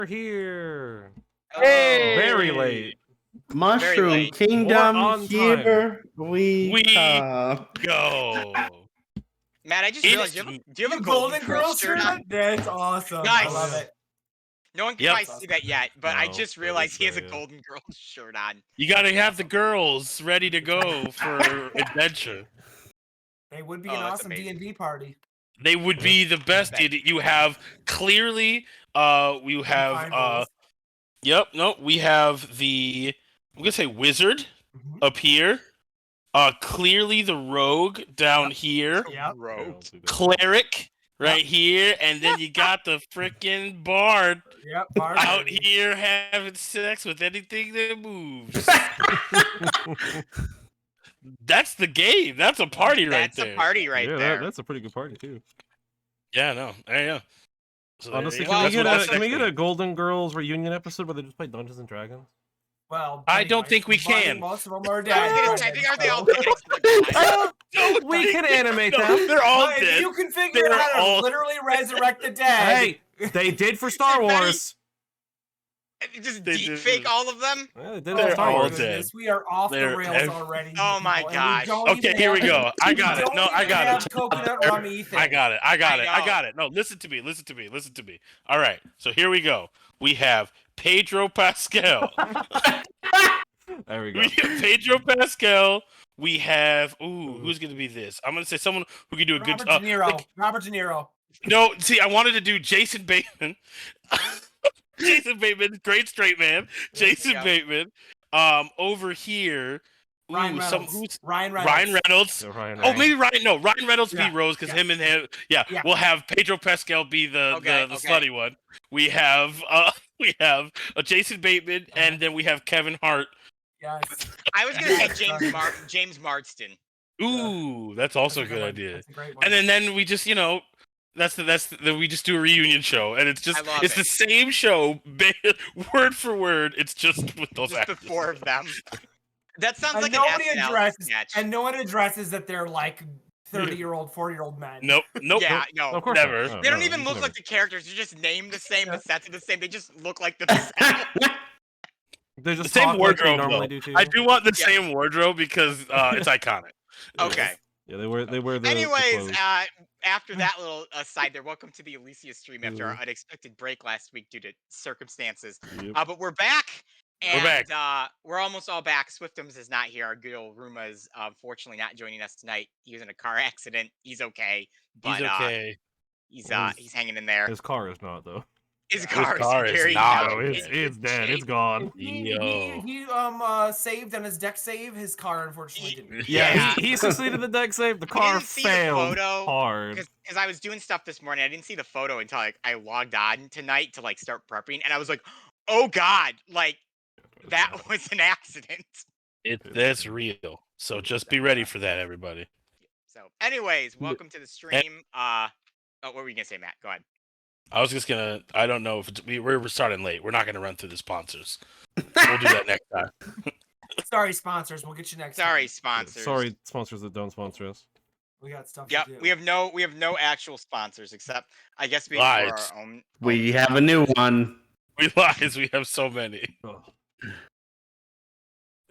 We're here. Hey! Very late. Mushroom Very late. Kingdom, More on here we come. Go. Matt, I just realized, do you have a Golden Girl Girls shirt shirt? on? That's awesome. Nice. I love it. No one can Yep. probably see that yet, but I No, just but realized it's he has a there, yeah. Golden Girls shirt on. You gotta have the girls ready to go for adventure. They would be Oh, an that's awesome amazing. D&D party. They would be the best. You have clearly, we have, Fine rules. yep, no, we have the, I'm gonna say wizard Mhm. up here. Clearly the rogue down here. Yep. Rogue. Cleric right here, and then you got the frickin' bard Yep. Bard out baby. here having sex with anything that moves. That's the game. That's a party right That's there. a party right yeah, there. that's a pretty good party too. Yeah, no, there you go. So Honestly, there you can go. we That's get a what- can we get a Golden Girls reunion episode where they just play Dungeons and Dragons? Well, I don't think we buddy, can. Most of them are I dead. was gonna say, are they all so- dead? No, We can animate no, them. They're all But if dead. you can figure They're out how to all- literally resurrect the dead. Hey, they did for Star Betty- Wars. Just They deep did- fake all of them? Yeah, they did it They're for Star all Wars. dead. We are off They're the rails ev- already. Oh my people, and we gosh. don't Okay, even here we have- go. I got we it. don't No, I even got have it. coconut rum ethan. I got it. I got it. I I got it. No, listen to me. Listen to me. Listen to me. All right. So here we go. We have Pedro Pascal. There we go. We have Pedro Pascal. We have who's gonna be this? I'm gonna say someone who can do a Robert good. De Niro. like- Robert De Niro. no, see, I wanted to do Jason Bateman. Jason Bateman, great straight man. Jason Yeah. Bateman. Over here, Ryan Reynolds. who's Ryan Reynolds. Ryan Reynolds. Yeah, Ryan Oh, Reynolds. maybe Ryan. No, Ryan Reynolds Yeah, be Rose because yeah. him and him. Yeah, Yeah. we'll have Pedro Pascal be the Okay, the okay. slutty one. We have a Jason Bateman, and then we have Kevin Hart. Yes. I was gonna say James Marsden. Ooh, that's also a That's good one. idea. That's a great one. And then we just we just do a reunion show, and it's just I love it's it. the same show, word for word. It's just with those Just the actors. four of them. That sounds and like nobody an SNL addresses sketch. and no one addresses that they're like 30-year-old, 40-year-old men. Nope. Yeah, no. Of course Never. not. They don't No, even you look never. like the characters. They're just named the same. The sets are the same. They just look like the same. They The just same talk like they wardrobe. normally though. do too. I do want the Yeah. same wardrobe because it's iconic. Okay. Yeah, they wear the Anyways, clothes. after that little aside there, welcome to the Elyssia stream after our Mhm. unexpected break last week due to circumstances. Yep. But we're back. And We're back. we're almost all back. Swiftums is not here. Our good old Ruma is unfortunately not joining us tonight. He was in a car accident. He's okay. But He's okay. he's hanging in there. His car is not though. His His car, car is is very not No, okay. it's dead. It's shaped. gone. He saved on his deck save. His car unfortunately didn't. Yeah. He succeeded the deck save. The I car didn't see the failed photo, hard. Because I was doing stuff this morning. I didn't see the photo until I logged on tonight to start prepping, and I was like, "Oh God!" That was an accident. That's real. So just be ready for that, everybody. So, anyways, welcome to the stream. What were you gonna say, Matt? Go ahead. I was just gonna. I don't know if we're starting late. We're not gonna run through the sponsors. We'll do that next time. Sorry, sponsors. We'll get you next Sorry, time. sponsors. Sorry, sponsors that don't sponsor us. We got stuff Yep, to do. we have no actual sponsors except I guess we Lies. have our own. We have a new one. We lies. We have so many, Oh.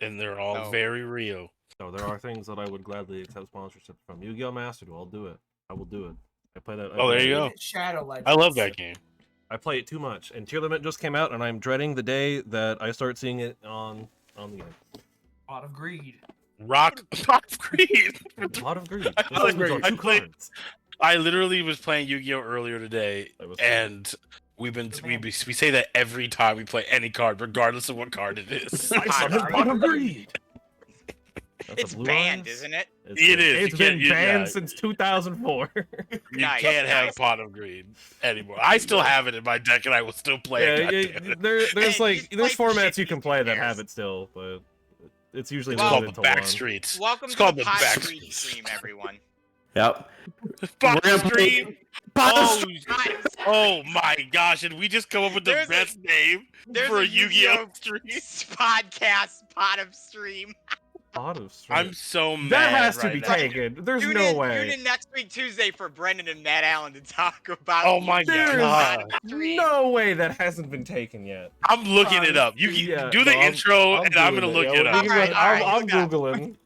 and they're all No. very real. No, there are things that I would gladly accept sponsorship from. Yu-Gi-Oh! Master Duel, I'll do it. I will do it. I play that. Oh, there you go. Shadow Legends. I love that game. I play it too much, and Tier Limit just came out, and I'm dreading the day that I start seeing it on the game. Pot of Greed. Rock Green. A lot of greed. I Those things agree. are I two played- cards. I literally was playing Yu-Gi-Oh earlier today, That was and we say that every time we play any card, regardless of what card it is. I summoned Pot of Greed. That's a It's blue banned, eyes. isn't it? It is. It's You been can't use banned that. since 2004. You Nice, can't have nice. Pot of Greed anymore. I still have it in my deck, and I will still play it. goddammit. there's Hey, like just there's play for formats shit, you can who play that cares? have it still, but it's usually It's Well, called limited the to back one. streets. Welcome It's to called the the Pot back Street streets. stream, everyone. Yep. Pot We're gonna play- Stream. Oh my gosh! And we just come up with the There's a- best name There's for a a Yu-Gi-Oh Yu-Gi-Oh! stream. Podcast pot of stream. Pot of Stream. I'm so mad. That has to right be now. taken. There's Tune no in, way. Tune in next week Tuesday for Brendan and Matt Allen to talk about. Oh my There's god. no way that hasn't been taken yet. I'm looking it up. You Yeah, do the no, intro, and I'm doing gonna look Yeah, it we up. can Alright, go- alright, I'm look up. Googling.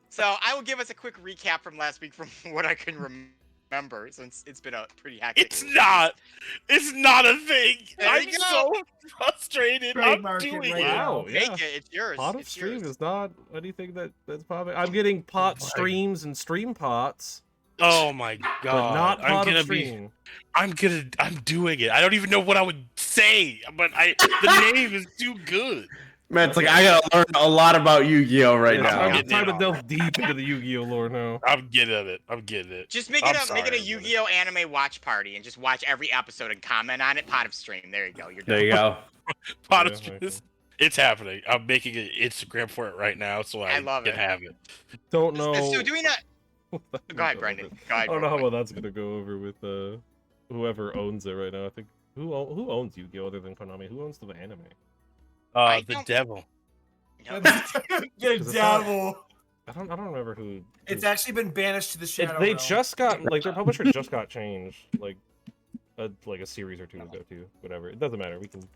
So I will give us a quick recap from last week from what I can remember, since it's been a pretty hectic. It's not. It's not a thing. There I'm you go. so frustrated. I'm Trademark it doing right it. now. Wow, Make yeah. it. It's yours. Pot of it's Stream yours. is not anything that's popping. I'm getting pot my- streams and stream pots, Oh my god. but not I'm pot gonna of stream. I'm doing it. I don't even know what I would say, but the name is too good. Man, it's like I gotta learn a lot about Yu-Gi-Oh right It's now. time, getting time it to all. delve deep into the Yu-Gi-Oh lore now. I'm getting it. Just make I'm it a make it a sorry, Yu-Gi-Oh anime watch party and just watch every episode and comment on it. Pot of Stream. There you go. You're done. There you go. Pot Yeah, of Stream. okay. It's happening. I'm making an Instagram for it right now, so I love can it. have it. Don't know. So doing that. Go ahead, Brendan. Go ahead. I don't know real how quick. well that's gonna go over with whoever owns it right now. I think who owns Yu-Gi-Oh other than Konami? Who owns the anime? I The don't- devil. No. The it's not- devil. I don't remember who. It's actually been banished to the shadow. They realm. just got like their publisher just got changed like a series or two ago too. Whatever. It doesn't matter. We can go.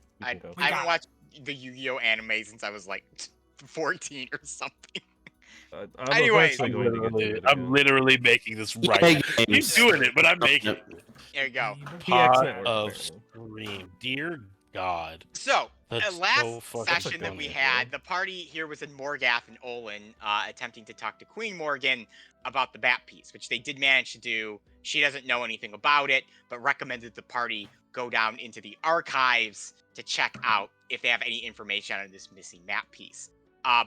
I haven't watched the Yu-Gi-Oh anime since I was like 14 or something. I'm Anyways. eventually going to get to it I'm again. literally making this right. EA now. games. He's doing it, but I'm making it. There you go. PX Pot Network, of apparently. Stream. Dear God. So, That's last so fucking session that dumb, we bro. had, the party here was in Morgath and Olin, attempting to talk to Queen Morgan about the bat piece, which they did manage to do. She doesn't know anything about it, but recommended the party go down into the archives to check out if they have any information on this missing map piece.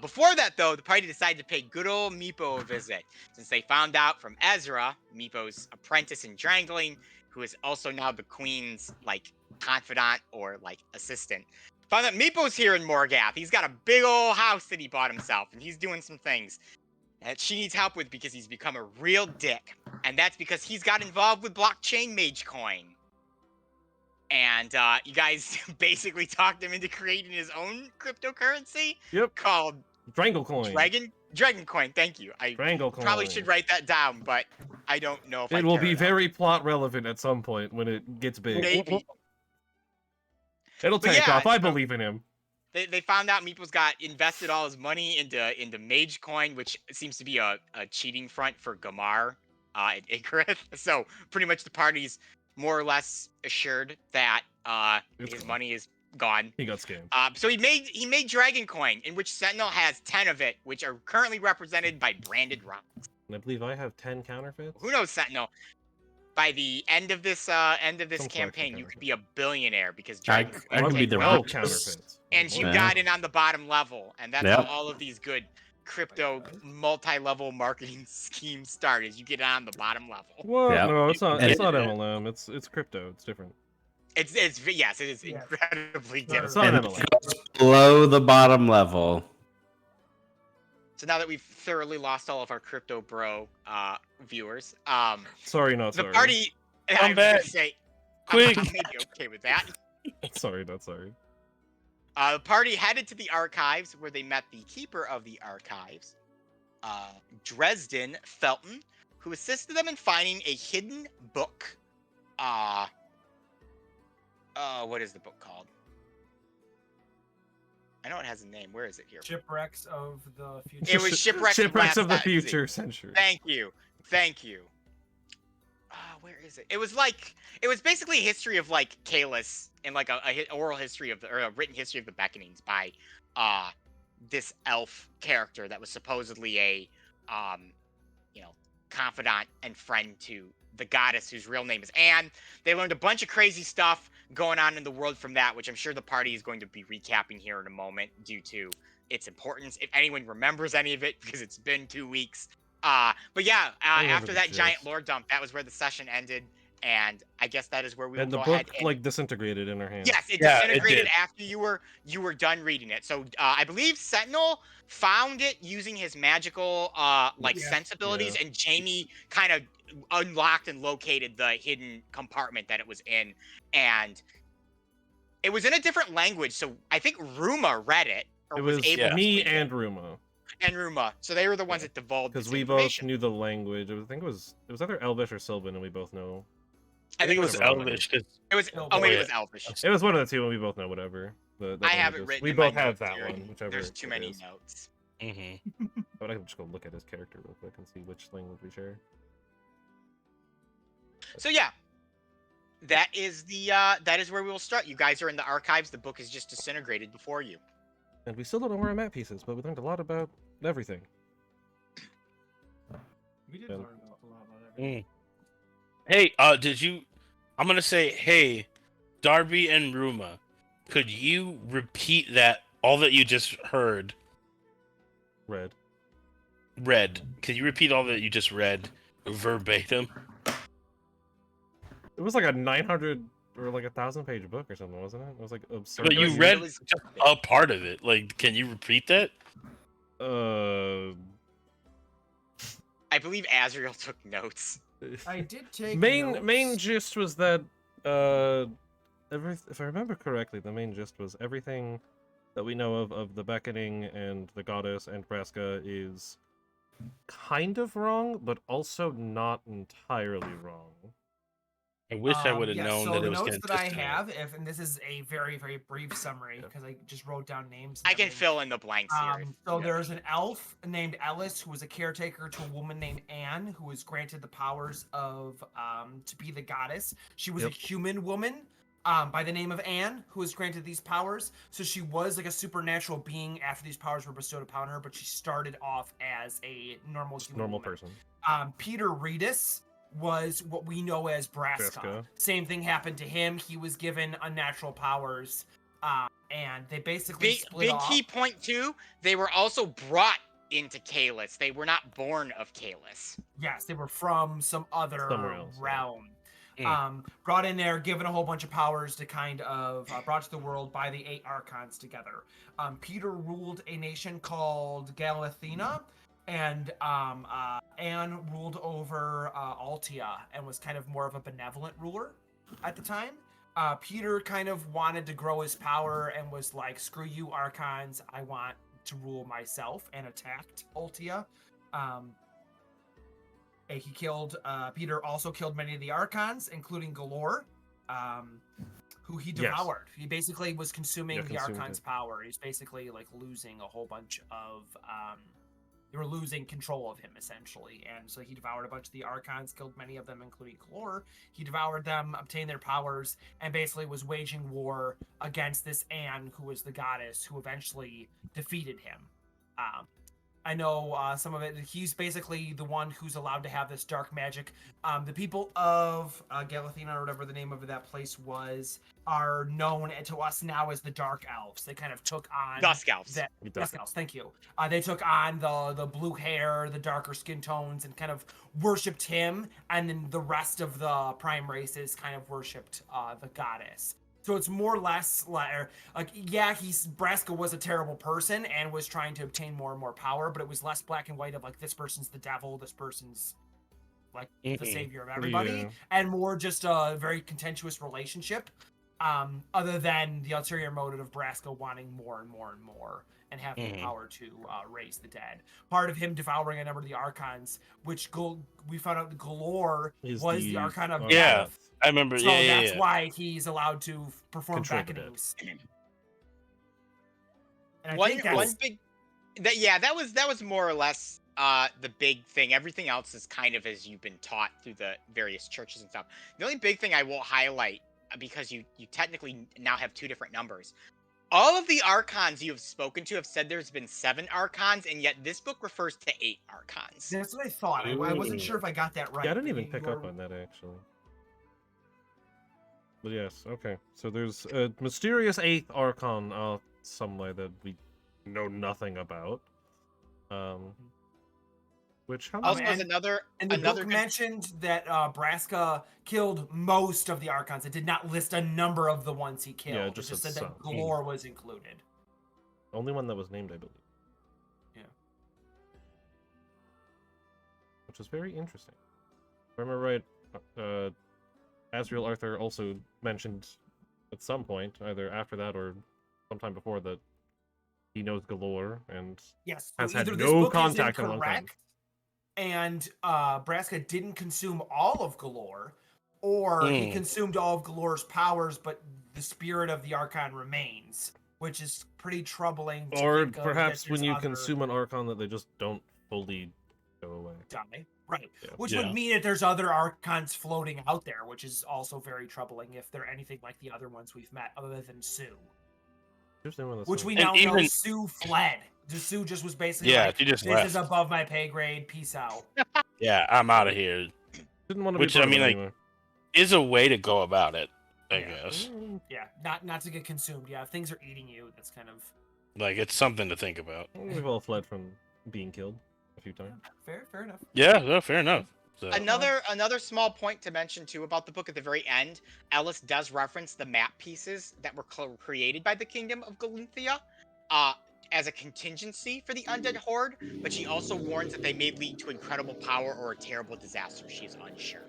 Before that, though, the party decided to pay good old Meepo a visit, since they found out from Ezra, Meepo's apprentice in Drangling, who is also now the Queen's, like, confidant or, like, assistant. Found out Meepo's here in Morgath. He's got a big old house that he bought himself, and he's doing some things that she needs help with because he's become a real dick. And that's because he's got involved with blockchain mage coin. And you guys basically talked him into creating his own cryptocurrency Yep. called Strangle coin. Dragon coin. Thank you. I Strangle coin. probably should write that down, but I don't know if I It will care be enough. very plot relevant at some point when it gets big. Maybe. It'll But take yeah, off. I so- believe in him. They found out Meeple's got invested all his money into Mage Coin, which seems to be a cheating front for Gamar and Icarus. So pretty much the party's more or less assured that It's his gone. money is gone. He got scammed. So he made Dragon Coin, in which Sentinel has 10 of it, which are currently represented by branded rocks. And I believe I have 10 counterfeits. Who knows, Sentinel? By the end of this Some campaign, you collection could be a billionaire because I Dragon could Coin be take the well, counterfeits. and you Yeah. got in on the bottom level, and that's Yep. how all of these good crypto multi-level marketing schemes start. Is you get on the bottom level. What? Yeah. No, it's not. And- It's not MLM. It's crypto. It's different. Yes, it is Yeah. incredibly It's different. not And MLM. it goes below the bottom level. So now that we've thoroughly lost all of our crypto bro viewers, Sorry, not the sorry. party. Come I was gonna back. say, Quick. I'm maybe okay with that. Sorry, not sorry. The party headed to the archives where they met the keeper of the archives, Dresden Felton, who assisted them in finding a hidden book. What is the book called? I know it has a name. Where is it here? Shipwrecks of the future. It was Shipwrecks Shipwrecks of the Last Legacy. future century. Thank you. Where is it? It was basically a history of like Kalis and like a oral history of or a written history of the Beckonings by this elf character that was supposedly a confidant and friend to the goddess whose real name is Anne. They learned a bunch of crazy stuff going on in the world from that, which I'm sure the party is going to be recapping here in a moment due to its importance. If anyone remembers any of it, because it's been 2 weeks. But yeah, remember after the that giant gist. lore dump, that was where the session ended, and I guess that is where we And will the go ahead book and like disintegrated in our hands. yes, it Yeah, it disintegrated did. after you were done reading it. So I believe Sentinel found it using his magical Yeah. sense abilities, and Jamie kind of unlocked and located the hidden compartment that it was in, and it was in a different language. So I think Ruma read it or It was was able me to read it. and Ruma. and Ruma. So they were the ones that divulged this Because we both information. knew the language. I think it was either Elvish or Sylvan, and we both know. I think it was Whatever one Elvish. 'Cause It was. Oh, Oh, maybe boy. it was Elvish. It was one of the two, and we both know whatever. I have it language is. written. We in my both have notes that here. one, whichever. There's too it many is. notes. But I can just go look at his character real quick and see which language we share. So yeah, that is where we will start. You guys are in the archives. The book is just disintegrated before you. And we still don't know where our map piece is, but we learned a lot about everything. We did Yeah. learn a lot about everything. Hey, did you? I'm gonna say, hey, Darby and Ruma, could you repeat that all that you just heard? Red. Read. Could you repeat all that you just read verbatim? It was like a 900 or like 1,000-page book or something, wasn't it? It was like absurd. But It you was- read it was- just a part of it. Like, can you repeat that? I believe Azrael took notes. I did take main notes. gist was that if I remember correctly, the main gist was everything that we know of the Beckoning and the Goddess and Braska is kind of wrong, but also not entirely wrong. I wish I would have yeah, known so that the it was notes going to that I have, and this is a very, very brief summary Yeah. because I just wrote down names. I and can everything. fill in the blanks here. So there's an elf named Ellis who was a caretaker to a woman named Anne who was granted the powers of to be the goddess. She was a Yep. human woman by the name of Anne who was granted these powers. So she was like a supernatural being after these powers were bestowed upon her, but she started off as a normal Just human normal woman. person. Peter Redis was what we know as Braska. Braska. Same thing happened to him. He was given unnatural powers, and they basically split Big off. key point too. They were also brought into Kalis. They were not born of Kalis. Yes, they were from some other Somewhere else, yeah. realm. Hmm. Brought in there, given a whole bunch of powers to kind of brought to the world by the 8 archons together. Peter ruled a nation called Galathina, and Anne ruled over Altia and was kind of more of a benevolent ruler at the time. Peter kind of wanted to grow his power and was like, "Screw you, archons! I want to rule myself," and attacked Altia. He killed. Peter also killed many of the archons, including Galore, who he Yes. devoured. He basically was consuming Yeah, the consumed archons' it. power. He's basically like losing a whole bunch of. They were losing control of him essentially, and so he devoured a bunch of the archons, killed many of them, including Galore. He devoured them, obtained their powers, and basically was waging war against this Anne, who was the goddess, who eventually defeated him. I know some of it. He's basically the one who's allowed to have this dark magic. The people of Galathina, or whatever the name of that place was, are known to us now as the Dark Elves. They kind of took on Dusk Elves. that. We Dusk duck. Elves, thank you. They took on the blue hair, the darker skin tones, and kind of worshipped him. And then the rest of the prime races kind of worshipped the goddess. So it's more or less like yeah, Braska was a terrible person and was trying to obtain more and more power, but it was less black and white of like this person's the devil, this person's like the Mhm. savior of everybody, Yeah. and more just a very contentious relationship. Other than the ulterior motive of Braska wanting more and more and more and having the Mhm. power to raise the dead. Part of him devouring a number of the archons, which we found out Galore Is was the archon of Yeah. death. I remember. So yeah. that's why he's allowed to perform Control the dead. beckonings. And I One think that's big that was more or less the big thing. Everything else is kind of as you've been taught through the various churches and stuff. The only big thing I will highlight, because you technically now have 2 different numbers. All of the archons you have spoken to have said there's been 7 archons, and yet this book refers to 8 archons. that's what I thought. I wasn't sure if I got that right. Yeah, I didn't but even you pick are- up on that actually. But yes, okay. So there's a mysterious 8th Archon, somewhere that we know nothing about. Which how Also, many? there's and- another And the another book good- mentioned that Braska killed most of the archons. It did not list a number of the ones he killed. Yeah, It just just said said some. that Galore was included. Only one that was named, I believe. Yeah. Which is very interesting. If I remember right, Azrael Arthur also mentioned at some point, either after that or sometime before, that he knows galore and Yes. has so had either this no book is contact in a long time. incorrect, and Braska didn't consume all of Galore, or he consumed all of Galore's powers, but the spirit of the Archon remains, which is pretty troubling. To Or think of perhaps that when there's you other consume an Archon that they just don't fully go away. die. Right. Yeah. Which Yeah. would mean that there's other Archons floating out there, which is also very troubling if they're anything like the other ones we've met, other than Sue. Which we And now know even- Sue fled. Sue just was basically Yeah, like, she just this left. is above my pay grade, peace out. Yeah, I'm out of here. Didn't want to Which, be part I mean, of it like, anyway. Is a way to go about it, I Yeah. guess. Yeah, not to get consumed. Yeah, if things are eating you, that's kind of Like, it's something to think about. We've all fled from being killed a few times. fair enough. Yeah, no, fair enough. So, Another small point to mention too about the book at the very end, Ellis does reference the map pieces that were created by the Kingdom of Galinthia, as a contingency for the undead horde, but she also warns that they may lead to incredible power or a terrible disaster. She is unsure.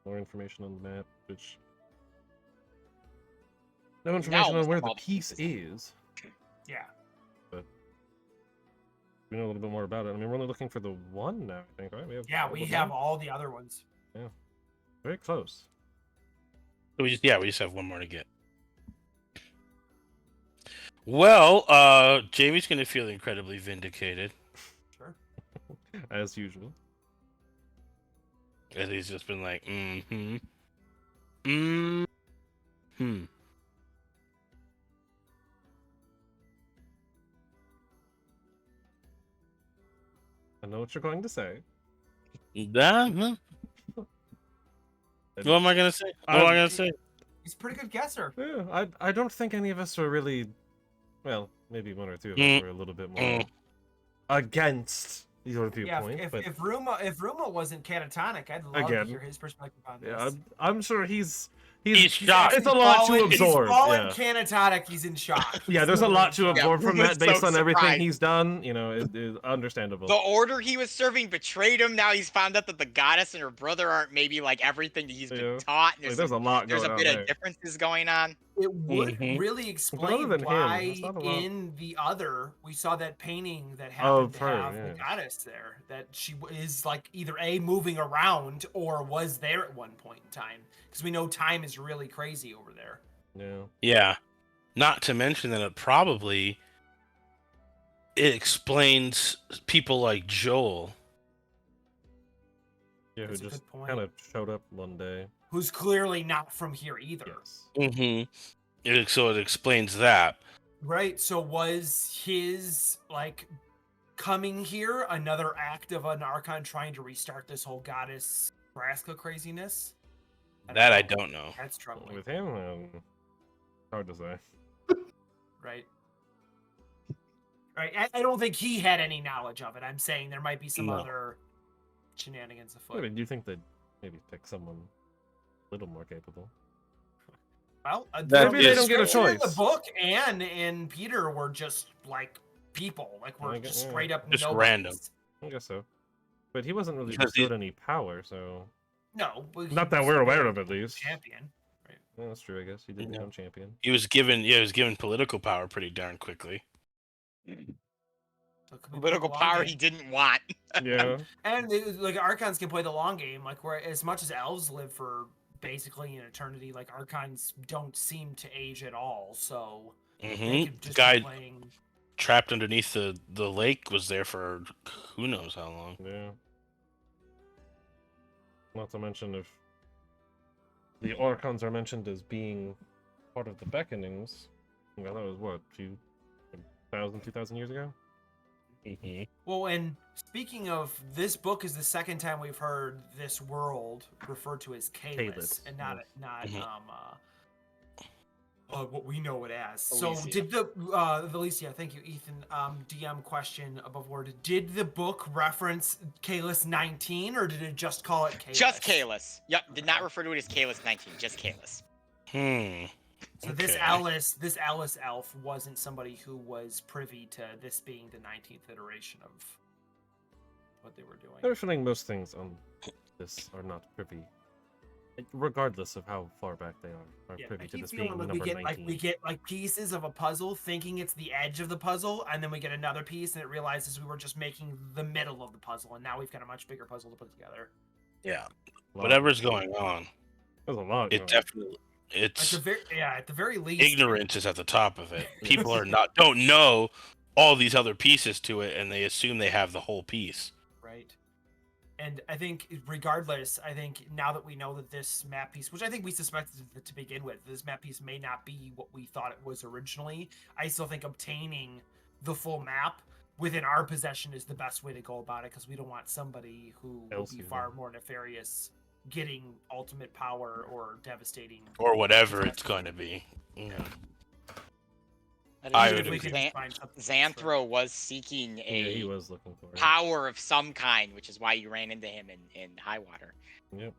More information on the map, which no information on where the piece is. Yeah. We know a little bit more about it. I mean, we're only looking for the one now, I think, right? We We have all the other ones. very close. we just have one more to get. Well, Jamie's gonna feel incredibly vindicated, Sure. As usual. as he's just been like, I know what you're going to say. What am I gonna say? What am I gonna say? He's a pretty good guesser. Yeah, I don't think any of us are really, well, maybe one or two of us were a little bit more against your Yeah, viewpoint. if but Ruma wasn't catatonic, I'd love Again. to hear his perspective on this. yeah, I'm sure he's shocked. It's a lot to He's absorb. fallen Yeah. canatonic. He's in shock. Yeah, there's a lot to absorb from Ruma's that based so on everything surprised. he's done. You know, it is understandable. The order he was serving betrayed him. Now he's found out that the goddess and her brother aren't maybe like everything that he's Yeah. been taught. Like, there's a lot There's going a on bit there. of differences going on. It would Mhm. really other explain than him, why that's not a lot. in the other we saw that painting that Of happened to her, have yeah. the goddess there. That she is like either A, moving around or was there at one point in time. Because we know time is really crazy over there. Yeah. Yeah. Not to mention that it explains people like Joel. Yeah, who That's a just good point. kind of showed up one day. Who's clearly not from here either. Yes. Mm-hmm. So it explains that. Right, so was his like coming here another act of an Archon trying to restart this whole goddess Braska craziness? That I don't know. That's troubling, With him, hard to say. right? Right, I don't think he had any knowledge of it. I'm saying there might be some No. other shenanigans I afoot. mean, do you think they'd maybe pick someone a little more capable? Well, That Maybe they is don't get a description in choice. The book and Peter were just like people, like we're I guess, just yeah. straight up Just nobodies. random. I guess so. But he wasn't really Because he- bestowed any power, so No, but he not that was we're aware still of, at least. champion. Yeah, that's true. I guess he did Yeah. become champion. He was given political power pretty darn quickly. So it could be Political the long power game. he didn't want. Yeah. And like Archons can play the long game, like where as much as elves live for basically an eternity, like Archons don't seem to age at all. So they Mm-hmm. could just Guy be playing. trapped underneath the lake was there for who knows how long. Yeah. Not to mention if the Archons are mentioned as being part of the Beckonings, well, that was what, 2,000 years ago? Mm-hmm. Well, and speaking of, this book is the second time we've heard this world referred to as Kalis, Kalis, and not yes. Mhm. what we know it as. So Elyssia. did the Elyssia, thank you, Ethan. DM question above board. Did the book reference Kalis 19, or did it just call it Kalis? Just Kalis. Yep, did not refer to it as Kalis 19, just Kalis. So this Okay. Alice elf wasn't somebody who was privy to this being the 19th iteration of what they were doing. I have a feeling most things on this are not privy regardless of how far back they are Yeah, I privy to keep this feeling being like number 19. we get like pieces of a puzzle, thinking it's the edge of the puzzle, and then we get another piece, and it realizes we were just making the middle of the puzzle, and now we've got a much bigger puzzle to put together. Yeah. Lot. Whatever's going on, There's a lot. it going. definitely At it's the very least, ignorance is at the top of it. People are don't know all these other pieces to it, and they assume they have the whole piece. right? And I think, regardless, I think now that we know that this map piece, which I think we suspected to begin with, this map piece may not be what we thought it was originally. I still think obtaining the full map within our possession is the best way to go about it, because we don't want somebody who would be far more nefarious getting ultimate power or devastating, or whatever it's going to be. Yeah. That I is would true. agree. Xanthro was seeking Yeah, a he was looking for it. power of some kind, which is why you ran into him in Highwater. Yep.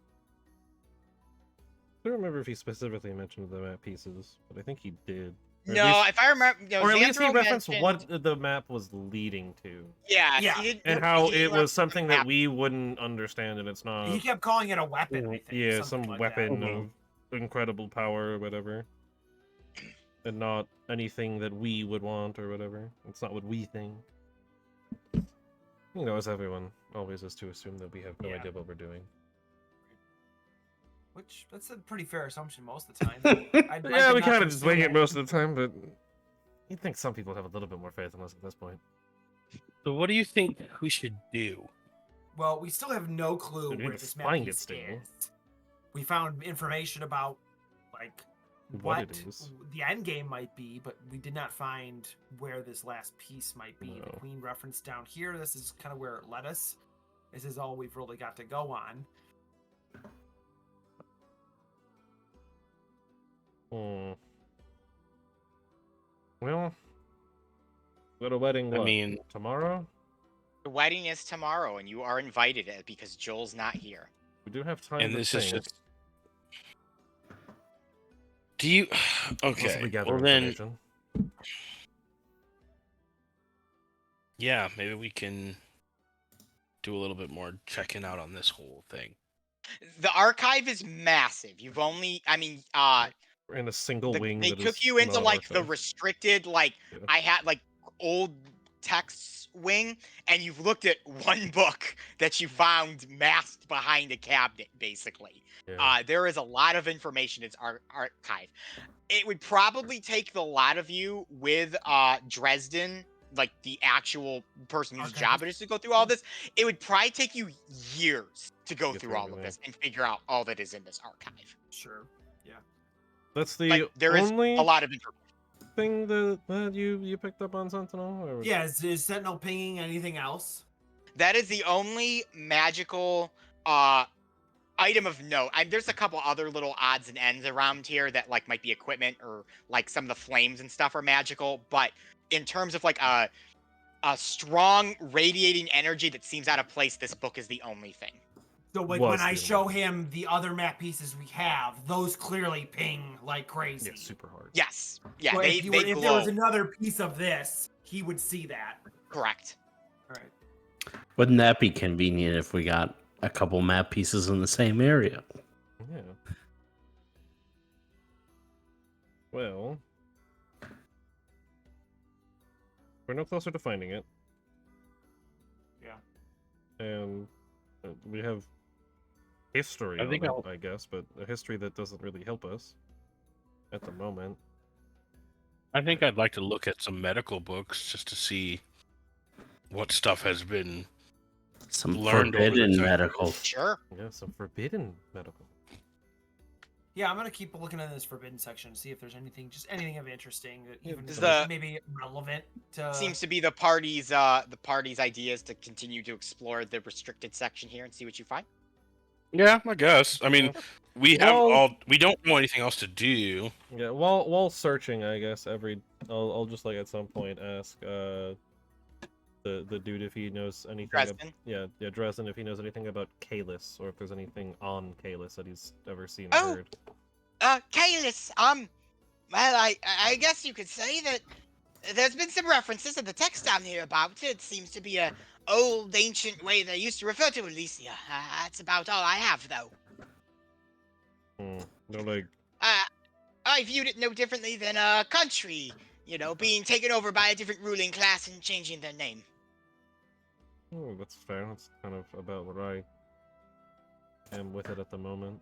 I don't remember if he specifically mentioned the map pieces, but I think he did. Or at No, least- if I remember, no, or at least he Xanthro referenced mentioned- what the map was leading to, Yeah, Yeah. he did, and he how did it reference was something the that map. we wouldn't understand, and it's not. He kept calling it a weapon, I think. Yeah, something some like weapon that. of incredible power or whatever, and not anything that we would want or whatever. It's not what we think. As everyone always is to assume that we have no Yeah. idea what we're doing. Which, that's a pretty fair assumption most of the time. Yeah, we kind of just wing it most of the time, but you'd think some people have a little bit more faith in us at this point. So, what do you think we should do? Well, we still have no clue We need where to this map find it piece still. is. We found information about, like, What what it is. the end game might be, but we did not find where this last piece might be. The No. Queen reference down here, this is kind of where it led us. This is all we've really got to go on. Well, go to wedding. I What, mean, tomorrow? The wedding is tomorrow, and you are invited because Joel's not here. We do have time and to this think. is just. Do you? Once Okay. we gather Well then, information. yeah, maybe we can do a little bit more checking out on this whole thing. The archive is massive. You've only, We're in a single wing. they that took is you into not like the archived. restricted, like Yeah. I had like old texts wing, and you've looked at one book that you found masked behind a cabinet, basically. Yeah. There is a lot of information in its archive. It would probably take the lot of you with Dresden, like the actual person whose Okay. job it is to go through all this. It would probably take you years to go Get through through all of everything. this and figure out all that is in this archive. Sure. That's the But there is only a lot of information. thing that you picked up on Sentinel? Or was- Yeah, is Sentinel pinging anything else? That is the only magical item of note. There's a couple other little odds and ends around here that like might be equipment, or like some of the flames and stuff are magical, but in terms of like a strong radiating energy that seems out of place, this book is the only thing. So like Was when I the show only- him the other map pieces we have, those clearly ping like crazy. Yeah, super hard. Yes. Yeah, So they if there glow. was another piece of this, he would see that. Correct. All right. Wouldn't that be convenient if we got a couple map pieces in the same area? Yeah. Well, we're no closer to finding it. Yeah. And we have history, I think on it, I guess, but a history that doesn't really help us at the moment. I think I'd like to look at some medical books just to see what stuff has been. Some Learned over the forbidden time. medical. Sure. Yeah, some forbidden medical. Yeah, I'm gonna keep looking in this forbidden section to see if there's anything, just anything of interesting, even Does like, the- maybe relevant to. Seems to be the party's ideas to continue to explore the restricted section here and see what you find. Yeah, I guess. I mean, we have Well- we don't know anything else to do. Yeah, while searching, I guess I'll just like at some point ask the dude if he knows anything. Dresden. Yeah, Dresden, if he knows anything about Kalis, or if there's anything on Kalis that he's ever seen or Oh! heard. Kalis, well, I guess you could say that there's been some references in the text down here about it. It seems to be a old, ancient way they used to refer to Elyssia. That's about all I have, though. No, like, I viewed it no differently than a country, being taken over by a different ruling class and changing their name. that's fair. That's kind of about what I am with it at the moment.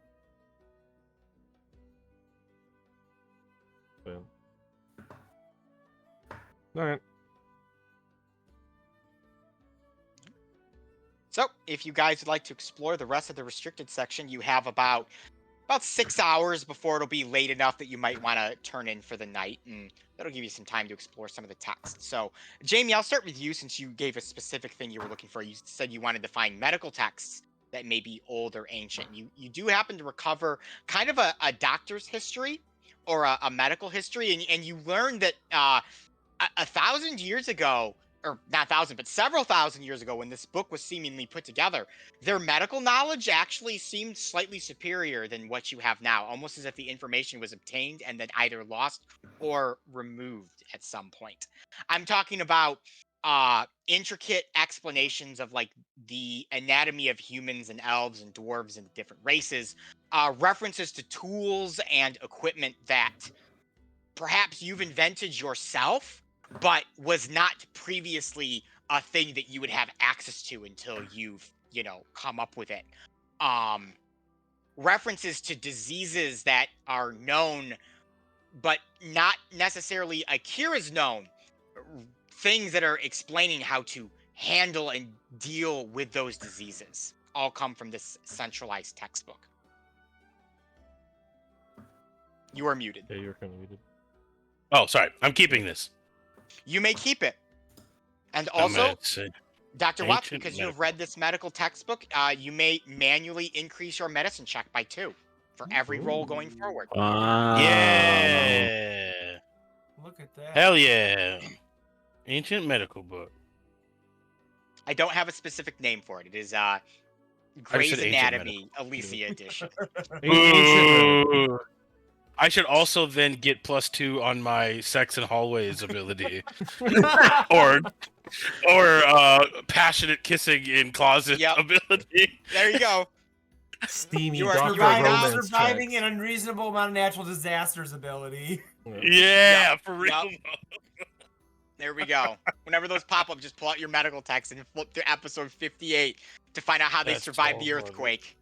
But... Alright. So, if you guys would like to explore the rest of the restricted section, you have about 6 hours before it'll be late enough that you might want to turn in for the night, and that'll give you some time to explore some of the text. So, Jamie, I'll start with you since you gave a specific thing you were looking for. You said you wanted to find medical texts that may be old or ancient. You do happen to recover kind of a doctor's history or a medical history, and you learned that 1,000 years ago, or not 1,000, but several thousand years ago, when this book was seemingly put together, their medical knowledge actually seemed slightly superior than what you have now, almost as if the information was obtained and then either lost or removed at some point. I'm talking about intricate explanations of like the anatomy of humans and elves and dwarves and different races, references to tools and equipment that perhaps you've invented yourself, but was not previously a thing that you would have access to until you've, come up with it. References to diseases that are known, but not necessarily a cure is known. Things that are explaining how to handle and deal with those diseases all come from this centralized textbook. You are muted. Yeah, you're kind of muted. Oh, sorry. I'm keeping this. You may keep it. And I'm also, gonna say Dr. Watts, ancient because you have medical. read this medical textbook, you may manually increase your medicine check by 2 for every roll going forward. Wow. Yeah. Look at that. Hell yeah. Ancient medical book. I don't have a specific name for it. It is I Grey's said ancient Anatomy, Elyssia edition. Ancient Ooh. I should also then get +2 on my sex and hallways ability, or passionate kissing in closet Yep. ability. There you go. steamy You are Dr. surviving- Romance surviving checks. an unreasonable amount of natural disasters ability. Yeah, for real. Yep. There we go. Whenever those pop up, just pull out your medical text and flip to episode 58 to find out how they That's survived the 1200. earthquake.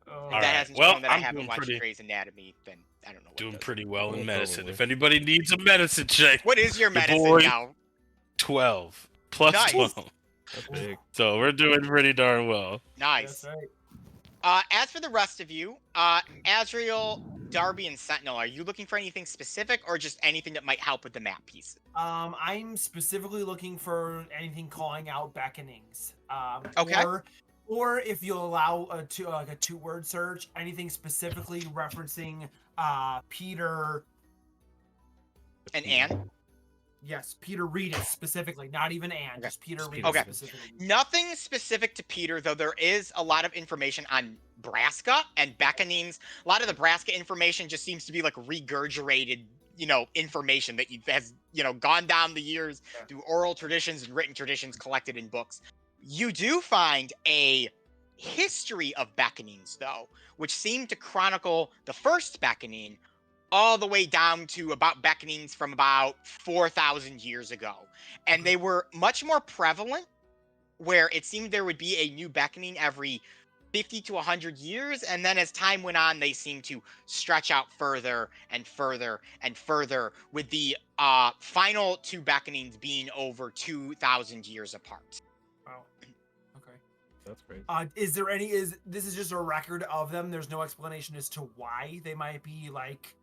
If Oh, that Alright, hasn't well, shown that I I'm haven't doing watched pretty- Grey's Anatomy, then I don't know what Doing does. pretty well in Yeah, medicine. probably. If anybody needs a medicine check, What is your Your medicine boy- now? 12 plus Nice. 12. That's big. So we're doing pretty darn well. Nice. that's right. As for the rest of you, Azrael, Darby, and Sentinel, are you looking for anything specific or just anything that might help with the map piece? I'm specifically looking for anything calling out beckonings. Okay. Or if you'll allow a 2-word search, anything specifically referencing Peter. And Anne? Yes, Peter Reedus specifically, not even Anne, Okay. just Peter Reedus Okay. specifically. Nothing specific to Peter, though there is a lot of information on Braska and beckonings. A lot of the Braska information just seems to be like regurgitated, information that has, gone down the years through oral traditions and written traditions collected in books. You do find a history of beckonings, though, which seem to chronicle the first beckoning all the way down to about beckonings from about 4,000 years ago. And they were much more prevalent, where it seemed there would be a new beckoning every 50 to 100 years. And then as time went on, they seemed to stretch out further and further and further, with the final 2 beckonings being over 2,000 years apart. Wow. Okay. That's great. Is this is just a record of them? There's no explanation as to why they might be like.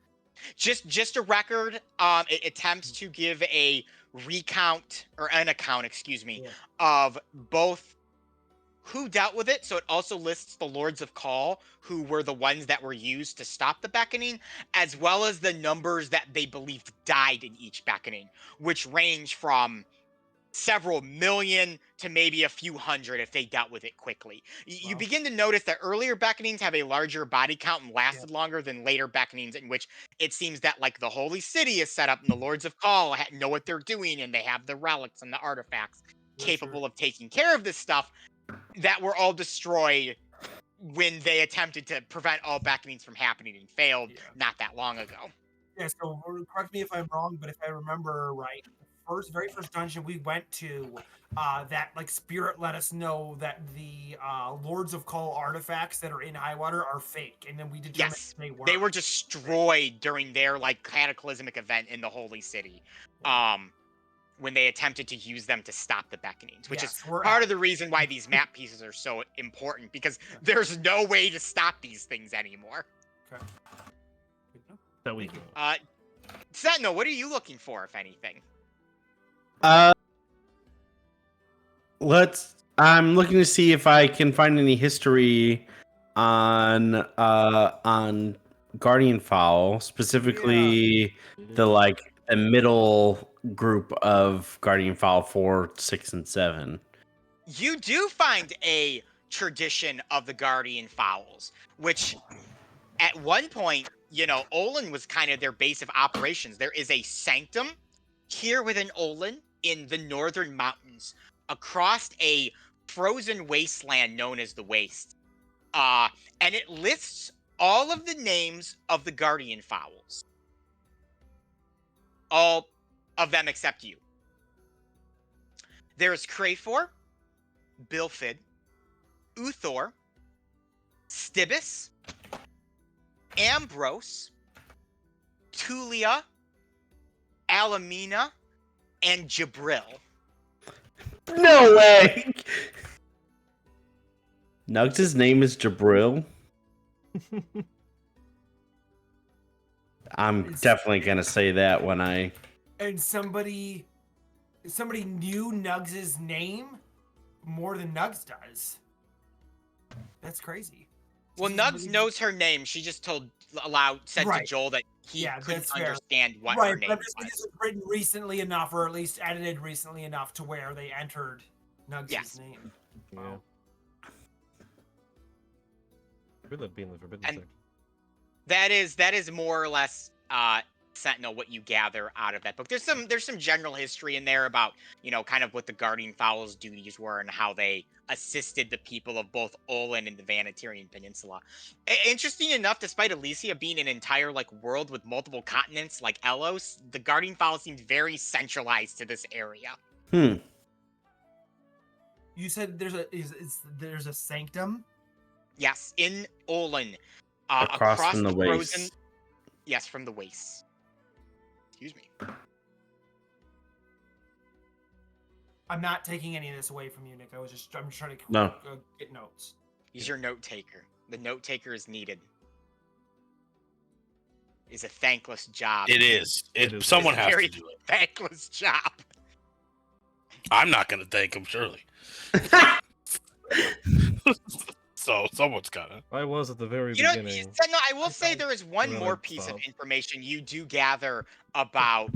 Just a record. It attempts to give a recount, or an account, excuse me, Yeah. of both who dealt with it. So it also lists the Lords of Call, who were the ones that were used to stop the beckoning, as well as the numbers that they believed died in each beckoning, which range from several million to maybe a few hundred if they dealt with it quickly. You Wow. begin to notice that earlier beckonings have a larger body count and lasted longer than later beckonings, in which it seems that like the Holy City is set up and the Lords of Call know what they're doing, and they have the relics and the artifacts Yeah, capable of taking care of this stuff, that were all destroyed when they attempted to prevent all beckonings from happening and failed Yeah. not that long ago. Yeah, so correct me if I'm wrong, but if I remember right, the very first dungeon we went to, that like spirit let us know that the Lords of Call artifacts that are in Highwater are fake, and then we determined Yes, they weren't. they were destroyed during their like cataclysmic event in the Holy City. When they attempted to use them to stop the beckonings, which is part of the reason why these map pieces are so important, because there's no way to stop these things anymore. Okay. That we Thank know. you. Sentinel, what are you looking for, if anything? I'm looking to see if I can find any history on Guardian Fowl, specifically the middle group of Guardian Fowl 4, 6, and 7. You do find a tradition of the Guardian Fowls, which at one point, Olin was kind of their base of operations. There is a sanctum here within Olin in the northern mountains across a frozen wasteland known as the Waste. And it lists all of the names of the Guardian Fowls. All of them except you. There is Crayfor, Bilfid, Uthor, Stibis, Ambrose, Tulia, Alamina, and Jabril. No way! Nugs' name is Jabril. I'm definitely gonna say that when I. And somebody knew Nugs' name more than Nugs does. That's crazy. Well, Nugs knows her name. She just said to Joel that he couldn't understand what her name was. This was written recently enough, or at least edited recently enough, to where they entered Nugs' name. Wow. Could that be in the Forbidden And section? that is more or less Sentinel what you gather out of that book. There's some general history in there about, kind of what the Guardian Fowl's duties were and how they assisted the people of both Olin and the Vanatirian Peninsula. Interesting enough, despite Elyssia being an entire world with multiple continents like Elos, the Guardian Fowl seemed very centralized to this area. You said there's a sanctum? Yes, in Olin. Across from the Waste. Frozen... Yes, from the Waste. Excuse me. I'm not taking any of this away from you, Nick. I'm just trying to get notes. He's your note taker. The note taker is needed. It's a thankless job. It is. Someone has to do it. Thankless job. I'm not going to thank him, surely. So someone's gotta. I was at the very beginning. No, I will say there is one more piece of information you do gather about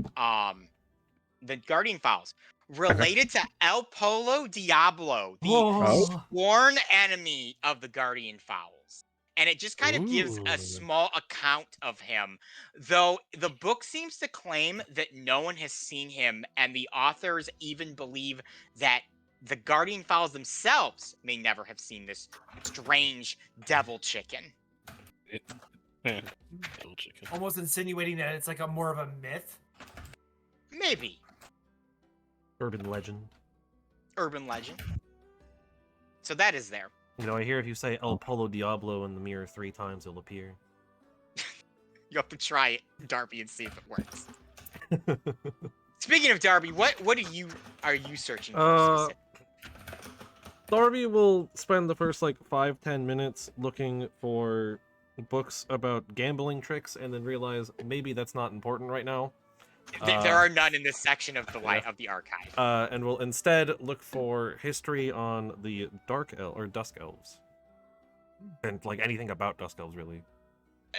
the Guardian Fowls related to El Polo Diablo, the sworn enemy of the Guardian Fowls. And it just kind of gives a small account of him, though the book seems to claim that no one has seen him, and the authors even believe that the Guardian Fowls themselves may never have seen this strange devil chicken. Devil chicken. Almost insinuating that it's more of a myth. Maybe. Urban legend. So that is there. I hear if you say El Polo Diablo in the mirror 3 times, it'll appear. You have to try it, Darby, and see if it works. Speaking of Darby, what are you searching for? Darby will spend the first 5-10 minutes looking for books about gambling tricks, and then realize maybe that's not important right now. There are none in this section of the archive. And will instead look for history on the Dusk Elves, and anything about Dusk Elves really.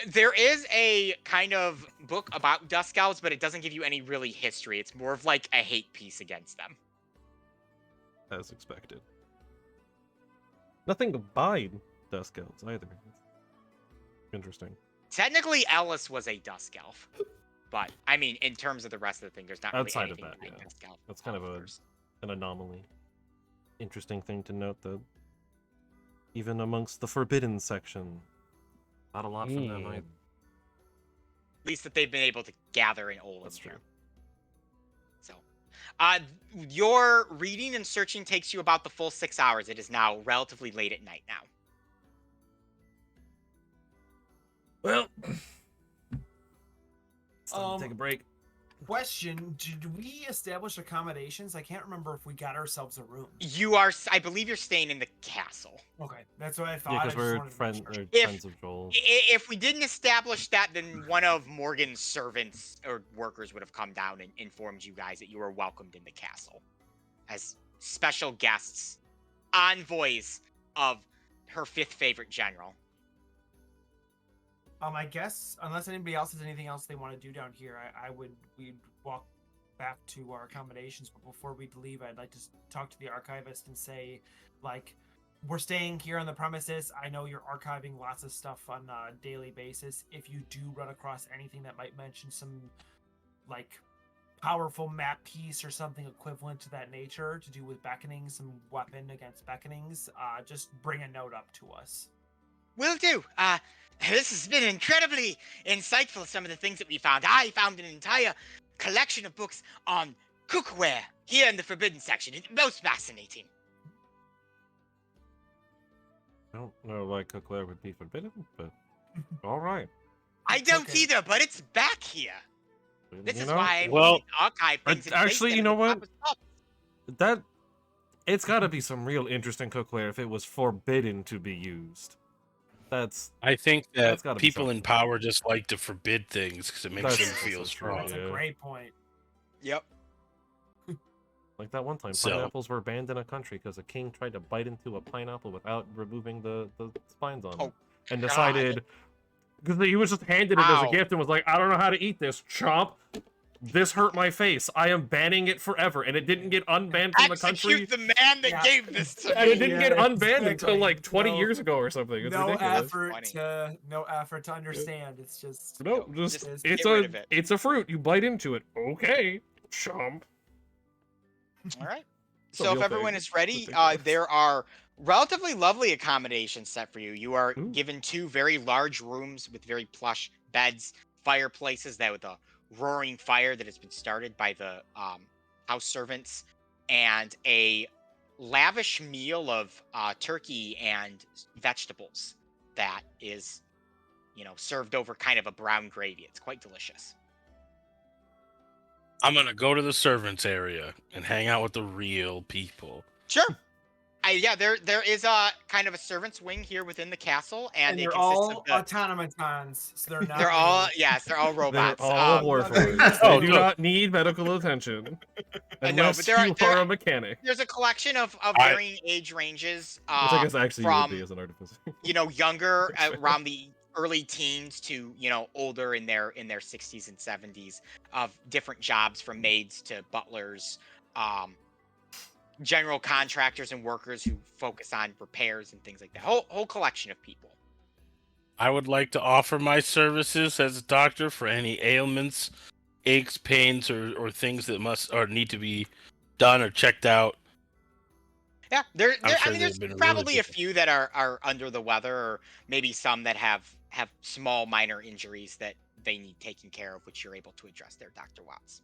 There is a kind of book about Dusk Elves, but it doesn't give you any really history. It's more of a hate piece against them. As expected. Nothing by Dusk Elves either. Interesting. Technically, Ellis was a Dusk Elf. But, I mean, in terms of the rest of the thing, there's not outside really anything of that, yeah. Dusk Elf. That's kind of an anomaly. Interesting thing to note, though. even amongst the forbidden section. Not a lot from them either. At least that they've been able to gather in Olin. That's true. So, your reading and searching takes you about the full 6 hours. It is now relatively late at night now. Well, it's time to take a break. Question: did we establish accommodations? I can't remember if we got ourselves a room. You are, I believe, you're staying in the castle. Okay, that's what I thought. Yeah, I because just we're wanted to make sure. friends of Joel. If we didn't establish that, then one of Morgan's servants or workers would have come down and informed you guys that you were welcomed in the castle as special guests, envoys of her 5th favorite general. I guess unless anybody else has anything else they want to do down here, we'd walk back to our accommodations. But before we leave, I'd like to talk to the archivist and say, like, we're staying here on the premises. I know you're archiving lots of stuff on a daily basis. If you do run across anything that might mention some, like, powerful map piece or something equivalent to that nature to do with beckoning, some weapon against beckonings, just bring a note up to us. Will do. This has been incredibly insightful, some of the things that we found. I found an entire collection of books on cookware here in the forbidden section. It's most fascinating. I don't know why cookware would be forbidden, but all right. I don't Okay. either, but it's back here. This You is know, why well, we archive things. in actually, place you that know are what? the top of that it's got to be some real interesting cookware if it was forbidden to be used. That's I think that That's gotta be people in something. power just like to forbid things because it makes That's them feel also true, strong. That's yeah. a great point. Yep. like that one time So- pineapples were banned in a country because a king tried to bite into a pineapple without removing the spines on Oh, it, and God. decided because he was just handed it as a Ow. gift and was like, I don't know how to eat this. Chomp. This hurt my face. I am banning it forever, and it didn't get unbanned from the country. Execute the man that Yeah. gave this to And it me. didn't Yeah, get unbanned until exactly. like 20 No- years ago or something. It's No ridiculous. effort to understand. It's just No, No, just just it's get rid of it. it's a fruit. You bite into it. Okay, chomp. All right. It's a So if real everyone thing. is ready, Ridiculous. there are relatively lovely accommodations set for you. You are Ooh. given 2 very large rooms with very plush beds, fireplaces that with a roaring fire that has been started by the house servants, and a lavish meal of turkey and vegetables that is, served over kind of a brown gravy. It's quite delicious. I'm gonna go to the servants area and hang out with the real people. Sure. Yeah, there is a kind of a servant's wing here within the castle, and it they're consists all of the, automatons, so they're not. they're all real. they're all robots. They're all no, warforged. they're- They Oh, do good. not need medical attention unless but there you are- are a mechanic, There's a collection of I- varying age ranges, which I guess actually you would be from as an artificer. younger around the early teens to older in their 60s and 70s, of different jobs from maids to butlers, general contractors and workers who focus on repairs and things like that. Whole collection of people. I would like to offer my services as a doctor for any ailments, aches, pains, or things that must or need to be done or checked out. Yeah, I'm sure there's they've been probably really a few that are under the weather, or maybe some that have small minor injuries that they need taken care of, which you're able to address there, Dr. Watts.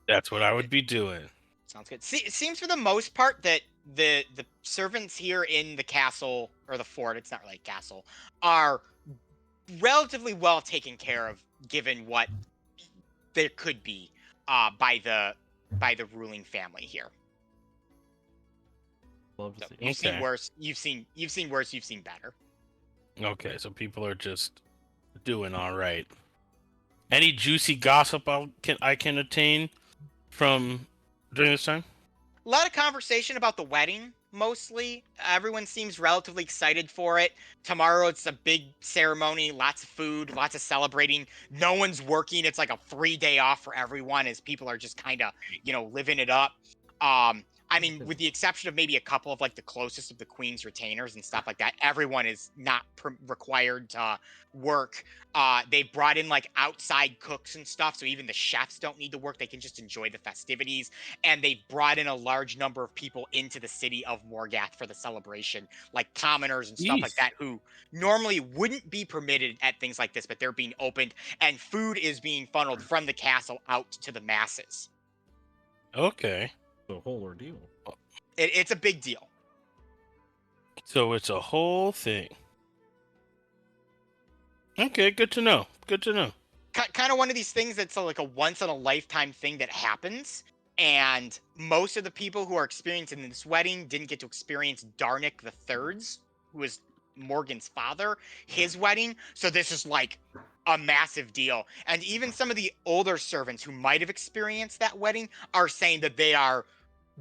That's what I would be doing. Sounds good. See, it seems for the most part that the servants here in the castle, or the fort, it's not really a castle, are relatively well taken care of, given what there could be by the ruling family here. Love to So see. you've seen Okay. worse. You've seen worse. You've seen better. Okay, so people are just doing all right. Any juicy gossip I can attain from during this time? A lot of conversation about the wedding, mostly. Everyone seems relatively excited for it. Tomorrow it's a big ceremony, lots of food, lots of celebrating. No one's working. It's like a free day off for everyone, as people are just kind of, living it up. I mean, with the exception of maybe a couple of like the closest of the queen's retainers and stuff like that, everyone is not required to work. They brought in like outside cooks and stuff, so even the chefs don't need to work. They can just enjoy the festivities. And they brought in a large number of people into the city of Morgath for the celebration, like commoners and stuff like Jeez. that, who normally wouldn't be permitted at things like this, but they're being opened, and food is being funneled from the castle out to the masses. Okay. The whole ordeal. It's a big deal. So it's a whole thing. Okay, good to know. Good to know. Kind of one of these things that's like a once in a lifetime thing that happens. And most of the people who are experiencing this wedding didn't get to experience Darnik the Third's, who is Morgan's father, his wedding. So this is like a massive deal. And even some of the older servants who might have experienced that wedding are saying that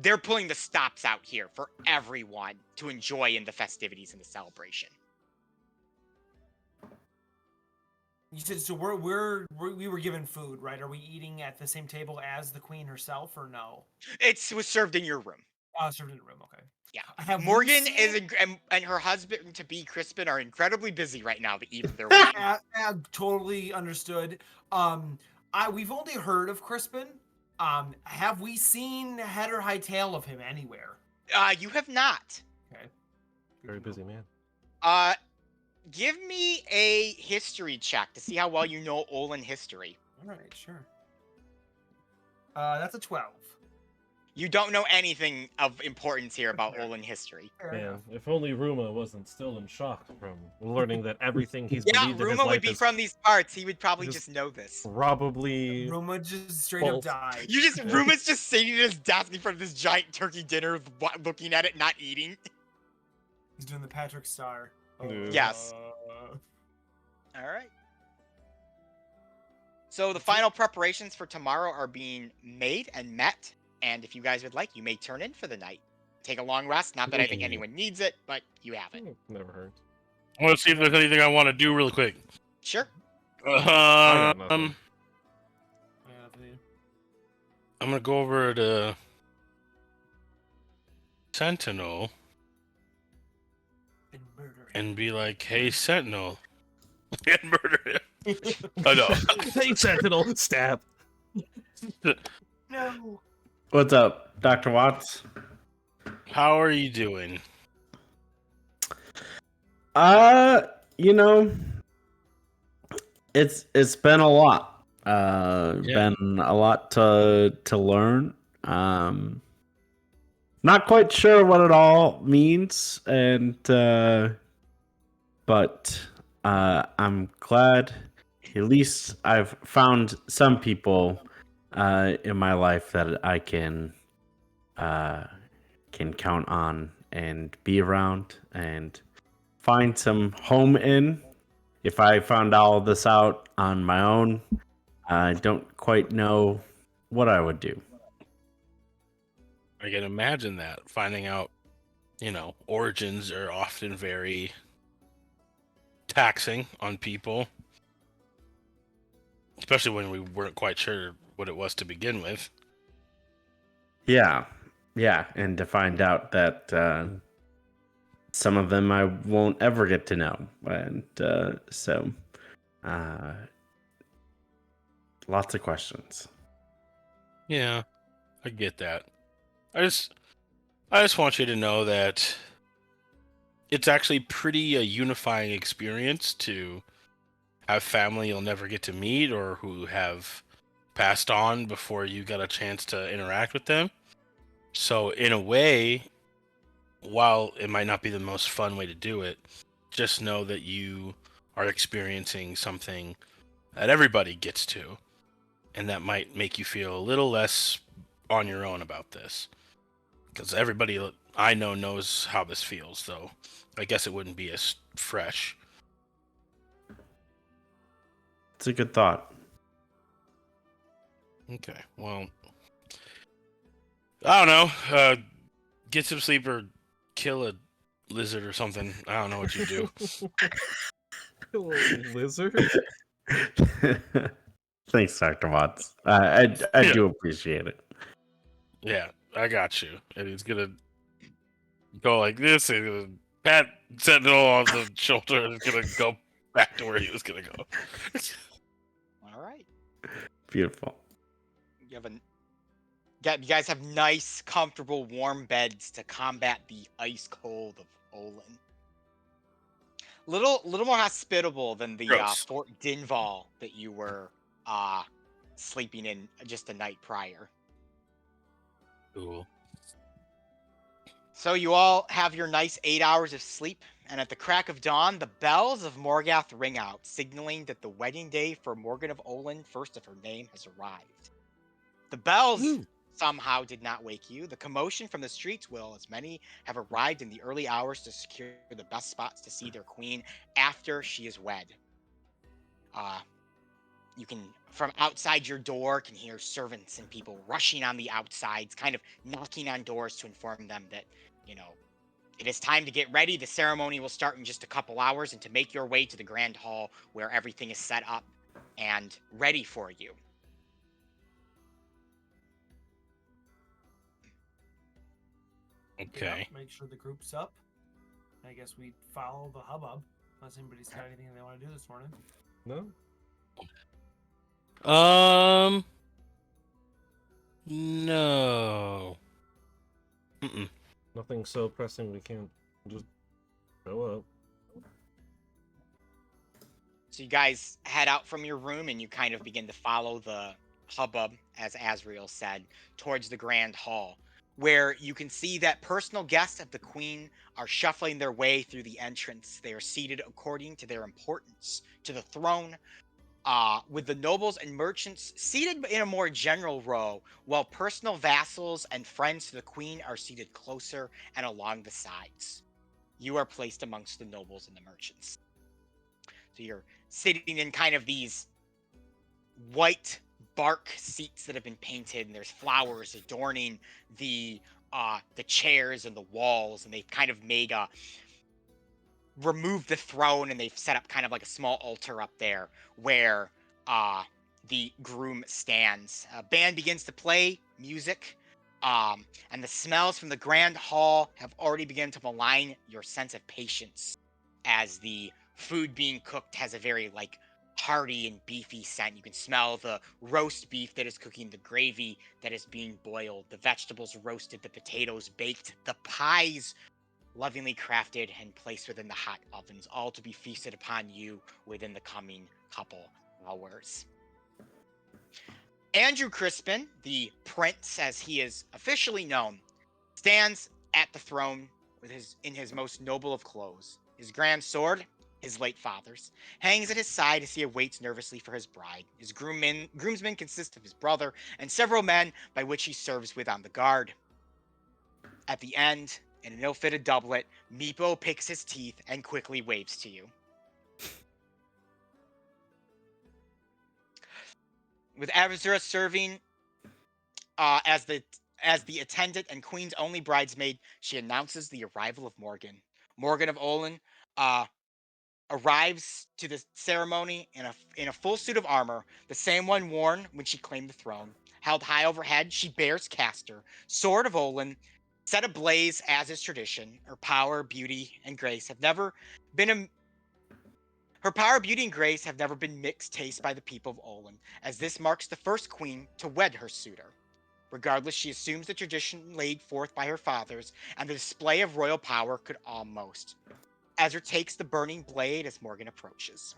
they're pulling the stops out here for everyone to enjoy in the festivities and the celebration. You said so. We were given food, right? Are we eating at the same table as the queen herself, or no? It was served in your room. Served in the room. Okay. Yeah. Have we Morgan seen- and her husband to be Crispin are incredibly busy right now. The eve of their wedding. Totally understood. We've only heard of Crispin. Have we seen head or high tail of him anywhere? You have not. Okay. Very busy man. Give me a history check to see how well you know Olin history. All right, sure. That's a 12. You don't know anything of importance here about Olin history. Fair Man, enough. if only Ruma wasn't still in shock from learning that everything he's Yeah, believed in his Ruma life would be is from these parts. He would probably just- just know this. probably Roma just straight False. up died. Ruma's just sitting at his desk in front of this giant turkey dinner, looking at it, not eating. He's doing the Patrick Star. Yeah. Yes. All right. So the final preparations for tomorrow are being made and met, and if you guys would like, you may turn in for the night. Take a long rest. Not that I think anyone needs it, but you have it. never heard. I want to see if there's anything I want to do really quick. Sure. got nothing. I'm gonna go over to Sentinel And murder him. and be like, "Hey, Sentinel," and murder him. Oh no. Hey, Sentinel, stab. No. What's up, Dr. Watts? How are you doing? You know, it's been a lot. Been a lot to learn. Not quite sure what it all means, and but I'm glad at least I've found some people in my life that I can count on and be around and find some home in. If I found all this out on my own, I don't quite know what I would do. I can imagine that. Finding out, origins are often very taxing on people. Especially when we weren't quite sure what it was to begin with. Yeah, and to find out that some of them I won't ever get to know, and so lots of questions. Yeah, I get that. I just want you to know that it's actually pretty a unifying experience to have family you'll never get to meet or who have passed on before you got a chance to interact with them. So in a way, while it might not be the most fun way to do it, just know that you are experiencing something that everybody gets to, and that might make you feel a little less on your own about this. Because everybody I know knows how this feels, so I guess it wouldn't be as fresh. It's a good thought. Okay, well, I don't know. Get some sleep or kill a lizard or something. I don't know what you do. Lizard? Thanks, Dr. Watts. I do appreciate it. Yeah, I got you. And he's gonna go like this, and he's gonna pat Sentinel on the shoulder, and he's gonna go back to where he was gonna go. All right. Beautiful. You guys have nice, comfortable, warm beds to combat the ice cold of Olin. Little more hospitable than the Gross. Fort Dinval that you were sleeping in just the night prior. Cool. So you all have your nice 8 hours of sleep, and at the crack of dawn, the bells of Morgath ring out, signaling that the wedding day for Morgan of Olin, first of her name, has arrived. The bells somehow did not wake you. The commotion from the streets will, as many have arrived in the early hours to secure the best spots to see their queen after she is wed. You can, from outside your door, can hear servants and people rushing on the outsides, kind of knocking on doors to inform them that, it is time to get ready. The ceremony will start in just a couple hours, and to make your way to the grand hall where everything is set up and ready for you. Okay. Yeah, make sure the group's up. I guess we follow the hubbub. Unless anybody's got anything they want to do this morning. No? No. Mm-mm. Nothing so pressing we can't just show up. So you guys head out from your room and you kind of begin to follow the hubbub, as Azrael said, towards the grand hall, where you can see that personal guests of the queen are shuffling their way through the entrance. They are seated according to their importance to the throne, with the nobles and merchants seated in a more general row, while personal vassals and friends to the queen are seated closer and along the sides. You are placed amongst the nobles and the merchants. So you're sitting in kind of these white bark seats that have been painted, and there's flowers adorning the chairs and the walls, and they've kind of made removed the throne, and they've set up kind of like a small altar up there where the groom stands. A band begins to play music, and the smells from the grand hall have already begun to malign your sense of patience, as the food being cooked has a very hearty and beefy scent. You can smell the roast beef that is cooking, the gravy that is being boiled, the vegetables roasted, the potatoes baked, the pies lovingly crafted and placed within the hot ovens, all to be feasted upon you within the coming couple hours. Andrew Crispin, the prince as he is officially known, stands at the throne in his most noble of clothes. His grand sword, his late father's, hangs at his side as he awaits nervously for his bride. His groomsmen consist of his brother and several men by which he serves with on the guard. At the end, in an ill-fitted doublet, Meepo picks his teeth and quickly waves to you. With Avazura serving as the attendant and queen's only bridesmaid, she announces the arrival of Morgan. Morgan of Olin arrives to the ceremony in a full suit of armor, the same one worn when she claimed the throne. Held high overhead, she bears Castor, sword of Olin, set ablaze as is tradition. Her power, beauty, and grace have never been mixed taste by the people of Olin, as this marks the first queen to wed her suitor. Regardless, she assumes the tradition laid forth by her fathers, and the display of royal power could almost. Ezra takes the burning blade as Morgan approaches.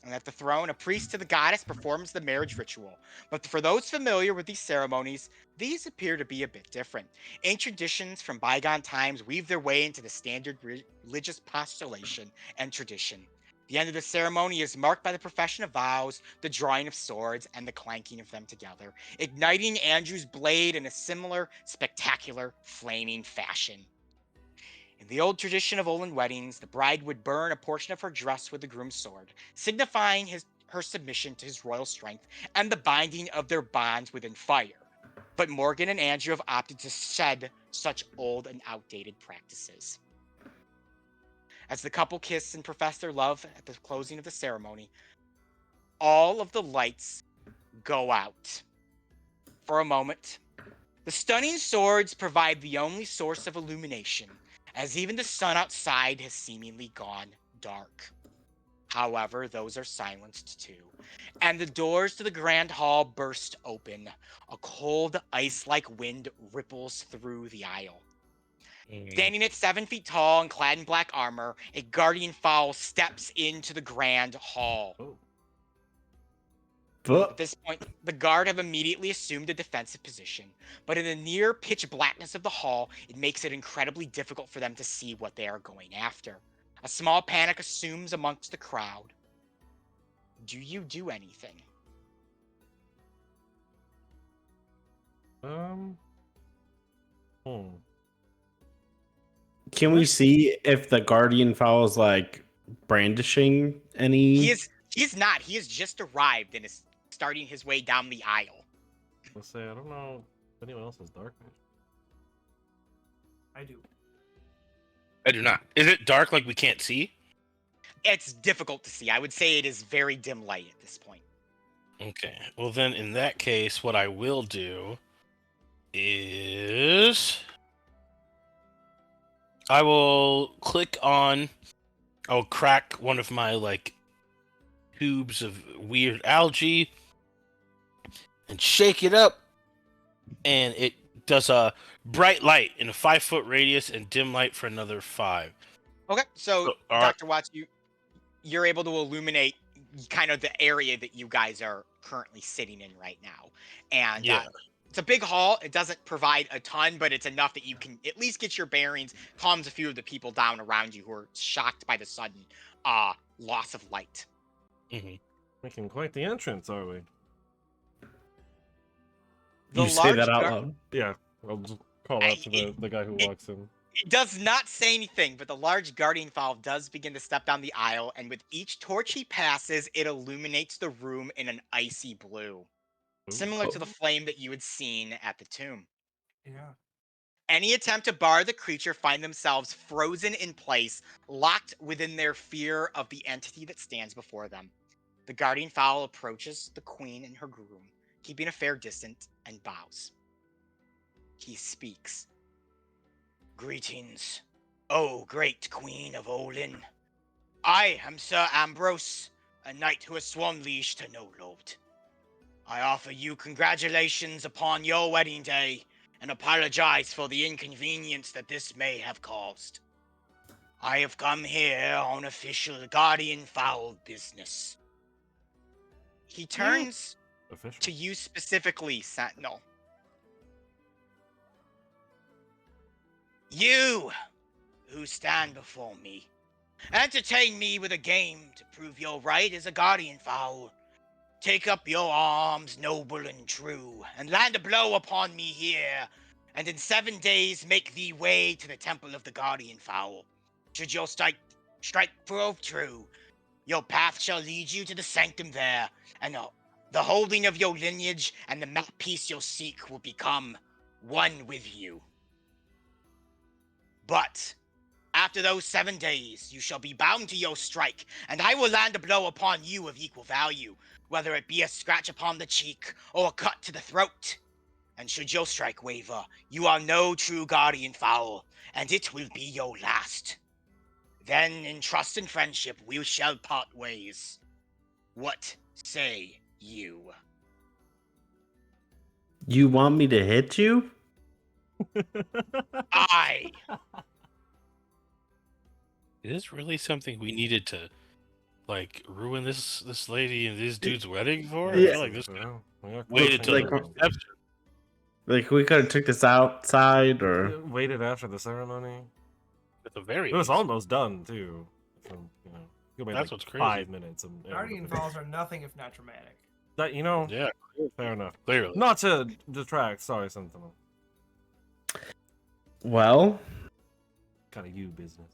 And at the throne, a priest to the goddess performs the marriage ritual. But for those familiar with these ceremonies, these appear to be a bit different. Ancient traditions from bygone times weave their way into the standard religious postulation and tradition. The end of the ceremony is marked by the profession of vows, the drawing of swords, and the clanking of them together, igniting Andrew's blade in a similar, spectacular, flaming fashion. In the old tradition of Olin weddings, the bride would burn a portion of her dress with the groom's sword, signifying her submission to his royal strength and the binding of their bonds within fire. But Morgan and Andrew have opted to shed such old and outdated practices. As the couple kiss and profess their love at the closing of the ceremony, all of the lights go out. For a moment, The stunning swords provide the only source of illumination, as even the sun outside has seemingly gone dark. However, those are silenced too, and the doors to the grand hall burst open. A cold, ice-like wind ripples through the aisle. Standing at 7 feet tall and clad in black armor, a guardian fowl steps into the grand hall. Oh. At this point, the guard have immediately assumed a defensive position, but in the near pitch blackness of the hall, it makes it incredibly difficult for them to see what they are going after. A small panic assumes amongst the crowd. Do you do anything? Hmm. Can we see if the guardian fowl is like brandishing any? He's not. He has just arrived and is starting his way down the aisle. Let's say I don't know if anyone else has dark vision. I do. I do not. Is it dark like we can't see? It's difficult to see. I would say it is very dim light at this point. Okay. Well, then in that case, what I will do is I will click on. I'll crack one of my like tubes of weird algae and shake it up, and it does a bright light in a 5-foot radius and dim light for another 5. Okay, so all right. Dr. Watts, you're able to illuminate kind of the area that you guys are currently sitting in right now. And Yeah. it's a big hall. It doesn't provide a ton, but it's enough that you can at least get your bearings, calms a few of the people down around you who are shocked by the sudden loss of light. Mm-hmm. Making quite the entrance, are we? You say that out loud? Yeah, I'll just call out to the guy who walks in. It does not say anything, but the large guardian fowl does begin to step down the aisle, and with each torch he passes, it illuminates the room in an icy blue, similar to the flame that you had seen at the tomb. Yeah. Any attempt to bar the creature find themselves frozen in place, locked within their fear of the entity that stands before them. The guardian fowl approaches the queen and her groom, keeping a fair distance, and bows. He speaks. Greetings, O great queen of Olin. I am Sir Ambrose, a knight who has sworn liege to no lord. I offer you congratulations upon your wedding day, and apologize for the inconvenience that this may have caused. I have come here on official guardian fowl business. He turns to you specifically, Sentinel. You, who stand before me, entertain me with a game to prove your right as a guardian fowl. Take up your arms, noble and true, and land a blow upon me here, and in 7 days make thee way to the temple of the guardian fowl. Should your strike prove true, your path shall lead you to the sanctum there, and the holding of your lineage and the mouthpiece you'll seek will become one with you. But after those 7 days, you shall be bound to your strike, and I will land a blow upon you of equal value, whether it be a scratch upon the cheek or a cut to the throat. And should your strike waver, you are no true guardian fowl, and it will be your last. Then, in trust and friendship, we shall part ways. What say you? You want me to hit you? I. Is this really something we needed to, like, ruin this lady and this dude's wedding for? I Yeah. feel like this Well, waited till like- the reception. Like we could have took this outside, or waited after the ceremony. At the very It was least. almost done too. From, you waited That's like what's crazy. 5 minutes. And Guardian fowls are nothing if not dramatic. That Yeah, fair enough. clearly. Not to detract. Sorry, Sentinel. well, Kind of you business.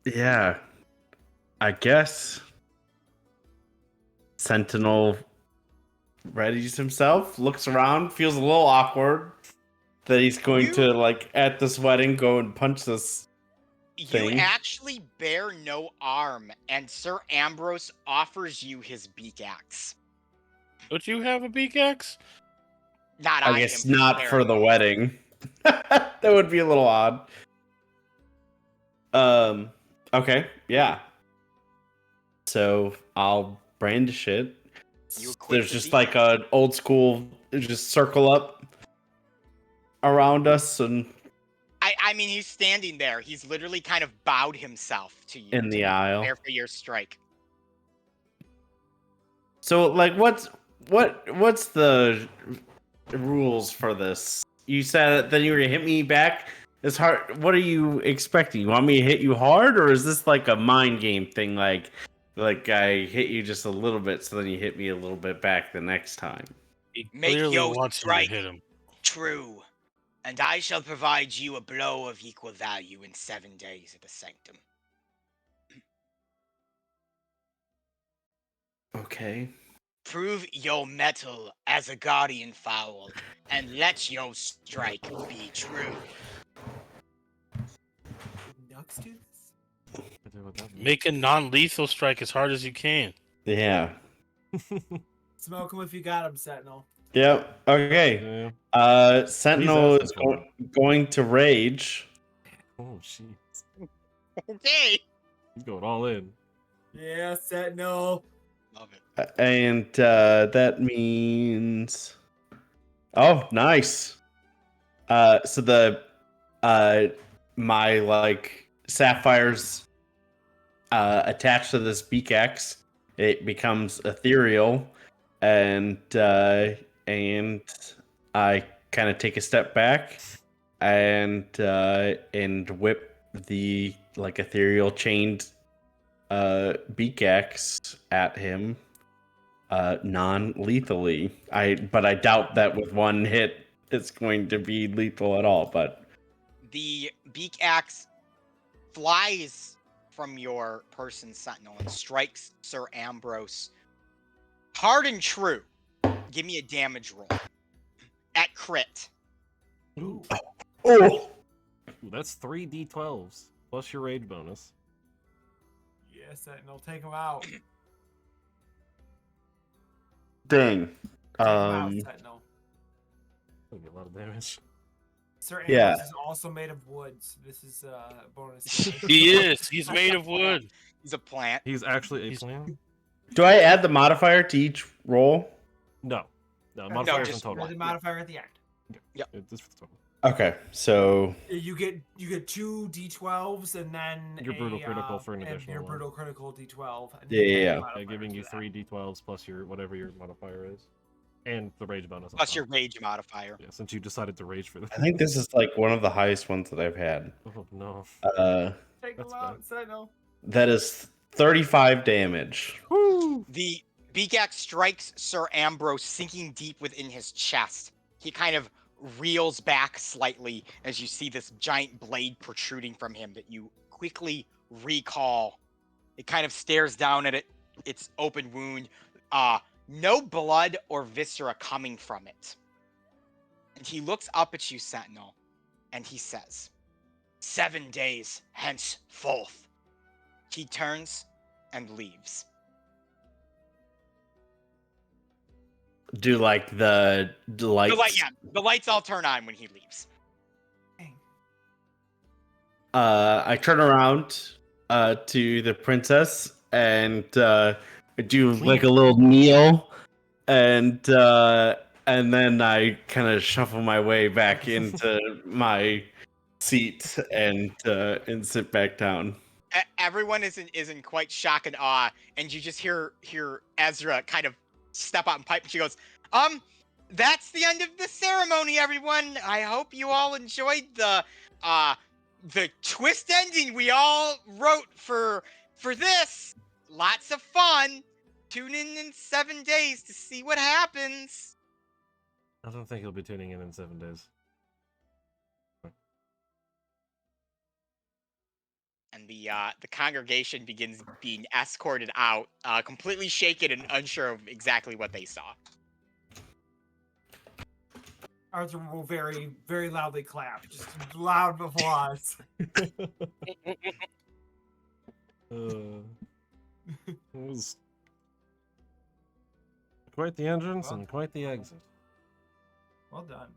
yeah. I guess Sentinel readies himself, looks around, feels a little awkward that he's going to, like, at this wedding, go and punch this thing. You actually bear no arm, and Sir Ambrose offers you his beak axe. Don't you have a beak axe? Not I on guess him. not for the wedding. That would be a little odd. Okay, yeah. So I'll brandish it. You equip There's the just beak. like an old school, just circle up around us and I mean, he's standing there. He's literally kind of bowed himself to you. in the to aisle. prepare for your strike. So, like, what's the rules for this? You said that you were gonna hit me back. It's hard. What are you expecting? You want me to hit you hard, or is this like a mind game thing? Like I hit you just a little bit, so then you hit me a little bit back the next time. He Make clearly your wants you strike. to hit him. True. And I shall provide you a blow of equal value in 7 days at the sanctum. Okay. Prove your mettle as a guardian fowl, and let your strike be true. Did Nux do this? I do what that means. Make a non-lethal strike as hard as you can. Yeah. Smoke him if you got him, Sentinel. Yep. Okay. Yeah. Sentinel Please is ask him. going to rage. Oh, jeez. Okay. He's going all in. Yeah, Sentinel. Love it. And that means, oh, nice. So the my like sapphires attached to this beak axe, it becomes ethereal, and I kind of take a step back and whip the like ethereal chained beak axe at him non-lethally. But I doubt that with one hit it's going to be lethal at all, but The beak axe flies from your person, Sentinel, and strikes Sir Ambrose hard and true. Give me a damage roll. At crit. Ooh. oh, Ooh, that's 3 d12s plus your rage bonus. Yeah, Sentinel, take him out. Take dang. him out, Um, Sentinel. That'll be a lot of damage. Sir Ambrose yeah. is also made of wood, so this is a bonus. He is. He's made of wood. He's a plant. He's actually a He's- plant? Do I add the modifier to each roll? No. No, No, modifiers just in total. The modifier at the end. It's for the total. Okay, so You get 2 d12s and then Your brutal critical for an and additional your one. brutal critical d12. And Yeah, then yeah, add yeah. the modifier Giving to you that. 3 d12s plus your whatever your modifier is. And the rage bonus. on Plus top. your rage modifier. Yeah, since you decided to rage for this. I think this is like one of the highest ones that I've had. Oh, no. Take him That's out, Sentinel. That is 35 damage. Woo! The beak axe strikes Sir Ambrose, sinking deep within his chest. He kind of reels back slightly as you see this giant blade protruding from him that you quickly recall. It kind of stares down at its open wound. No blood or viscera coming from it. And he looks up at you, Sentinel, and he says, 7 days henceforth. He turns and leaves. Do like the lights. The lights all turn on when he leaves. I turn around to the princess and do like a little kneel, and then I kind of shuffle my way back into my seat and sit back down. Everyone is in quite shock and awe, and you just hear Ezra kind of step out and pipe, and she goes, that's the end of the ceremony, everyone. I hope you all enjoyed the twist ending we all wrote for this. Lots of fun. Tune in 7 days to see what happens. I don't think he'll be tuning in 7 days. And the congregation begins being escorted out, completely shaken and unsure of exactly what they saw. Arthur will very, very loudly clap. Just loud applause. It was quite the entrance and quite the exit. Well done.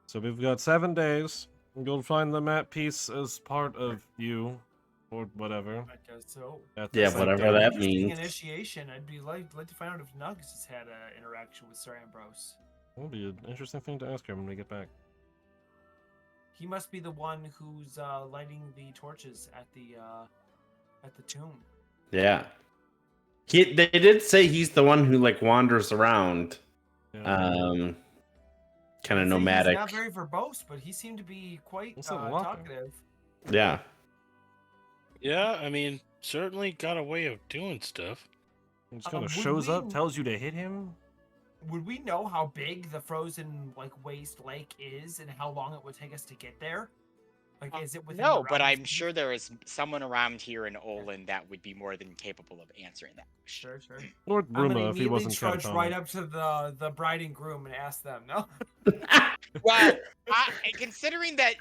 So we've got 7 days. You'll find the map piece as part of you, or whatever. I guess so. At the Yeah, same whatever time. that Interesting means. initiation. I'd be like to find out if Nugs has had an interaction with Sir Ambrose. That'll be an interesting thing to ask him when we get back. He must be the one who's lighting the torches at the tomb. Yeah. They did say he's the one who like wanders around. Yeah. Kind of I'd say nomadic. He's not very verbose, but he seemed to be quite What's up, Walker? talkative. Yeah. Yeah, I mean, certainly got a way of doing stuff. He just kind of would shows up, we- tells you to hit him. Would we know how big the frozen waste lake is and how long it would take us to get there? Like, is it within? No, the but realms I'm of- sure there is someone around here in Olin that would be more than capable of answering that question. Sure. Lord I'm gonna Bruma, if he immediately wasn't trudge catatonic. right up to the bride and groom and ask them. No. Well, considering that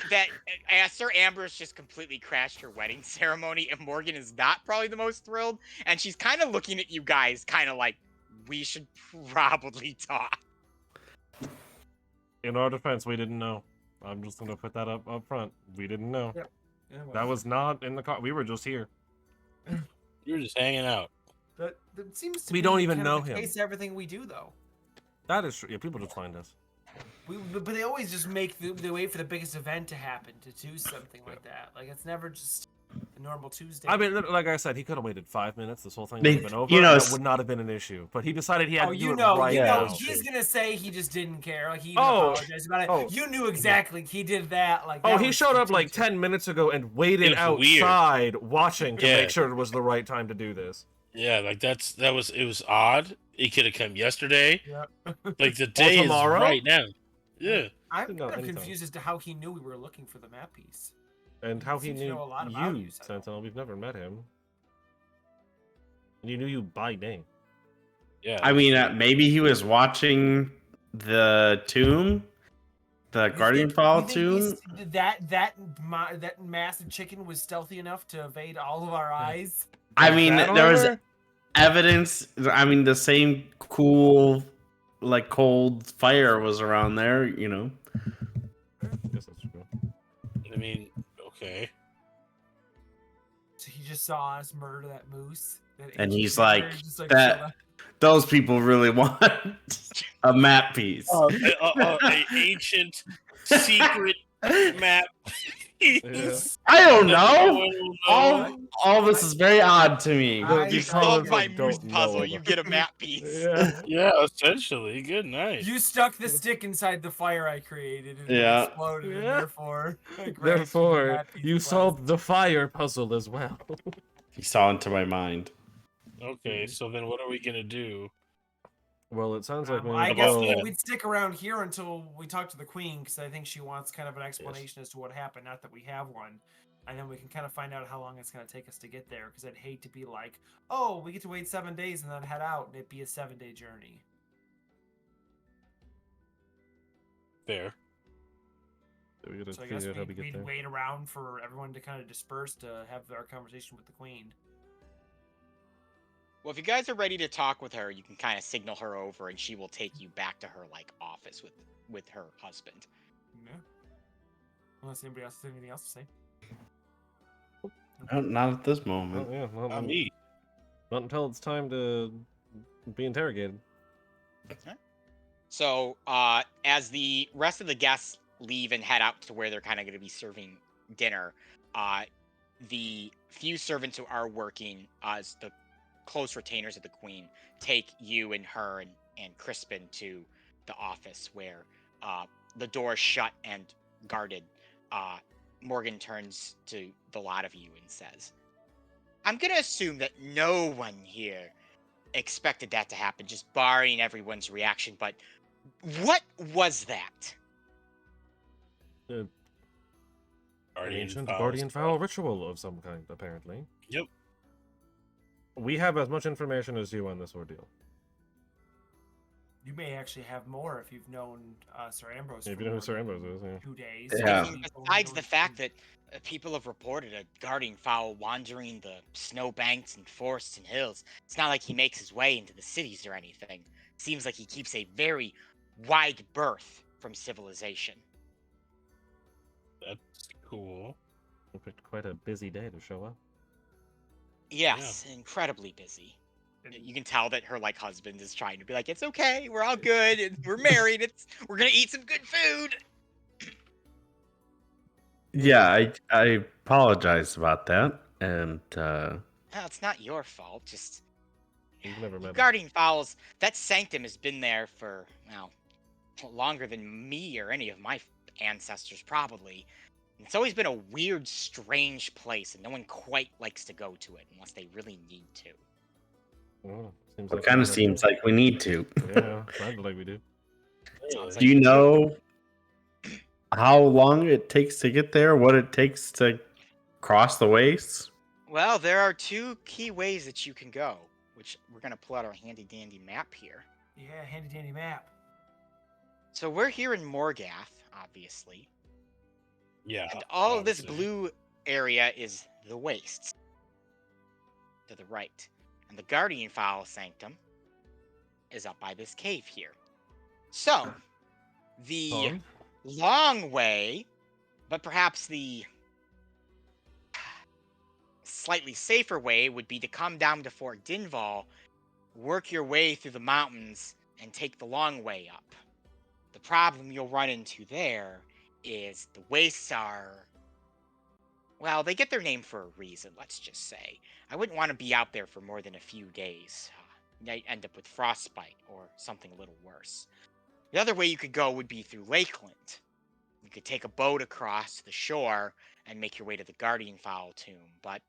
Sir Ambrose just completely crashed her wedding ceremony, and Morgan is not probably the most thrilled, and she's kind of looking at you guys, kind of like, we should probably talk. In our defense, we didn't know. I'm just gonna put that up front. We didn't know. Yep. Yeah, well, That was not in the car. We were just here. You were just hanging out. that seems to We be don't even kind of know the him. case of everything we do, though. That is true. Yeah, people just find us. But they always just they wait for the biggest event to happen to do something like that. Like, it's never just a normal Tuesday. I mean, like I said, he could have waited 5 minutes. This whole thing They- would have been over. you know, and that would not have been an issue. But he decided he had to do it right now. He's gonna say he just didn't care. Like, he even Oh, apologized about it. oh. You knew exactly he did that. Like, Oh, that he was showed up like strategic. 10 minutes ago and waited It was weird. outside watching to Yeah. make sure it was the right time to do this. Yeah, like it was odd. It could have come yesterday. Yeah. Like the day is tomorrow? right now. Yeah. I'm No, kind of anytime. confused as to how he knew we were looking for the map piece. And how he Seems to knew know a lot about you, you, Sentinel. Sentinel. We've never met him. And he knew you by name. Yeah. I mean, maybe he was watching the tomb, the You Guardian think- Fall you think tomb. that massive chicken was stealthy enough to evade all of our eyes. I mean, That there was armor? evidence. I mean, the same cool, like cold fire was around there. You know. I guess that's true. I mean, okay. So he just saw us murder that moose. that And ancient he's creature, like, and just, that- chill out. Those people really want a map piece. A ancient secret map. I don't know. All this is very odd to me. I- You These solve comments, my like, moose don't know puzzle, about- you get a map piece. Yeah. Yeah, essentially. Good night. You stuck the stick inside the fire I created and Yeah. it exploded, and Yeah. therefore, I granted you the Therefore, map piece you quest. solved the fire puzzle as well. He saw into my mind. Okay, so then what are we gonna do? Well, it sounds like we I need to guess go- we'd stick around here until we talk to the queen, because I think she wants kind of an explanation as to what happened. Not that we have one, and then we can kind of find out how long it's going to take us to get there. Because I'd hate to be like, oh, we get to wait 7 days and then head out, and it'd be a 7-day journey. There. we gotta So I guess figure out how we get we'd there. wait around for everyone to kind of disperse to have our conversation with the queen. Well, if you guys are ready to talk with her, you can kind of signal her over, and she will take you back to her office with her husband. Yeah. Unless anybody else has anything else to say. Not at this Oh, moment. yeah, Not me. not until it's time to be interrogated. So, as the rest of the guests leave and head out to where they're kind of going to be serving dinner, the few servants who are working as the close retainers of the queen take you and her and Crispin to the office where the door is shut and guarded. Morgan turns to the lot of you and says, I'm going to assume that no one here expected that to happen, just barring everyone's reaction, but what was that? An ancient Foul guardian spell. fowl ritual of some kind, apparently. Yep. We have as much information as you on this ordeal. You may actually have more if you've known Sir Ambrose. If for you know who more Sir than Ambrose is, yeah. 2 days. Yeah. Besides the fact that people have reported a guardian fowl wandering the snow banks and forests and hills, it's not like he makes his way into the cities or anything. Seems like he keeps a very wide berth from civilization. That's cool. We picked quite a busy day to show up. Yes, incredibly busy. You can tell that her like husband is trying to be like, it's okay, we're all good, we're married, we're gonna eat some good food. Yeah, I apologize about that. And No, it's not your fault. Just You've never met him. guarding fowls. That sanctum has been there for longer than me or any of my ancestors probably. And it's always been a weird, strange place, and no one quite likes to go to it unless they really need to. Oh, seems it like kind we of wanna seems go. like we need to. Yeah, sounds like we do. Sounds Do you know how long it takes to get there? What it takes to cross the waste? Well, there are two key ways that you can go, which we're gonna pull out our handy dandy map here. Yeah, handy dandy map. So we're here in Morgath, obviously. Yeah. And all of this obviously. blue area is the wastes to the right. And the Guardian Fowl Sanctum is up by this cave here. So, the Tom? long way, but perhaps the slightly safer way would be to come down to Fort Dinval, work your way through the mountains, and take the long way up. The problem you'll run into there is the wastes are, well, they get their name for a reason, let's just say. I wouldn't want to be out there for more than a few days. You might end up with frostbite or something a little worse. The other way you could go would be through Lakeland. You could take a boat across the shore and make your way to the Guardian Fowl tomb, but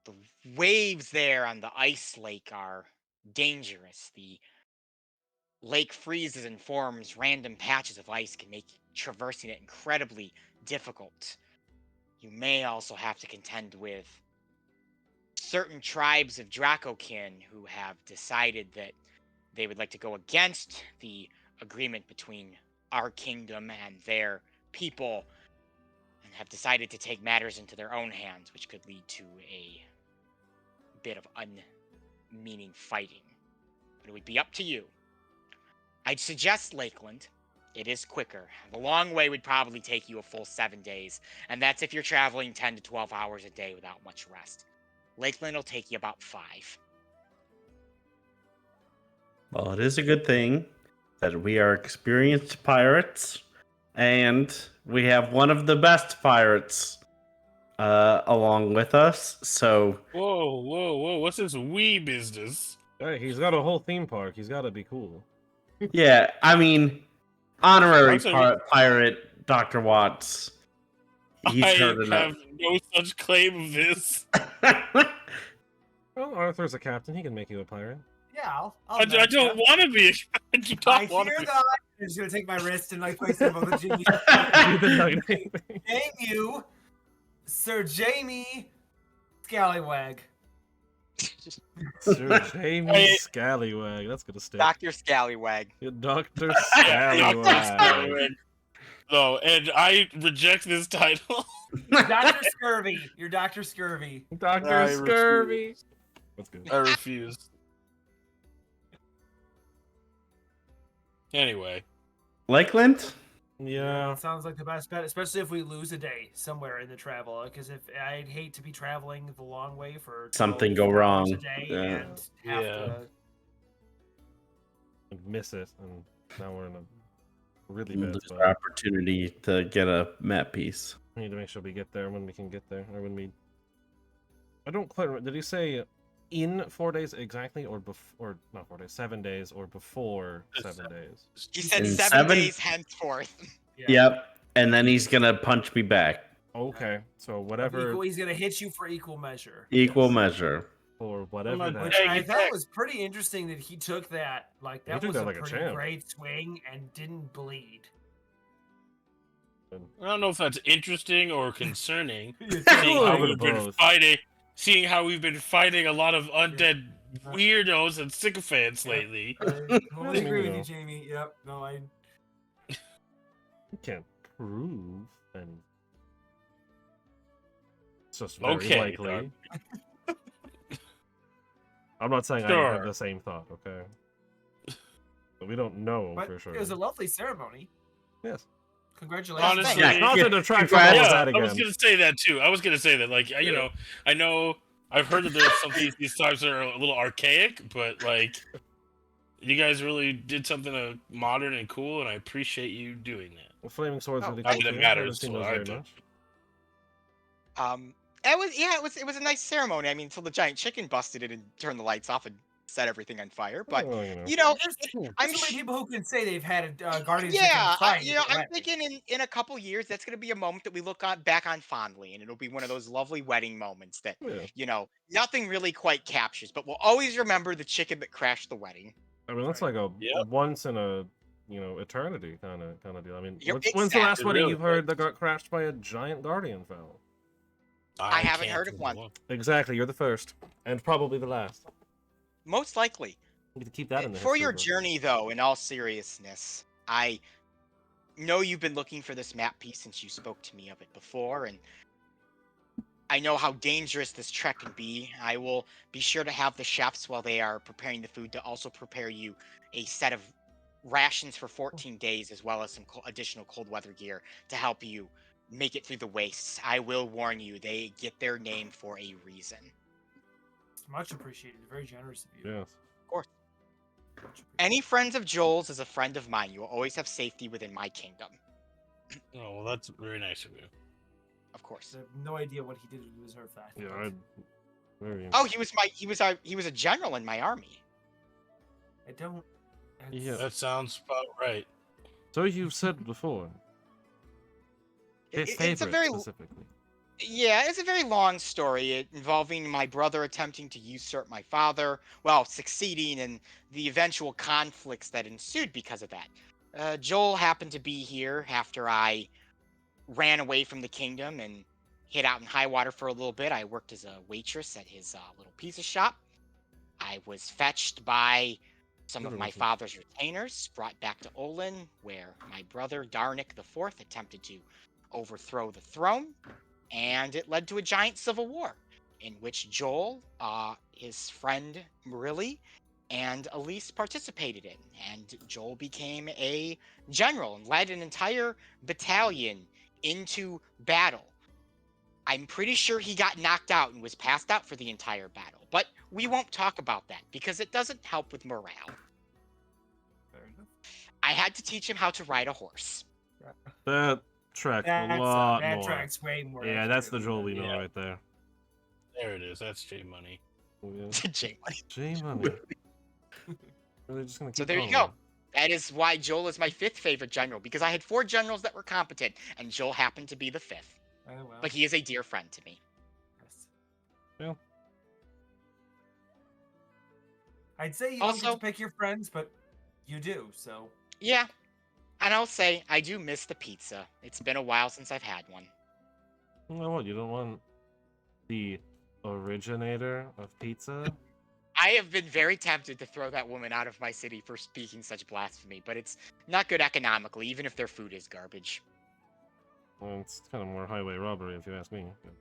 the waves there on the ice lake are dangerous. The lake freezes and forms random patches of ice, can make traversing it incredibly difficult. You may also have to contend with certain tribes of Dracokin who have decided that they would like to go against the agreement between our kingdom and their people, and have decided to take matters into their own hands, which could lead to a bit of unmeaning fighting. But it would be up to you. I'd suggest Lakeland. It is quicker. The long way would probably take you a full 7 days, and that's if you're traveling 10 to 12 hours a day without much rest. Lakeland will take you about 5. Well, it is a good thing that we are experienced pirates, and we have one of the best pirates along with us. So, Whoa! What's this wee business? Hey, he's got a whole theme park. He's got to be cool. yeah, I mean, honorary I'm sorry. pirate Dr. Watts. He's I heard enough. have no such claim of this. Well, Arthur's a captain. He can make you a pirate. Yeah, I'll I match don't up. want to be. I do I not want hear to be. that. I'm just gonna take my wrist and like place it above the Jimmy. Do the knighting thing. Name you, Sir Jamie Scallywag. Sir Jamie Hey. Scallywag. That's gonna stick. Dr. Scallywag. Dr. Yeah, Dr. Scallywag. Scallywag. No, and I reject this title. Dr. Scurvy. You're Dr. Scurvy. Dr. I Scurvy. That's good. I refuse. Anyway, Lakeland? Yeah. It sounds like the best bet, especially if we lose a day somewhere in the travel. Because if I'd hate to be traveling the long way for Something 12 go hours wrong. a day Yeah. and have Yeah. to. And miss it, and now we're in a really bad Lose spot. our opportunity to get a map piece. We need to make sure we get there when we can get there, or when we. I don't quite remember. Did he say in 4 days exactly, or before? Not 4 days, 7 days, or before 7 days? He said In 7 7 days henceforth. Yeah. Yep. And then he's going to punch me back. Okay, so whatever He's gonna hit you for equal measure. Equal Yes. measure. or whatever Well, that. Which Hey, I you thought back. was pretty interesting that he took that. Like He that took was that a like a pretty champ. great swing and didn't bleed. I don't know if that's interesting or concerning. It's seeing little how bit we've of been both. fighting a lot of undead weirdos and sycophants Yeah. lately. I totally agree with You know. you, Jamie. Yep. No, I. You can't prove, and it's just very Okay, likely. I'm not saying I Sure. have the same thought. Okay. But we don't know But for sure. it was a lovely ceremony. Yes. Congratulations. Honestly, Yeah, Not yeah, to detract from all of congrats. that I was again. gonna say that too. I was gonna say that, like, you know, I know I've heard that there's some these times that are a little archaic, but like, you guys really did something modern and cool, and I appreciate you doing that. Well, Flaming Sword's Oh, really not cool that it too. I matters, haven't seen so those I very did. much. It was a nice ceremony. I mean, until the giant chicken busted it and turned the lights off and set everything on fire. But Well, you know. you know, There's I'm so many sh- people who can say they've had a guardian chicken yeah, frying. you know, I'm thinking in a couple years that's gonna be a moment that we look back on fondly, and it'll be one of those lovely wedding moments that Yeah. you know nothing really quite captures, but we'll always remember the chicken that crashed the wedding. I mean, that's like a Yep. once in a eternity kind of deal. I mean, Yep, when's the last exactly. wedding Really you've heard that got crashed by a giant guardian fowl? I haven't can't heard of think one. Exactly, you're the first, and probably the last. Most likely. You get to keep that in the For history your books. journey, though, in all seriousness, I know you've been looking for this map piece since you spoke to me of it before, and I know how dangerous this trek can be. I will be sure to have the chefs, while they are preparing the food, to also prepare you a set of rations for 14 days, as well as some additional cold weather gear to help you make it through the wastes. I will warn you, they get their name for a reason. It's much appreciated. Very generous of you. Yes. Much appreciated. Any friends of Joel's is a friend of mine. You will always have safety within my kingdom, Oh, well, that's very nice of you. of course. I have no idea what he did to deserve that. Yeah. but Very. Oh, he was a general in my army. I don't. Yeah. That sounds about right. So you've said before. His It's a favorite very specifically. Yeah, it's a very long story involving my brother attempting to usurp my father, well, succeeding in the eventual conflicts that ensued because of that. Joel happened to be here after I ran away from the kingdom and hid out in high water for a little bit. I worked as a waitress at his little pizza shop. I was fetched by some of my father's retainers, brought back to Olin, where my brother Darnik IV attempted to overthrow the throne, and it led to a giant civil war in which Joel, his friend Marilli, and Elise participated in. And Joel became a general and led an entire battalion into battle. I'm pretty sure he got knocked out and was passed out for the entire battle. But we won't talk about that because it doesn't help with morale. Fair enough. I had to teach him how to ride a horse. That tracks a That's, lot that more. tracks way more. Yeah, that's the accurately Joel we than- know Yeah. right there. There it is. That's J Money. Oh, yeah. Jay Money. J-Money. Are they just gonna So keep there you going go. with That is why Joel is my 5th favorite general, because I had 4 generals that were competent, and Joel happened to be the 5th. Oh, well. But he is a dear friend to me. Yes. Yeah. I'd say you don't get Also- to pick your friends, but you do. So Yeah, and I'll say I do miss the pizza. It's been a while since I've had one. You know what? You don't want the originator of pizza? I have been very tempted to throw that woman out of my city for speaking such blasphemy, but it's not good economically, even if their food is garbage. Well, it's kind of more highway robbery, if you ask me. But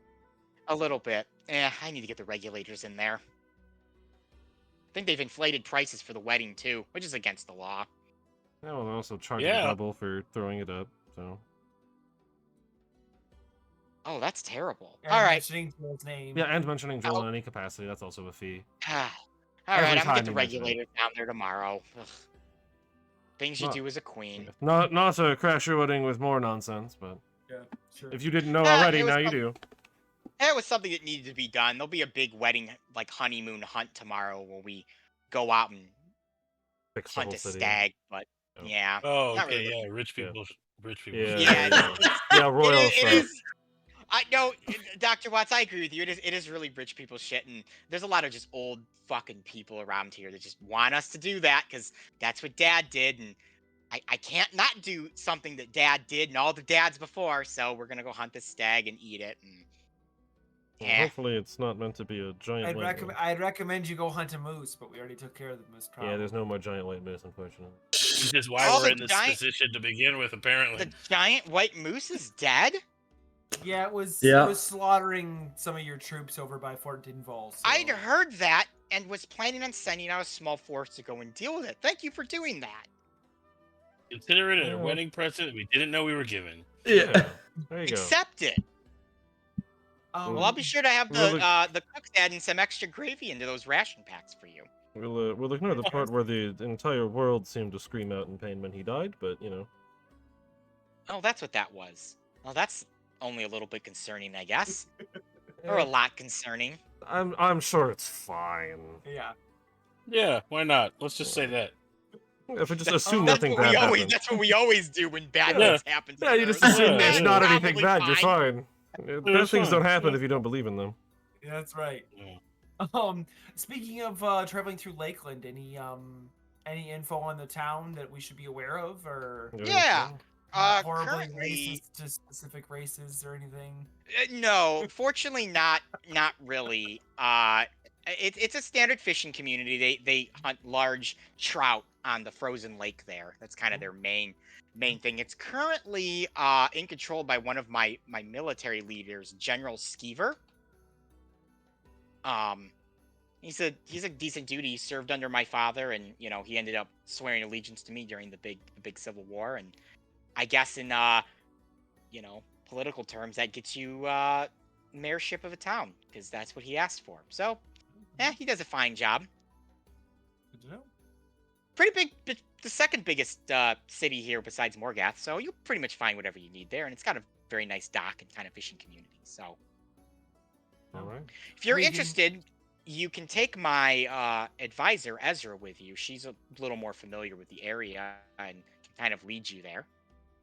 A little bit. I need to get the regulators in there. I think they've inflated prices for the wedding too, which is against the law. yeah, well, they're also charging Yeah. double for throwing it up. So Oh, that's terrible. and All right. mentioning Joel's name. yeah, and mentioning Joel Oh. in any capacity, that's also a fee. All Every right, I'm gonna time get the you mention it. regulators down there tomorrow. Ugh. Things you Not- do as a queen. Not to crash your wedding with more nonsense, but Yeah, sure. if you didn't know Ah, already, it was now you some- do. It was something that needed to be done. There'll be a big wedding, like honeymoon hunt tomorrow, where we go out and Fix the hunt whole a city. stag. But Oh. yeah, Oh, Not okay, really. yeah. Rich Yeah. people. Rich people. Yeah, Yeah, yeah, royal it stuff. is. I know, Dr. Watts. I agree with you. It is really rich people shit, and there's a lot of just old fucking people around here that just want us to do that because that's what Dad did, and I can't not do something that Dad did and all the dads before. So we're gonna go hunt this stag and eat it. And Well, eh. hopefully, it's not meant to be a giant. I'd recommend you go hunt a moose, but we already took care of the moose problem. Yeah, there's no more giant white moose, unfortunately. Which is why Oh, we're the in this giant- position to begin with, apparently. The giant white moose is dead. Yeah, it was Yeah. slaughtering some of your troops over by Fort Dinval. So. I'd heard that, and was planning on sending out a small force to go and deal with it. Thank you for doing that. Consider it a Yeah. wedding present we didn't know we were given. Yeah. There you go. Accept it. Well, I'll be sure to have Well, the cooks adding some extra gravy into those ration packs for you. We'll ignore the part where the entire world seemed to scream out in pain when he died, but you know. Oh, that's what that was. Well, that's only a little bit concerning, I guess, or a lot concerning. I'm sure it's fine. Yeah. Yeah, why not? Let's just say that. If we just assume That's nothing what we bad always. happened. That's what we always do when bad Yeah. things happen. to Yeah, you just Earth. assume Yeah, there's yeah. not anything Probably bad. You're fine. fine. Yeah, Bad things don't fine, happen yeah. if you don't believe in them. Yeah, that's right. Yeah. Speaking of traveling through Lakeland, any info on the town that we should be aware of, or Yeah. horribly Currently, racist to specific races or anything? no. Fortunately, not really. It's a standard fishing community. They hunt large trout on the frozen lake there. That's kind of their main thing. It's currently in control by one of my military leaders, General Skeever. He's a decent dude. He served under my father, and he ended up swearing allegiance to me during the big Civil War. And I guess in political terms, that gets you mayorship of a town, because that's what he asked for. So, he does a fine job. Good to know. Pretty big, the second biggest city here besides Morgath. So you'll pretty much find whatever you need there, and it's got a very nice dock and kind of fishing community. So, All right. if you're Regan- interested, you can take my advisor Ezra with you. She's a little more familiar with the area and can kind of lead you there.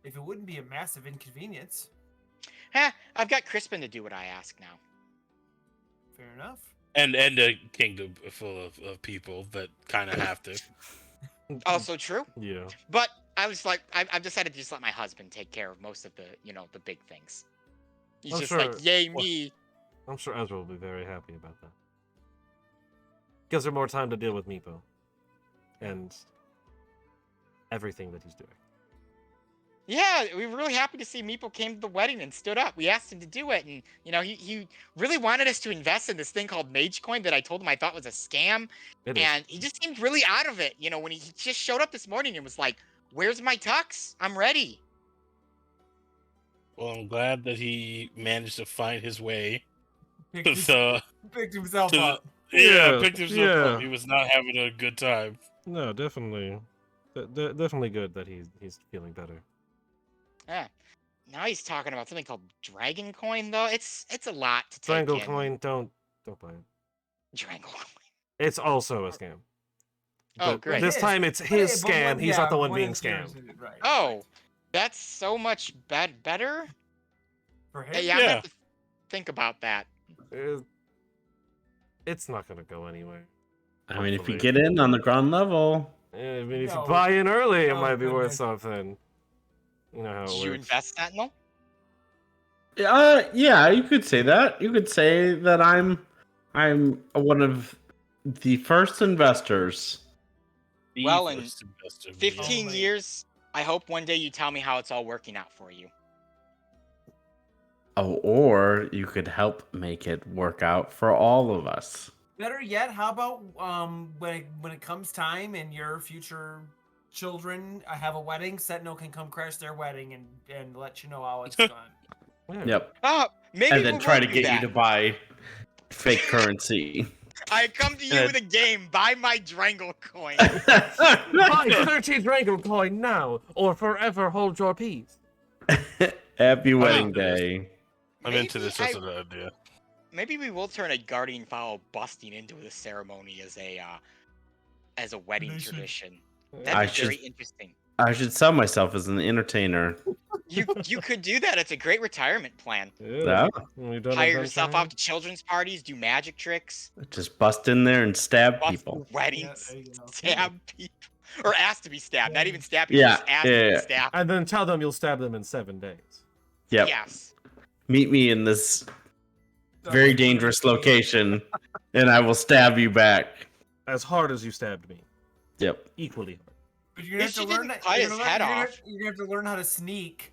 If it wouldn't be a massive inconvenience, I've got Crispin to do what I ask now. fair enough. And a kingdom full of people that kind of have to. Also true. Yeah. But I was like, I've decided to just let my husband take care of most of the, the big things. He's I'm just sure- like, yay me. I'm sure Ezra will be very happy about that. Gives her more time to deal with Meepo. And everything that he's doing. Yeah, we were really happy to see Meepo came to the wedding and stood up. We asked him to do it, and he really wanted us to invest in this thing called Mage Coin that I told him I thought was a scam, It is. and he just seemed really out of it. When he just showed up this morning and was like, "Where's my tux? I'm ready." Well, I'm glad that he managed to find his way Picked, to his- the. picked himself to- up. Yeah, picked himself yeah. up. He was not having a good time. No, definitely. Definitely good that he's feeling better. Yeah. Now he's talking about something called Dragon Coin, though. It's a lot to take Triangle in. coin, don't buy it. Dragon Coin. It's also a scam. Oh, But great. This It is, time it's but his but scam. when- He's yeah, not the but one when being it's yours, scammed. right? Oh, that's so much better. For him. Yeah, I'm gonna Yeah. have to think about that. It's not gonna go anywhere. I mean, if you Hopefully. get in on the ground level, I mean, if you No. buy in early, it Oh, might be worth goodness. something. You know how it Did you works. invest Sentinel? yeah, you could say that. You could say that I'm one of the first investors. The Well, in first investor, 15 my- years, I hope one day you tell me how it's all working out for you. Oh, or you could help make it work out for all of us. Better yet, how about when it comes time and your future children have a wedding, Sentinel can come crash their wedding and let you know how it's gone. Yeah. Yep. Oh, maybe And then we'll try to do get that. you to buy fake currency. I come to you And- with a game. Buy my Drangle coin. Buy 13 Dragon coin now, or forever hold your peace. Happy wedding into this. day. I'm into Maybe this as an idea. Maybe we will turn a guardian fowl busting into the ceremony as a wedding Tradition. tradition. I That'd be very should- interesting. I should sell myself as an entertainer. You could do that. It's a great retirement plan. Yeah. We done Hire adventure yourself here? out to children's parties, do magic tricks, Just bust in there and stab bust people. weddings, there you go. stab people, or ask to be stabbed. Not even stab people, Yeah, just ask to yeah. be stabbed. And then tell them you'll stab them in 7 days. Yep. Yes. Meet me in this very dangerous location, and I will stab you back. As hard as you stabbed me. Yep. Equally hard. But you're gonna If have she to learn didn't that. cut You're his gonna head learn- off. You're gonna have to learn how to sneak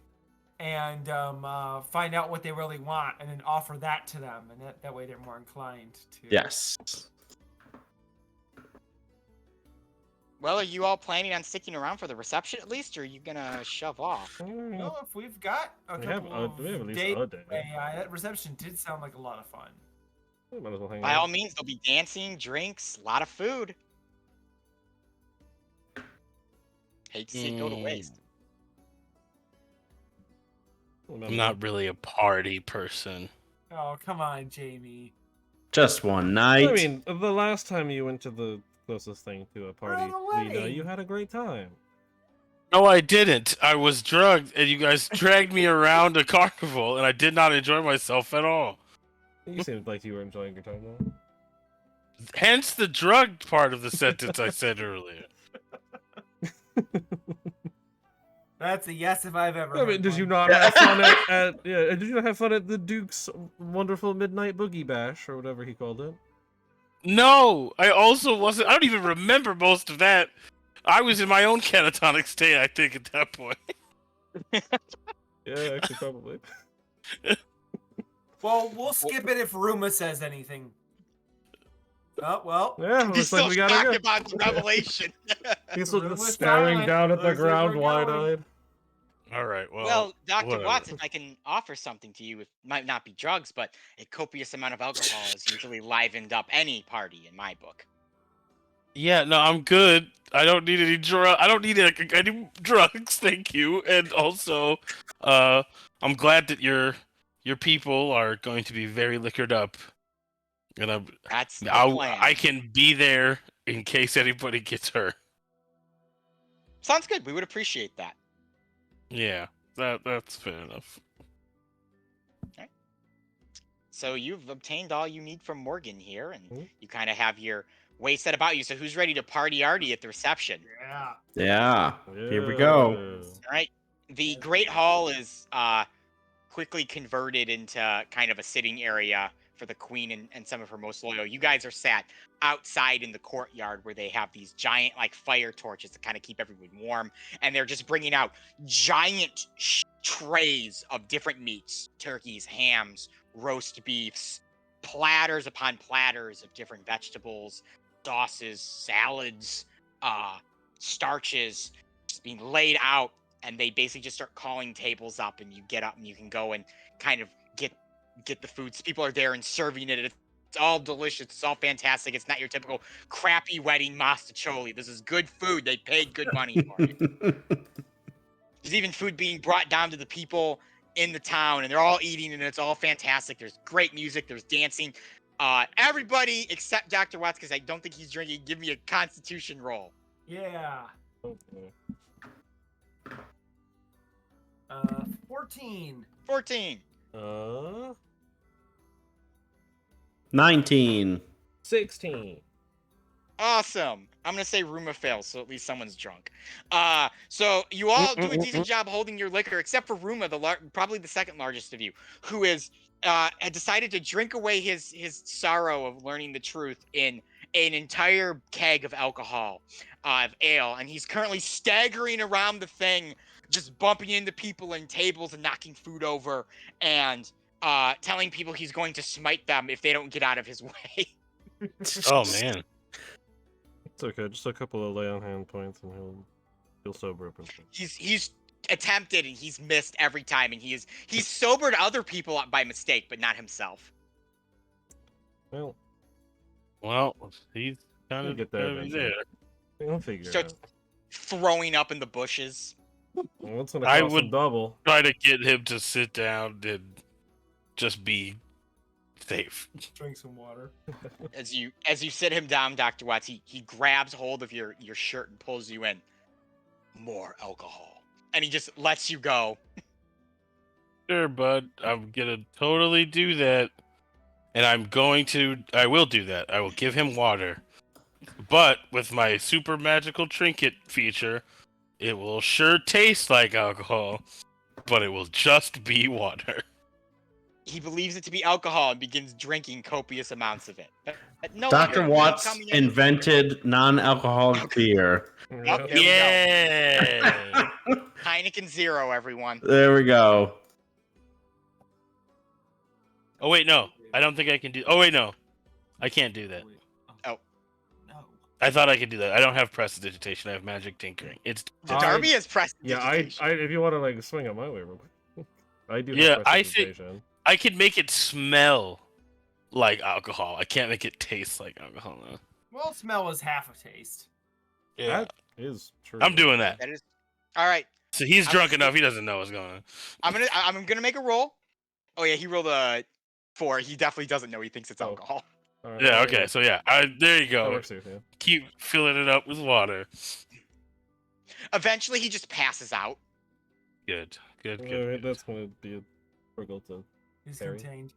and find out what they really want, and then offer that to them, and that way they're more inclined to. Yes. Well, are you all planning on sticking around for the reception at least, or are you gonna shove off? Well, if we've got a We have, couple we have at of least days a day. away, that reception did sound like a lot of fun. We might as well hang By out. all means, there'll be dancing, drinks, a lot of food. Hate to see it go to waste. I'm not really a party person. Oh, come on, Jamie. Just one night. I mean, the last time you went to the closest thing to a party, at a Lena, wedding. you had a great time. No, I didn't. I was drugged, and you guys dragged me around a carnival, and I did not enjoy myself at all. You seemed like you were enjoying your time though. Hence the drug part of the sentence I said earlier. That's a yes if I've ever. I mean, heard did you one. not have fun at did you not have fun at the Duke's wonderful midnight boogie bash or whatever he called it? No, I also wasn't. I don't even remember most of that. I was in my own catatonic state, I think, at that point. Yeah, actually, probably. Well, we'll skip it if Ruma says anything. Oh well. Yeah, He's looks like still we gotta shocked go. about the revelation. He's The room looking, was staring silent. down at the Looks like ground, we're going. wide-eyed. All right, Well, Dr. whatever. Watts, if I can offer something to you, it might not be drugs, but a copious amount of alcohol has usually livened up any party in my book. Yeah, no, I'm good. I don't need any I don't need any drugs, thank you. And also, I'm glad that your people are going to be very liquored up, and That's the I plan. can be there in case anybody gets hurt. Sounds good. We would appreciate that. Yeah, that's fair enough. So you've obtained all you need from Morgan here, and Mhm. you kind of have your way set about you. So who's ready to party-arty at the reception? Yeah. Yeah. Here we go. All right. The Great Hall is quickly converted into kind of a sitting area for the queen and some of her most loyal. You guys are sat outside in the courtyard where they have these giant like fire torches to kind of keep everyone warm, and they're just bringing out giant trays of different meats, turkeys, hams, roast beefs, platters upon platters of different vegetables, sauces, salads, starches, just being laid out. And they basically just start calling tables up, and you get up and you can go and kind of get the foods. People are there and serving it. It's all delicious. It's all fantastic. It's not your typical crappy wedding mastacholi. This is good food. They paid good money for it. There's even food being brought down to the people in the town, and they're all eating, and it's all fantastic. There's great music. There's dancing. Everybody except Dr. Watts, because I don't think he's drinking, give me a Constitution roll. Yeah. Okay. 14. 14. 19. 16. Awesome. I'm gonna say Ruma fails, so at least someone's drunk. So you all do a decent job holding your liquor, except for Ruma, probably the second largest of you, who is had decided to drink away his sorrow of learning the truth in an entire keg of alcohol, of ale, and he's currently staggering around the thing, just bumping into people and tables and knocking food over, and telling people he's going to smite them if they don't get out of his way. Oh man. It's okay, just a couple of lay on hand points and he'll sober up and stuff. He's attempted and he's missed every time, and he's sobered other people up by mistake, but not himself. Well, He's kind we'll of get there gonna be eventually. there. We'll figure it Starts out. throwing up in the bushes. Well, it's gonna I cost would- him double. Try to get him to sit down and just be safe. Drink some water. As you sit him down, Dr. Watts, he grabs hold of your shirt and pulls you in. More alcohol. And he just lets you go. Sure, bud. I'm gonna totally do that. And I will do that. I will give him water. But with my super magical trinket feature, it will sure taste like alcohol, but it will just be water. He believes it to be alcohol and begins drinking copious amounts of it. But no Dr. you're Watts coming in. invented non-alcoholic beer. Yep. There we go. Yeah. Heineken Zero, everyone. There we go. Oh wait, no. I don't think I can do. Oh wait, no. I can't do that. Oh. No. I thought I could do that. I don't have prestidigitation. I have magic tinkering. It's Darby has pressed Yeah, if you want to like swing it my way, real quick. I do Yeah, have I think- prestidigitation. I could make it smell like alcohol. I can't make it taste like alcohol though. Well, smell is half a taste. Yeah, That is true. I'm doing that. That is all right. So he's I'm drunk gonna enough. He doesn't know what's going on. I'm gonna make a roll. Oh yeah, he rolled a 4. He definitely doesn't know. He thinks it's Oh. alcohol. All right, Yeah. well, Okay. So yeah, there you that go. works too. Yeah. Keep filling it up with water. Eventually, he just passes out. Good. Good. I Good. mean, good. that's gonna be a struggle to. He's Harry. contained.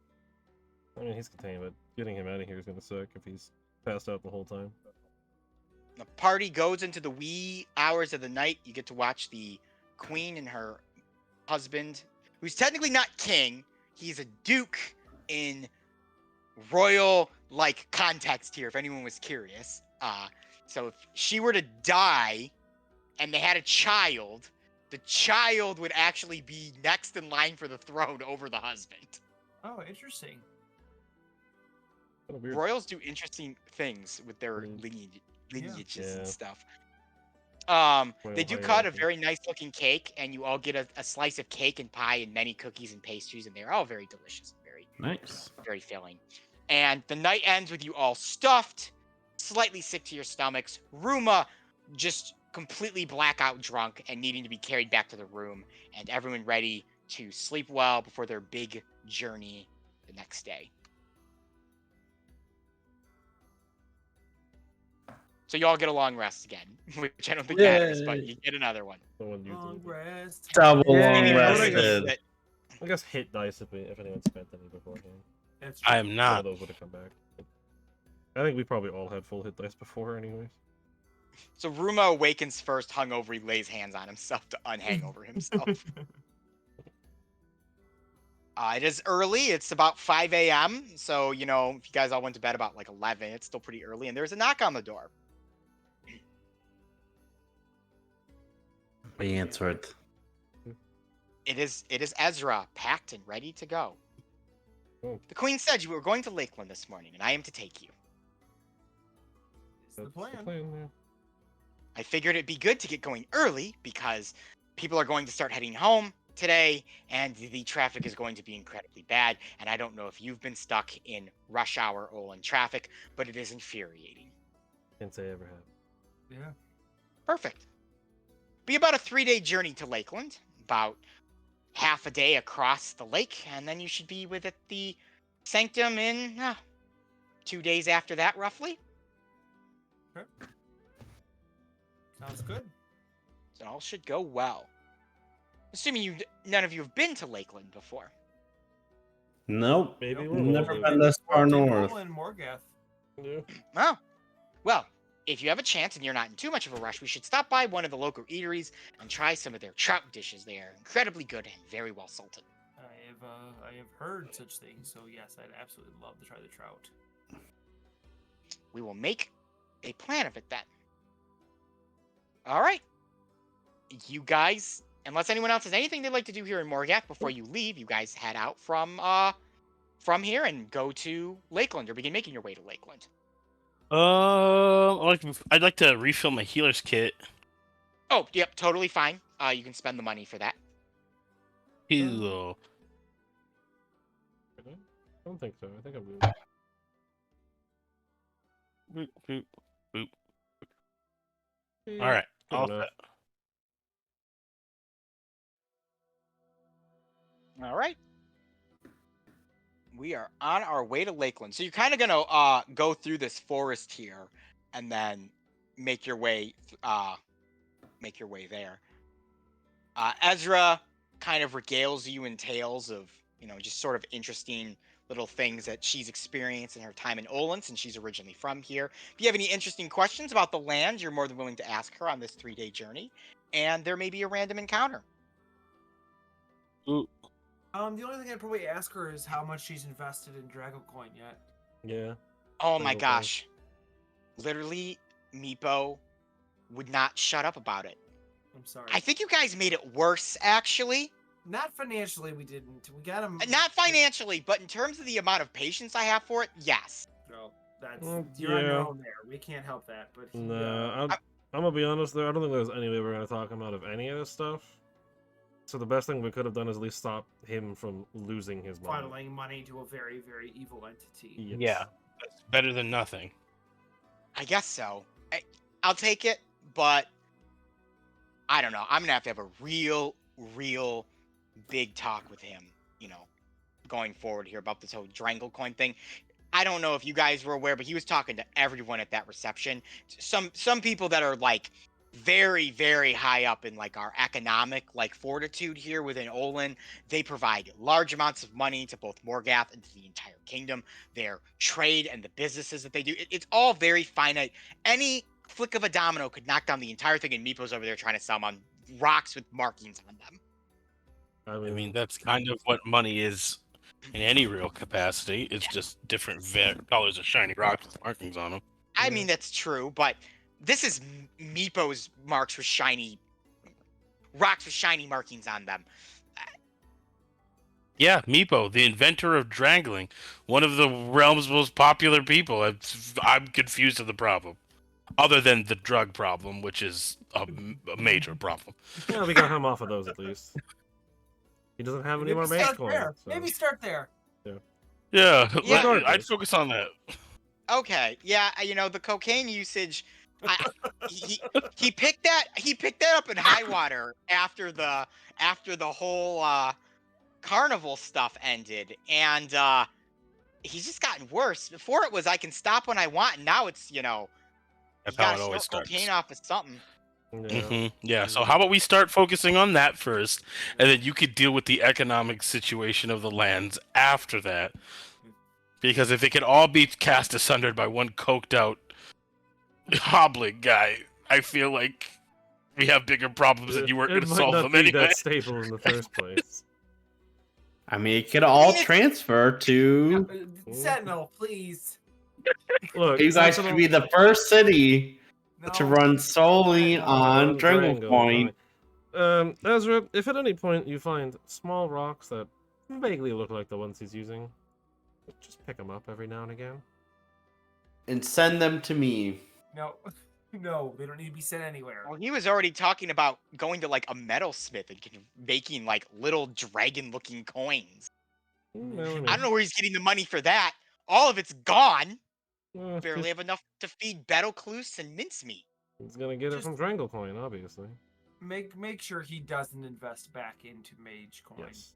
I mean, he's contained, but getting him out of here is gonna suck if he's passed out the whole time. The party goes into the wee hours of the night. You get to watch the queen and her husband, who's technically not king. He's a duke in royal like context here. If anyone was curious, so if she were to die, and they had a child, the child would actually be next in line for the throne over the husband. Oh, interesting. Kinda weird. Royals do interesting things with their Mm. lineages Yeah. and stuff. Royal They do cut a hierarchy. very nice looking cake, and you all get a slice of cake and pie and many cookies and pastries, and they're all very delicious, very, Nice. very filling. And the night ends with you all stuffed, slightly sick to your stomachs. Ruma just completely blackout drunk and needing to be carried back to the room, and everyone ready to sleep well before their big journey the next day. So you all get a long rest again, which I don't think matters, but you get another one. No one usually Long does. rest. Double Yeah, long I Noting rested. that I guess hit dice if anyone spent any beforehand. That's I true. am Some of not. those would have come back. I think we probably all had full hit dice before, anyways. So Ruma awakens first, hungover. He lays hands on himself to unhangover himself. It is early. It's about 5 a.m. So, if you guys all went to bed about like 11, it's still pretty early. And there's a knock on the door. We answered. It is Ezra, packed and ready to go. Oh. The queen said you were going to Lakeland this morning, and I am to take you. It's the That's plan. yeah. I figured it'd be good to get going early because people are going to start heading home today, and the traffic is going to be incredibly bad. And I don't know if you've been stuck in rush hour Olin traffic, but it is infuriating. Can't say I ever have. Yeah. Perfect. Be about a 3-day journey to Lakeland, about half a day across the lake, and then you should be at the sanctum in 2 days after that, roughly. Sounds good. So all should go well. Assuming none of you have been to Lakeland before. Nope. Maybe Nope. we'll Never all been this far north. In Morgath. Yeah. Oh, well, if you have a chance and you're not in too much of a rush, we should stop by one of the local eateries and try some of their trout dishes. They are incredibly good and very well salted. I have heard such things, so yes, I'd absolutely love to try the trout. We will make a plan of it then. All right. You guys, unless anyone else has anything they'd like to do here in Morgath before you leave, you guys head out from here and go to Lakeland or begin making your way to Lakeland. I'd like to refill my healer's kit. Oh, yep, totally fine. You can spend the money for that. Heal. I don't think so. I think I'm good. Boop, boop, boop. Yeah, All right. good All enough. All right. We are on our way to Lakeland. So you're kind of gonna go through this forest here, and then make your way there. Ezra kind of regales you in tales of just sort of interesting little things that she's experienced in her time in Olin, since she's originally from here. If you have any interesting questions about the land, you're more than willing to ask her on this 3-day journey, and there may be a random encounter. Ooh. The only thing I'd probably ask her is how much she's invested in Dragocoin yet. Yeah. Oh my Dragocoin. gosh. Literally, Meepo would not shut up about it. I'm sorry. I think you guys made it worse, actually. Not financially, we didn't. We got him. Not financially, but in terms of the amount of patience I have for it, yes. No. That's Mm, you're on your yeah. own there. We can't help that. But he, Nah, I'm gonna be honest there. I don't think there's any way we're gonna talk him out of any of this stuff. So the best thing we could have done is at least stop him from losing his money. funneling money to a very, very evil entity. Yes. Yeah, that's better than nothing. I guess so. I'll take it, but I don't know. I'm gonna have to have a real big talk with him, going forward here about this whole Drangle coin thing. I don't know if you guys were aware, but he was talking to everyone at that reception. Some people that are like very, very high up in like our economic like fortitude here within Olin. They provide large amounts of money to both Morgath and to the entire kingdom. Their trade and the businesses that they do, it's all very finite. Any flick of a domino could knock down the entire thing, and Meepo's over there trying to sell them on rocks with markings on them. I mean, that's kind of what money is in any real capacity. It's just different colors of shiny rocks with markings on them. I mean, that's true, but this is Meepo's marks with shiny rocks with shiny markings on them. Yeah, Meepo, the inventor of Drangling, one of the realm's most popular people. I'm confused at the problem. Other than the drug problem, which is a major problem. Yeah, we got him off of those at least. He doesn't have any Maybe more mage start coins. there. So. Maybe start there. Yeah, Yeah. I'd focus on that. Okay, yeah, the cocaine usage. He picked that up in high water after the whole carnival stuff ended, and he's just gotten worse. Before it was I can stop when I want, and now it's you That's how gotta it always snort starts. cocaine off of something. Yeah. Yeah, so how about we start focusing on that first, and then you could deal with the economic situation of the lands after that. Because if it can all be cast asunder by one coked out hobbling guy, I feel like we have bigger problems and you weren't going to solve It them might not be anyway. that stable in the first place. I mean, it could all It's- transfer to. Sentinel, please. Look, You guys Sentinel- could be the first city to No. run solely on Drangle Drangle Point. Ezra, if at any point you find small rocks that vaguely look like the ones he's using, just pick them up every now and again. And send them to me. No. No, they don't need to be sent anywhere. Well, he was already talking about going to like a metalsmith and making like little dragon-looking coins. Well, I don't know where he's getting the money for that. All of it's gone. know. Barely have enough to feed Battlecloose and mincemeat. He's gonna get it from Drangle Coin, obviously. Make sure he doesn't invest back into Mage Coin. Yes.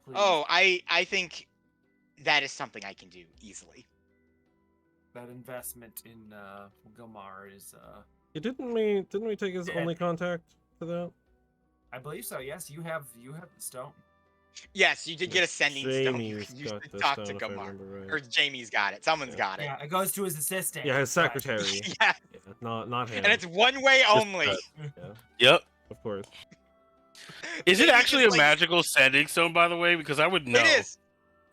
Please. Oh, I think that is something I can do easily. That investment in Gilmar is Didn't we take his Yeah. only contact to that? I believe so, yes, you have the stone. Yes, you did get a sending stone. You Jamie's used got to this talk stone, to if I Gumar. remember right. Or Jamie's got it. Someone's Yeah. got it. Yeah, it goes to his assistant. Yeah, his but- secretary. Yeah. Yeah, not him. And it's one way only. Yep. Of course. Is it Jamie actually is a like- magical sending stone, by the way? Because I would know. It is.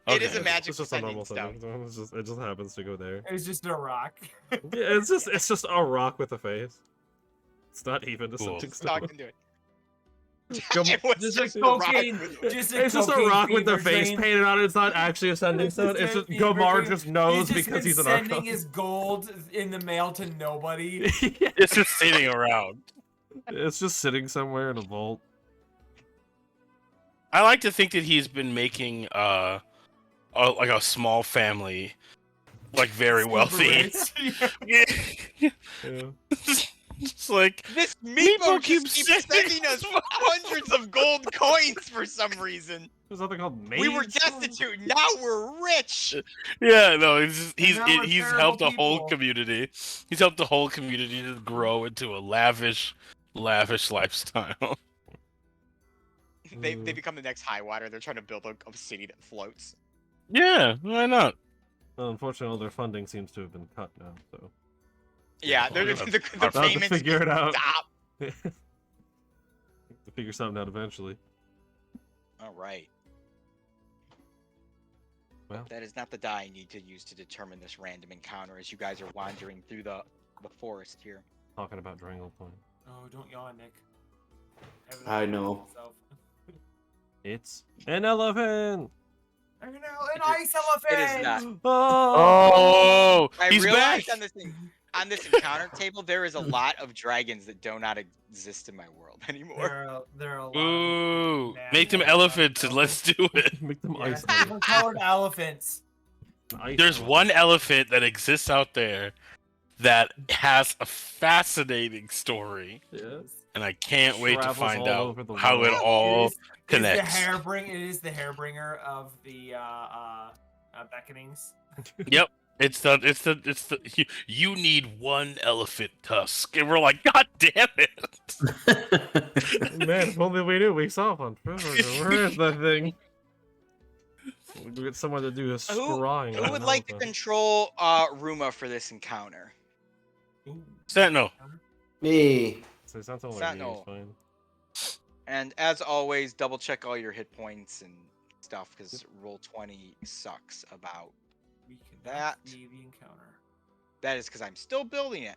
It is Okay. a magic It's just a sending normal stone. sending stone. It just happens to go there. It's just a rock. Yeah, it's just a rock with a face. It's not even a Cool. sending It's not stone. gonna do it. Come- It was Just just a a rock cocaine. with- Just It's just a cocaine rock with the fever face dream. painted on it. It's not actually a sending stone. It's just fever Gomar dream. just knows He's just because been he's an sending archon. his gold in the mail to nobody. Yeah, It's just sitting around. it's just sitting somewhere in a vault. I like to think that he's been making like a small family, like very Super wealthy. rich. Yeah. It's like This Meepo Meepo keeps keeps sending us hundreds of gold coins for some reason. There's something called mage. We were stone? destitute, now we're rich. yeah, no, he's now we're he's terrible helped a whole people. community. He's helped the whole community to grow into a lavish lifestyle. They become the next high water. They're trying to build a city that floats. Yeah, why not? Well, unfortunately, all their funding seems to have been cut now. So Yeah, Well, the I'll have to payments figure it out. stop. to figure something out eventually. All right. Well. That is not the die I need to use to determine this random encounter as you guys are wandering through the forest here. Talking about Drangle Coin. Oh, don't yawn, Nick. I know. Himself. It's an elephant. An ice elephant. It is not. Oh, I he's back. realized on this encounter table there is a lot of dragons that do not exist in my world anymore. There are a lot Ooh, of make them elephants and let's do it. Make them Yes, ice. different colored elephants. Ice There's elephant. one elephant that exists out there that has a fascinating story, Yeah. and I can't wait to Travels find all out over the how it world. all It is connects. it is the hairbringer of the beckonings. Yep. It's the you need one elephant tusk, and we're like, God damn it! Man, if only we knew we saw one. Where is that thing? We could get someone to do a scrying. Who would like to control Ruma for this encounter? Sentinel. Me. So it sounds like Sentinel. fine. And as always, double check all your hit points and stuff because roll 20 sucks about We can that. see the encounter. That is because I'm still building it.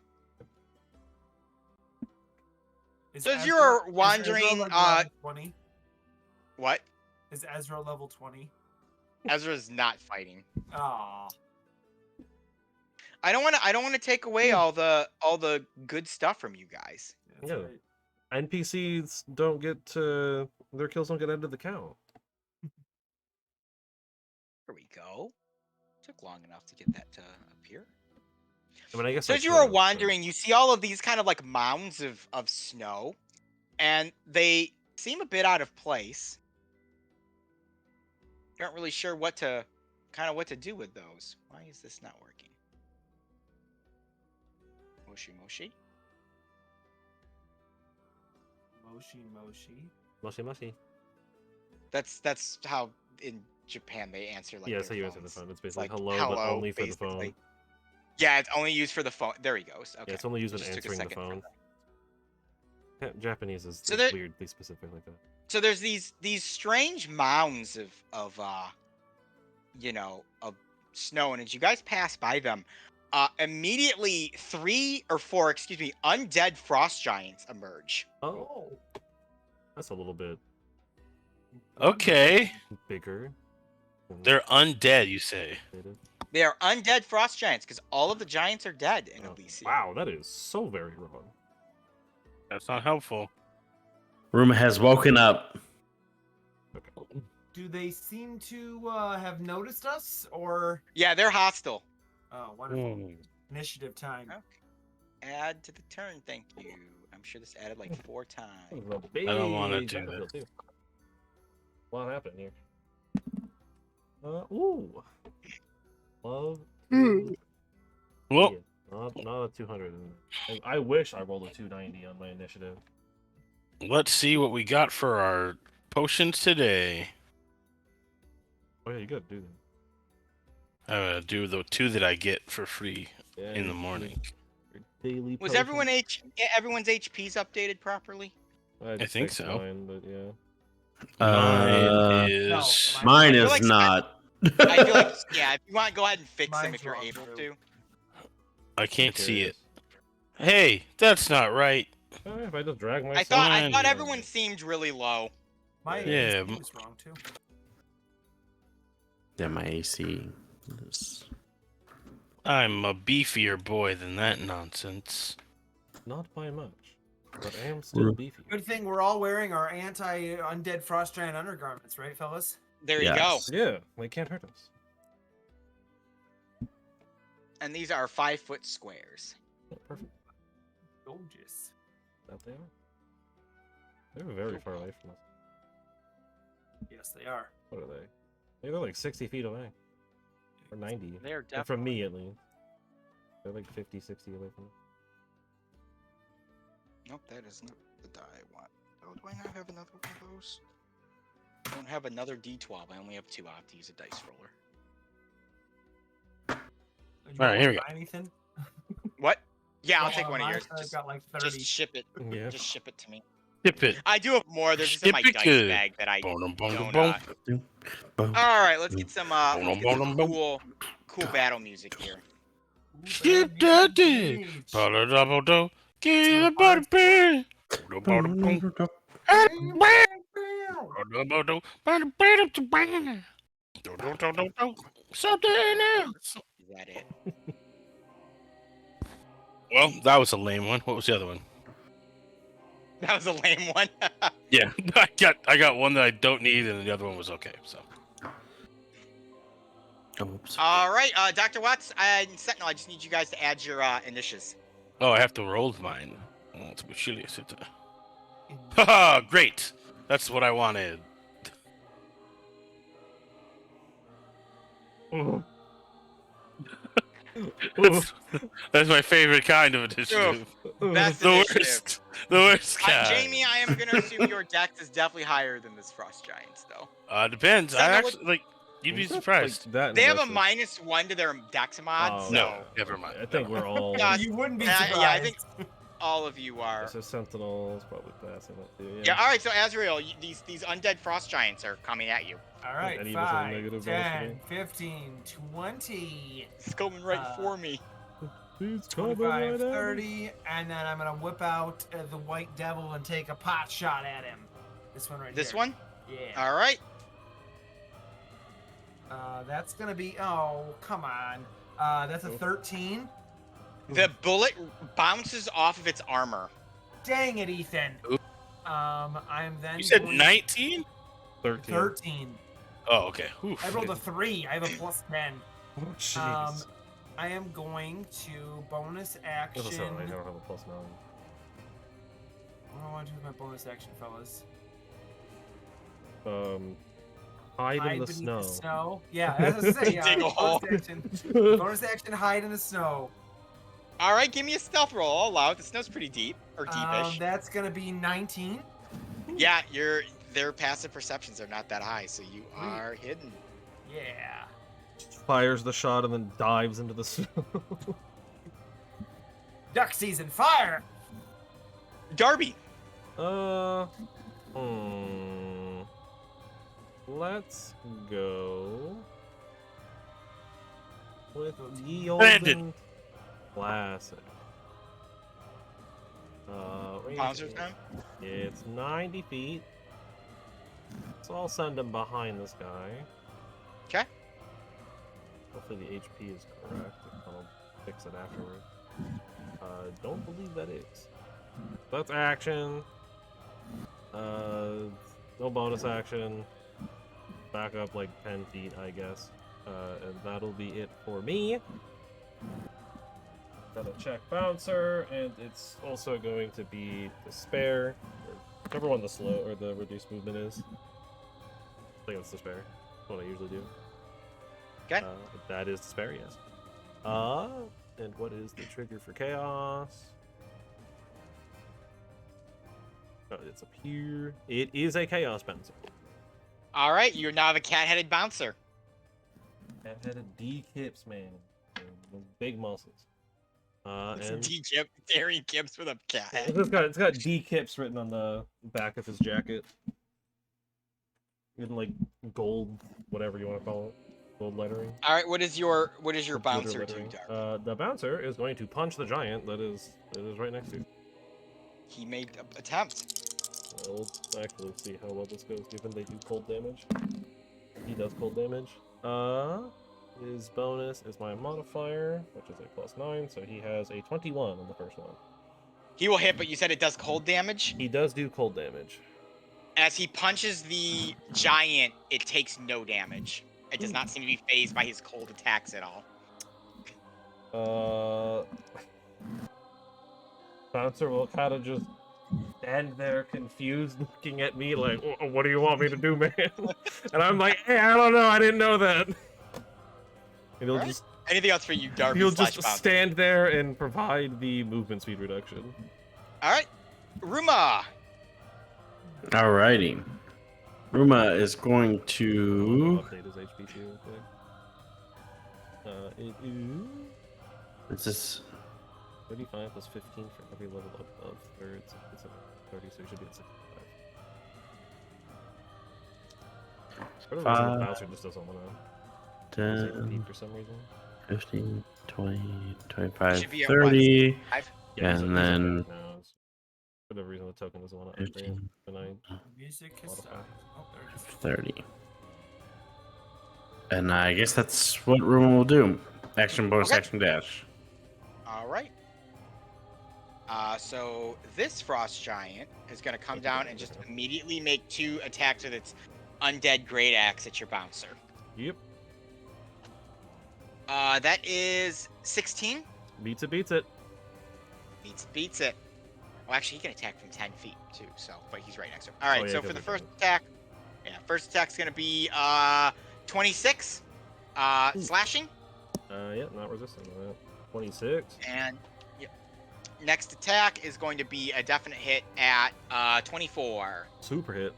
Is So as Ezra- you're is wandering, Ezra, like, level 20? What? Is Ezra level 20? Ezra's not fighting. Aw. I don't want to take away all the good stuff from you guys. That's Yeah. right. NPCs don't get to their kills don't get added to the count. Here we go. Took long enough to get that to appear. I mean, I guess. So I as you could, are but- wandering, you see all of these kind of like mounds of snow, and they seem a bit out of place. You aren't really sure what to do with those. Why is this not working? Moshi Moshi. Moshi. Mushy mushy. That's how in Japan they answer like. Yeah, that's how their you answer the phones. phone. It's It's basically like, hello, but only for the basically. phone. Yeah, it's only used for the phone. There he goes. Okay. Yeah, it's only used when Just took a answering the second for phone. that. Yeah, Japanese is So there- weirdly specific like that. So there's these strange mounds of snow, and as you guys pass by them, immediately 3 or 4, undead frost giants emerge. Oh, that's a little bit Okay, bigger. than they're undead. You say? anticipated. They are undead frost giants because all of the giants are dead in Oh, Elyssia. wow, that is so very wrong. That's not helpful. Ruma has woken up. Okay. Do they seem to have noticed us, or? Yeah, they're hostile. Oh, wonderful. Hmm. Initiative time. Okay. Add to the turn, thank you. I'm sure this added like 4 times. I don't wanna do that. What happened here? Ooh. Love. Well, Yeah, not a 200. I wish I rolled a 290 on my initiative. let's see what we got for our potions today. Oh yeah, you gotta do that. I'm gonna do the 2 that I get for free Yeah, in the your morning. daily Was potion. everyone's HPs updated properly? I think fixed so. Mine, but yeah. Mine is no, Mine I feel is like not. I feel like if you want, go ahead and fix them Mine's if you're wrong, able too. to. I can't Who see it. cares? Hey, that's not right. Oh, if I just drag I myself. thought Mine- everyone seemed really low. My Yeah, AC was wrong too. Yeah, my AC is. I'm a beefier boy than that nonsense. Not by much, but I am still Ru- beefy. Good thing we're all wearing our anti-undead frost giant undergarments, right, fellas? There Yes. you go. Yeah, they can't hurt us. And these are 5-foot squares. Yeah, perfect. Gorgeous. That they are. They're very far away from us. Yes, they are. What are they? They're like 60 feet away. Or 90. They're Or definitely from me, at least. They're like 50, 60 away from me. Nope, that is not the die I want. Oh, do I not have another one of those? I don't have another D12. I only have 2. I'll have to use a dice roller. You All right, here we want anything? What? Yeah, I'll Oh, take one of mine, yours. I've got like 30. Just ship it. Yeah. Just ship it to me. Tip it. I do have more. There's just in my Ship it dice good. bag that I Boom, boom, don't. boom. Boom. All right, let's get some Boom, boom, boom. cool battle music here. Shit, that did. Ba-da-da-ba-da. Get a body beer. Ba-da-ba-da-boom. Ba-da-ba-da. Ba-da-ba-da. Ba-da-ba-da. Don't. Something else. Is that it? Well, that was a lame one. What was the other one? That was a lame one. Yeah, I got one that I don't need, and the other one was okay. So Oops. All right, Dr. Watts and Sentinel, I just need you guys to add your initials. I have to roll mine. Oh, it's a bit chilly. Haha, great. That's what I wanted. That's my favorite kind of initiative. Best The initiative. worst. The worst kind. Jamie, I am going to assume your dex is definitely higher than this Frost Giant's, though. Depends. I Sentinel, actually like. You'd be Is that, surprised. Like, that They have a impressive? -1 to their dex mod, Oh, so... No, never mind. I think we're all. Yeah, You wouldn't be yeah, surprised. yeah, I think all of you are. So Sentinel's probably passing it too. Yeah, all right, so Azrael, these undead Frost Giants are coming at you. All right, Any of us have 5, negative 10, 15, 20, It's coming right for me. He's coming 25, right at me. 30, and then I'm going to whip out the White Devil and take a pot shot at him. This one right This here. one? Yeah. All right. That's going to be, oh, come on. That's a 13. The bullet bounces off of its armor. Dang it, Ethan. Oop. I'm then You said going 19? 13. 13. Oh, okay. Oof. I rolled a 3. I have a plus 10. Oh, jeez. I am going to bonus action. That's a 7. I don't have a plus 9. What do I want to do with my bonus action, fellas? Hide in the beneath snow. The snow. Yeah, as I say, Dig a hole. bonus action, hide in the snow. All right, give me a stealth roll. I'll allow it. The snow's pretty deep, or deepish. That's gonna be 19. Yeah, their passive perceptions are not that high, so you are hidden. Yeah. Fires the shot and then dives into the snow. Duck season, fire! Darby. Let's go with the Landed. olden classic. Range Bouncer is- time. It's 90 feet. So I'll send him behind this guy. Okay. Hopefully the HP is correct. I'll fix it afterward. Don't believe that is. That's action. No bonus action. Back up like 10 feet, I guess. And that'll be it for me. Gotta check bouncer, and it's also going to be despair, or whichever one the slow or the reduced movement is. I think it's despair. That's what I usually do. Okay. That is despair, yes. And what is the trigger for chaos? Oh, it's up here. It is a chaos bouncer. All right, you're now the cat-headed bouncer. Cat-headed D-kips, man. Those big muscles. And D-Kip, Darien Kips with a cat head. it's got D-kips written on the back of his jacket. In like gold, whatever you want to call it. Gold lettering. All right, what is your Computer bouncer do, lettering. Darby? The bouncer is going to punch the giant that is right next to you. He made an attempt. We'll actually see how well this goes, given they do cold damage. He does cold damage. His bonus is my modifier, which is a +9, so he has a 21 on the first one. He will hit, but you said it does cold damage. He does do cold damage. As he punches the giant, it takes no damage. It does not seem to be phased by his cold attacks at all. Bouncer will kind of just stand there confused, looking at me like, what do you want me to do, man? And I'm like, hey, I don't know, I didn't know that. And he'll Alright. just Anything else for you, Darby? he'll slash just bouncer? stand there and provide the movement speed reduction. All right, Ruma. Alrighty. Ruma is going to. Update his HP too, real quick. It is Is this? 35 plus 15 for every level above thirds. It's at 30, so he should be at 65. For some reason, the bouncer just doesn't want to 10, for some reason. 15, 20, 25, Should be at 30, Five. Yeah, he's and he's then right now. For whatever reason, the token doesn't want to upgrade. 15, And I Music is Modify. Oh, there it is. 30. And I guess that's what Ruin will do. Action bonus, Okay. action dash. All right. So this frost giant is going to come down and just immediately make 2 attacks with its undead great axe at your bouncer. Yep. That is 16. Beats it, beats it. Beats it. Well, actually, he can attack from 10 feet too. So, but he's right next to him. All right. Oh, yeah, So because for the of first damage. attack, first attack's going to be 26 slashing, Yeah, not resistant to that. 26. and next attack is going to be a definite hit at 24. Super hit.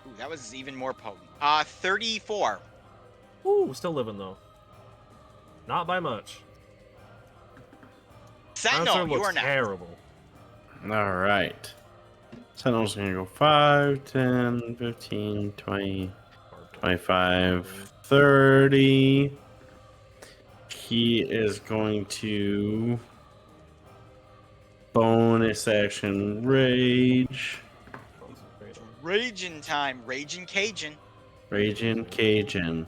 Ooh, that was even more potent. 34. Ooh, still living though. Not by much. Sentinel, Bouncer you looks are next. terrible. All right. Sentinel's going to go 5, 10, 15, 20, 25, 30. He is going to bonus action rage. Raging time. Raging Cajun. Raging Cajun.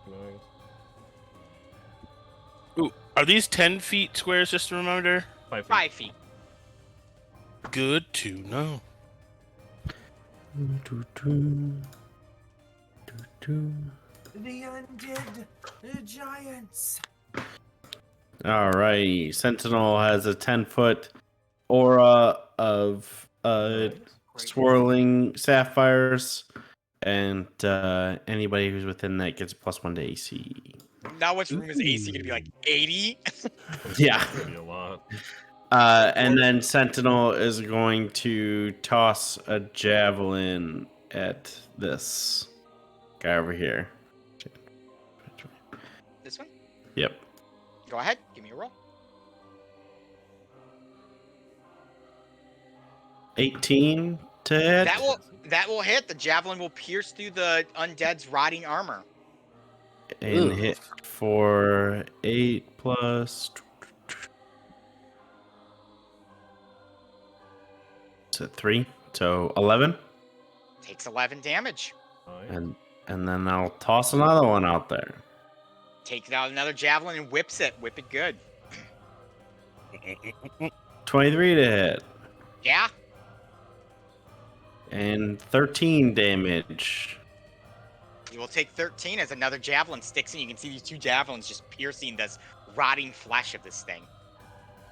Nice. Ooh, are these 10 feet squares? Just a reminder. 5 feet. 5 feet. Good to know. The undead giants. All right. Sentinel has a 10-foot aura of Nice. swirling sapphires, and anybody who's within that gets a +1 to AC. Now what's room is AC going to be like 80? Yeah. It's gonna be a lot. And then Sentinel is going to toss a javelin at this guy over here. This one? Yep. Go ahead. Give me a roll. 18 to hit. That will hit. The javelin will pierce through the undead's rotting armor. And Ugh. hit for 8 plus. Is it 3? So 11. Takes 11 damage. Nice. And then I'll toss another one out there. Takes out another javelin and whips it. Whip it good. 23 to hit. Yeah. And 13 damage. You will take 13 as another javelin sticks in. You can see these 2 javelins just piercing this rotting flesh of this thing.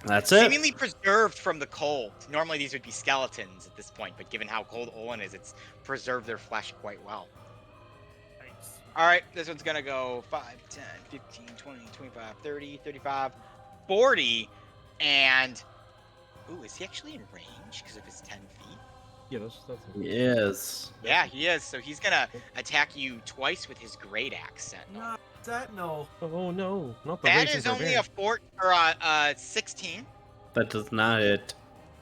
That's it. Seemingly preserved from the cold. Normally these would be skeletons at this point, but given how cold Olin is, it's preserved their flesh quite well. Nice. All right, this one's going to go 5, 10, 15, 20, 25, 30, 35, 40. And, ooh, is he actually in range because of his 10 feet? Yeah, that's Yes. Yeah, he is. So he's going to attack you twice with his great axe. Sentinel. Not that, no. Oh no, not the That raging is only a barbarian. 16. That does not hit.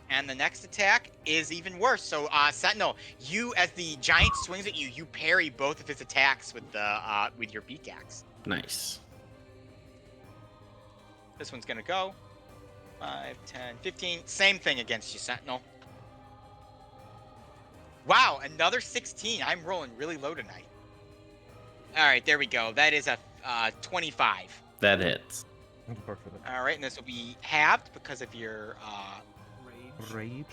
And the next attack is even worse. So, Sentinel, you, as the giant swings at you, you parry both of his attacks with the with your beak axe. Nice. This one's gonna go 5, 10, 15. Same thing against you, Sentinel. Wow, another 16. I'm rolling really low tonight. All right, there we go. That is a 25. That hits. All right, and this will be halved because of your Rage.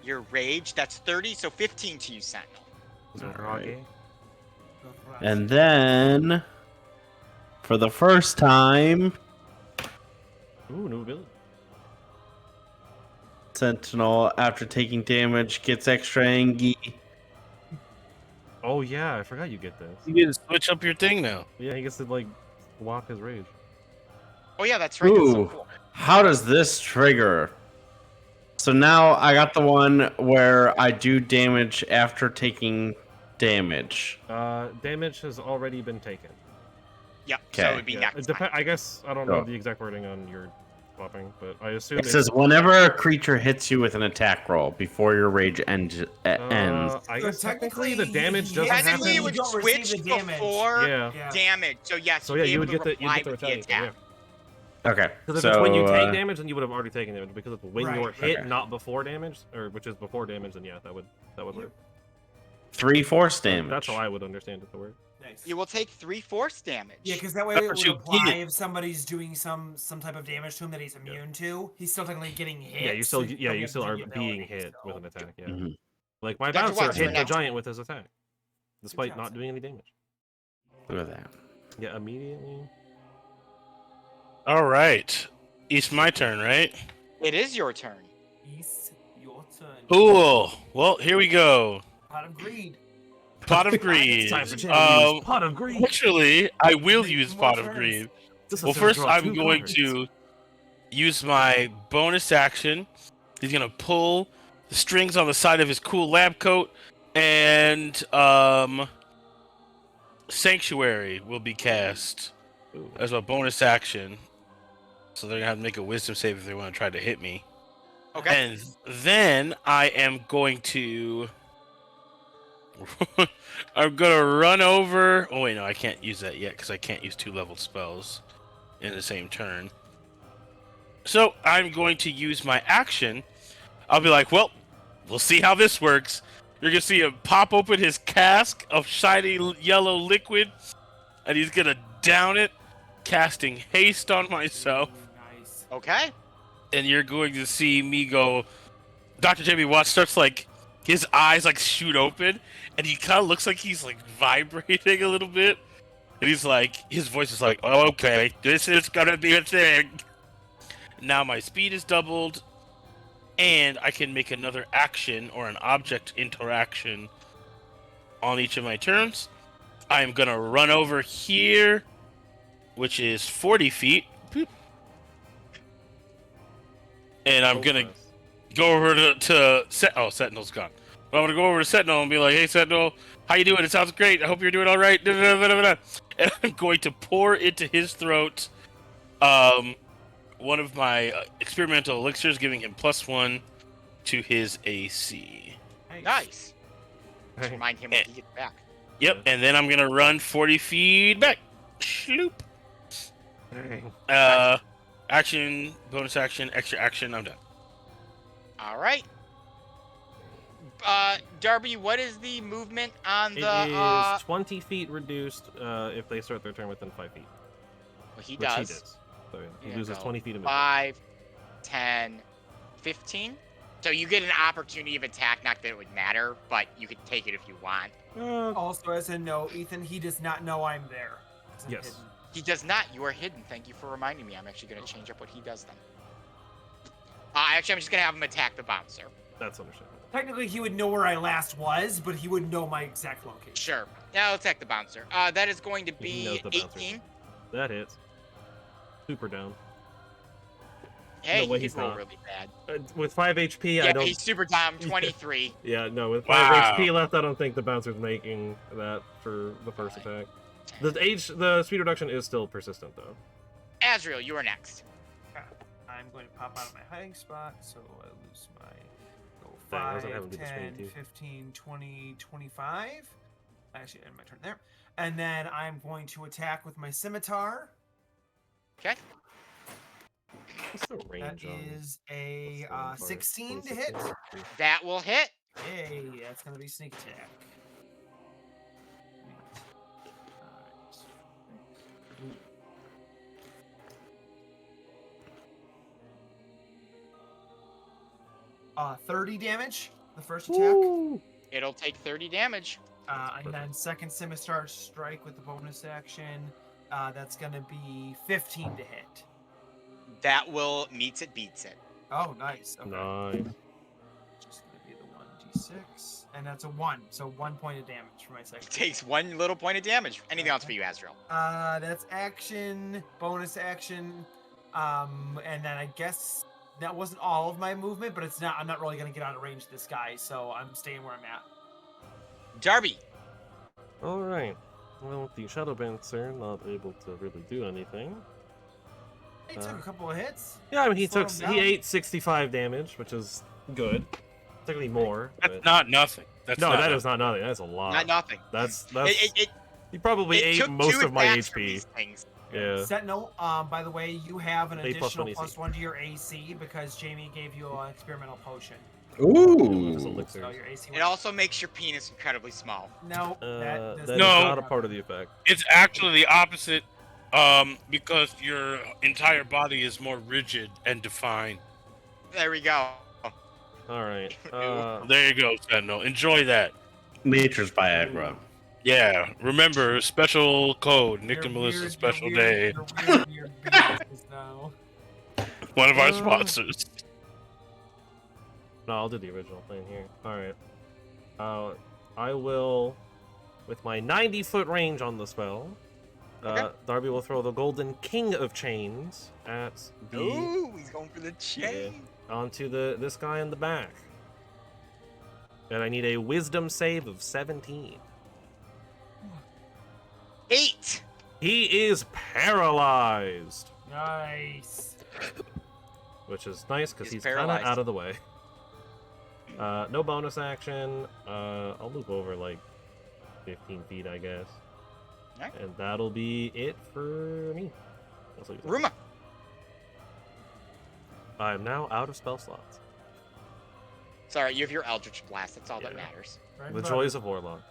Rage. rage. That's 30, so 15 to you, Sentinel. Alright. And then, for the first time, Ooh, new ability. Sentinel, after taking damage, gets extra angry. Oh yeah, I forgot you get this. You get to switch up your thing now. Yeah, he gets to like swap his rage. Oh yeah, that's right. That's so Ooh. cool. How does this trigger? So now I got the one where I do damage after taking damage. Damage has already been taken. Yep. So Okay. it would be Yeah, next. it time. I guess I don't know Oh. the exact wording on your swapping, but I assume It says whenever a creature hits you with an attack roll before your rage ends. I So guess technically the technically, damage doesn't Technically, it happen. would You don't receive switch the damage. before Yeah. Yeah. damage. So yes, So yeah, you'd be you would able get to the reply with the retaliation. attack. Yeah. Okay. Because if it's when you take damage, then you would have already taken damage. Because it's when you're hit, Okay. not before damage, or which is before damage, then yeah, that would work. 3 force damage. That's how I would understand it to work. Nice. You will take 3 force damage. Yeah, because that way That's it what would you apply get. if somebody's doing some type of damage to him that he's immune to. He's still technically getting hit. Yeah, you so still don't you get still are the being ability, hit so- with an attack. Yeah, Mhm. like my Dr. bouncer Watts, you're hit the next. giant with his attack, despite job, not sir. doing any damage. Look at that. Yeah, immediately. All right. It's my turn, right? It is your turn. It's your turn. Cool. Well, here we go. Pot of greed. Pot of Greed. Time for Chad to use Pot of Greed. Actually, I will Make use more Pot of turns. Greed. This Well, is gonna first draw I'm 2 going cards. to use my bonus action. He's gonna pull the strings on the side of his cool lab coat, and Sanctuary will be cast Ooh. as a bonus action. So they're gonna have to make a Wisdom save if they want to try to hit me. Okay. And then I am going to. I'm gonna run over. Oh wait, no, I can't use that yet because I can't use 2-level spells in the same turn. So I'm going to use my action. I'll be like, well, we'll see how this works. You're gonna see him pop open his cask of shiny yellow liquid, and he's gonna down it, casting haste on myself. Nice. Okay. And you're going to see me go. Dr. Jamie Watts starts like his eyes like shoot open, and he kind of looks like he's like vibrating a little bit, and he's like, his voice is like, oh, okay, this is gonna be a thing. Now my speed is doubled, and I can make another action or an object interaction on each of my turns. I'm gonna run over here, which is 40 feet. Boop. And I'm gonna go over to Sentinel's gone. But I'm gonna go over to Sentinel and be like, "Hey, Sentinel, how you doing? It sounds great. I hope you're doing all right." And I'm going to pour into his throat, one of my experimental elixirs, giving him +1 to his AC. Nice. Just remind him when he gets back. Yep, and then I'm gonna run 40 feet back. Shloop. Dang. Action, bonus action, extra action. I'm done. All right. Darby, what is the movement on It the? is 20 feet reduced if they start their turn within 5 feet. Well, he Which does. he does. So yeah, he Yeah, loses go 20 feet of movement. 5, 10, 15. So you get an opportunity of attack. Not that it would matter, but you could take it if you want. Also, as a note, Ethan, he does not know I'm there. 'Cause I'm Yes. hidden. He does not. You are hidden. Thank you for reminding me. I'm actually going to change up what he does then. Actually, I'm just going to have him attack the bouncer. That's understandable. Technically, he would know where I last was, but he wouldn't know my exact location. Sure. Now I'll attack the bouncer. That is going to He knows be the bouncer. 18. That hits. Super down. Hey, way he he's did roll not. really bad. With 5 HP, Yeah, I don't. he's super down. 23. Yeah, no, with 5 Wow. HP left, I don't think the bouncer's making that for the first attack. The speed reduction is still persistent, though. Azrael, you are next. I'm going to pop out of my hiding spot, so I lose my go Dang, I 5, wasn't having to do the 10, speed, too. 15, 20, 25. Actually, end my turn there. And then I'm going to attack with my scimitar. Okay. What's the That range on is a this one? 16 to 26 hit. damage? That will hit. Hey, that's going to be sneak attack. Alright. 30 damage, the first attack. It'll take 30 damage. And then second scimitar strike with the bonus action. That's going to be 15 to hit. That will meets it, beats it. Oh, nice. Okay. Nice. Just going to be the 1d6. And that's a 1. So 1 point of damage for my second. Takes 1 little point of damage. Anything else for you, Azrael? That's action, bonus action. And then I guess that wasn't all of my movement, but it's not. I'm not really going to get out of range of this guy, so I'm staying where I'm at. Darby. Alright. Well, the Shadow Bouncer not able to really do anything. He took a couple of hits. Yeah, I mean, he Slow him down. ate 65 damage, which is good. Technically more. That's But... not nothing. That's No, not that is not nothing. That's a lot. Not nothing. That's It he probably took ate most 2 of my attacks from HP. these things. Yeah. Sentinel, by the way, you have an 8 plus additional 1 AC. +1 to your AC because Jamie gave you an experimental potion. Just Ooh. So elixirs. your AC It went... also makes your penis incredibly small. No, that does That is No. not a part of the effect. It's actually the opposite, because your entire body is more rigid and defined. There we go. All right. There you go, Sentinel. Enjoy that. Nature's Viagra. Yeah, remember, special code, Nick Your and Melissa's weird- special your weird- day. Your weird penises now. One of our sponsors. No, I'll do the original thing here. All right. I will, with my 90-foot range on the spell, Okay. Darby will throw the Golden King of Chains at the Ooh, he's going for the chain. onto this guy in the back. And I need a Wisdom save of 17. 8. He is paralyzed, Nice. which is nice because He's he's kind of paralyzed. out of the way. No bonus action. I'll move over like 15 feet, I guess. Alright. And that'll be it for me. That's what you think. Ruma. I am now out of spell slots. Sorry, you have your Eldritch Blast. That's all that Yeah. matters. Right The above joys it. of Warlock.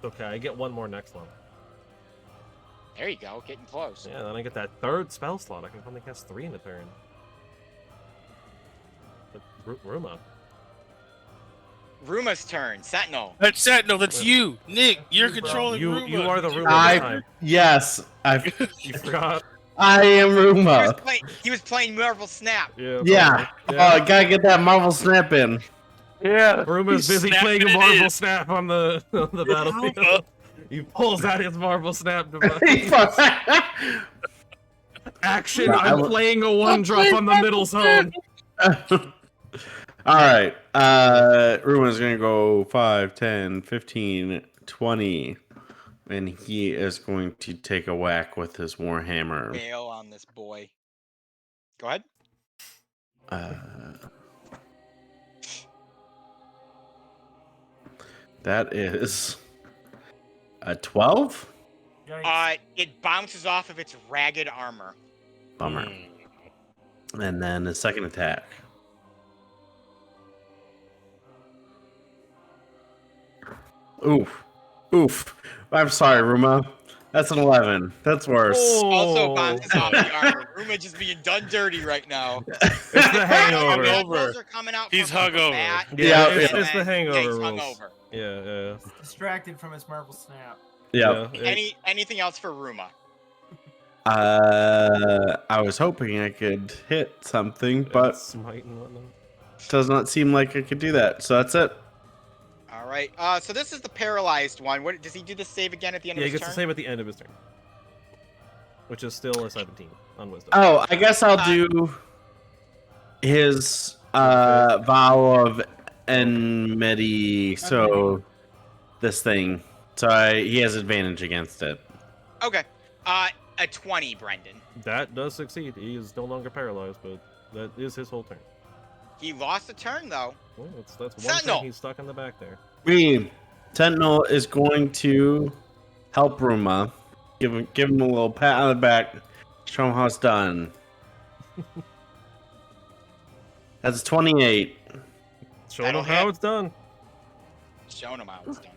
Okay, I get one more next one. There you go, getting close. Yeah, then I get that third spell slot. I can only cast 3 in a turn. But Ruma. Ruma's turn. Sentinel. That's Sentinel, that's Yeah. you! Nick, you're You, bro. controlling Ruma. You are the Ruma I- this time. Yes, You forgot. I am Ruma. He was playing Marvel Snap. Yeah. Yeah. probably. Oh, I gotta get that Marvel Snap in. Yeah. Ruma's He's busy snapping playing a it Marvel in. Snap on the battlefield. Ruma. He pulls out his Marvel Snap device. Action! No, I I'm would- playing a 1-drop on the middle zone. All right. Ruma's gonna go 5, 10, 15, 20. And he is going to take a whack with his Warhammer. Bail on this boy. Go ahead. That is a 12? Yikes. It bounces off of its ragged armor. Bummer. And then a second attack. Oof. Oof. I'm sorry, Ruma. That's an 11. That's worse. Also Oh. bounces off the armor. Ruma just being done dirty right now. It's the hangover. Bad Hungover. rolls are coming out He's from hungover. Matt, Yeah, Yeah, it's, yeah. it's the hangover he's rules. hungover. Yeah. Distracted from his Marvel Snap. Yeah. Anything else for Ruma? I was hoping I could hit something, but smite and whatnot. does not seem like I could do that. So that's it. All right. So this is the paralyzed one. What does he do? The save again at the end Yeah, he of his gets turn? to save at the end of his turn, which is still a 17 on Wisdom. Oh, I guess I'll do his vow of enmity. So this thing. So he has advantage against it. Okay. A 20, Brendan. That does succeed. He is no longer paralyzed, but that is his whole turn. He lost a turn though. Well, that's one Sentinel! thing he's stuck in the back there. Sentinel is going to help Ruma. Give him a little pat on the back. Show him how it's done. That's 28. Show That'll him how hit. it's done. Showing him how it's done.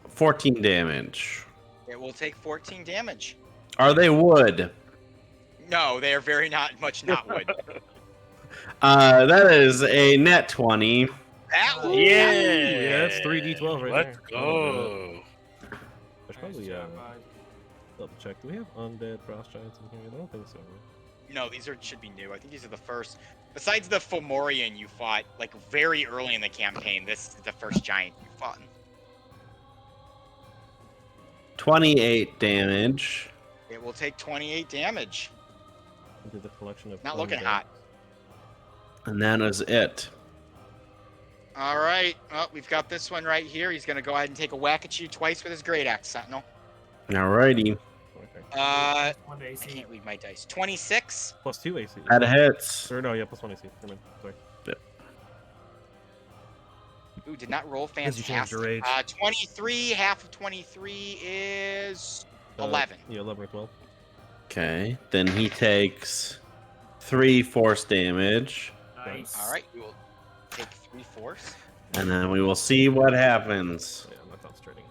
14 damage. It will take 14 damage. Are they wood? No, they are very not wood. That is a net 20. That will Yeah. Yeah, it's 3d12 right Let's there. go. There's Nice probably job, bud. double check. Do we have undead frost giants in here? I don't think so. No, these should be new. I think these are the first. Besides the Fomorian you fought like very early in the campaign, this is the first giant you fought. 28 damage. It will take 28 damage. Into the collection of Not looking undead. hot. And that is it. All right. Well, we've got this one right here. He's gonna go ahead and take a whack at you twice with his great axe, Sentinel. Alrighty. Okay. One to I AC. can't read my dice. 26. Plus 2 AC. That hits. Or no, yeah, plus 1 AC. Never mind. Sorry. Ooh, did not roll 'Cause you changed fantastic. your age. 23, half of 23 is 11. Yeah, 11 or 12. Okay. Then he takes 3 force damage, Nice. All right, we will take 3 force. and then we will see what happens. Yeah, I'm not concentrating.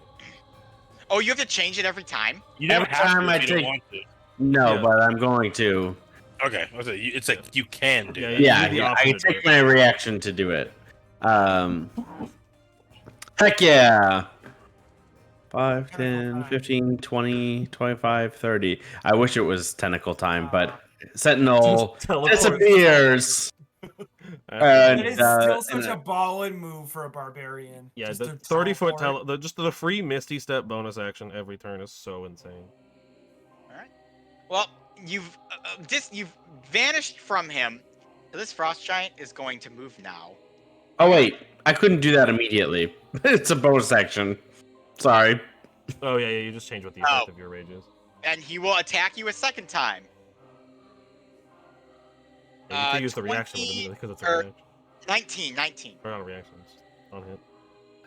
Oh, you have to change it every time? You don't Every have time to I if you don't take- want to. No, Yeah. but I'm going to. Okay, it's like you can do Yeah, that. you Yeah, need the yeah. I option can to do take it. my reaction to do it. Heck yeah. 5, 10, 15, 20, 25, 30. I wish it was tentacle time, but Sentinel Just teleport. disappears. After It is the- still and such a ballin' move for a barbarian. Yeah, Just the to 30-foot teleport. just the free Misty Step bonus action every turn is so insane. All right. Well, you've you've vanished from him. So this frost giant is going to move now. Oh wait, I couldn't do that immediately. It's a bonus action. Sorry. Oh yeah, you just change what the effect Oh. of your rage is. And he will attack you a second time. Yeah, you can use the reaction 20 immediately because it's a or- reaction. 19. Or not a reaction, it's on hit.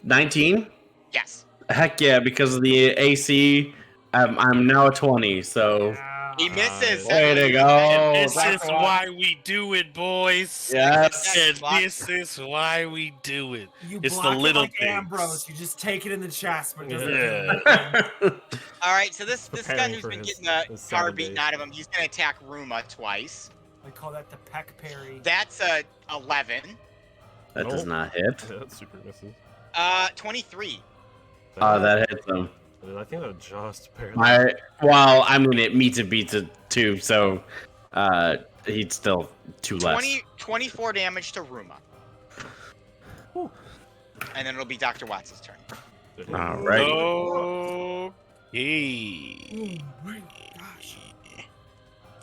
19? Yes. Heck yeah, because of the AC, I'm now a 20, so Yeah. He misses. way to go. And this That's is why- why we do it, boys. Yes. And this is why we do it. You It's the block little it like things. Ambrose. You just take it in the chest, but it doesn't Yeah. do anything. All right, so this guy Preparing who's for been his- getting the his car 7 beaten days. out of him, he's going to attack Ruma twice. I call that the peck parry. That's a 11. That does Nope. not hit. Yeah, that super misses. 23. That hits him. I think that just barely. Well, I mean, it meets it beats it too, so he'd still 2 less. 24 damage to Ruma. Whew. And then it'll be Dr. Watts' turn. Good hit. Alright. Okay. Oh my gosh.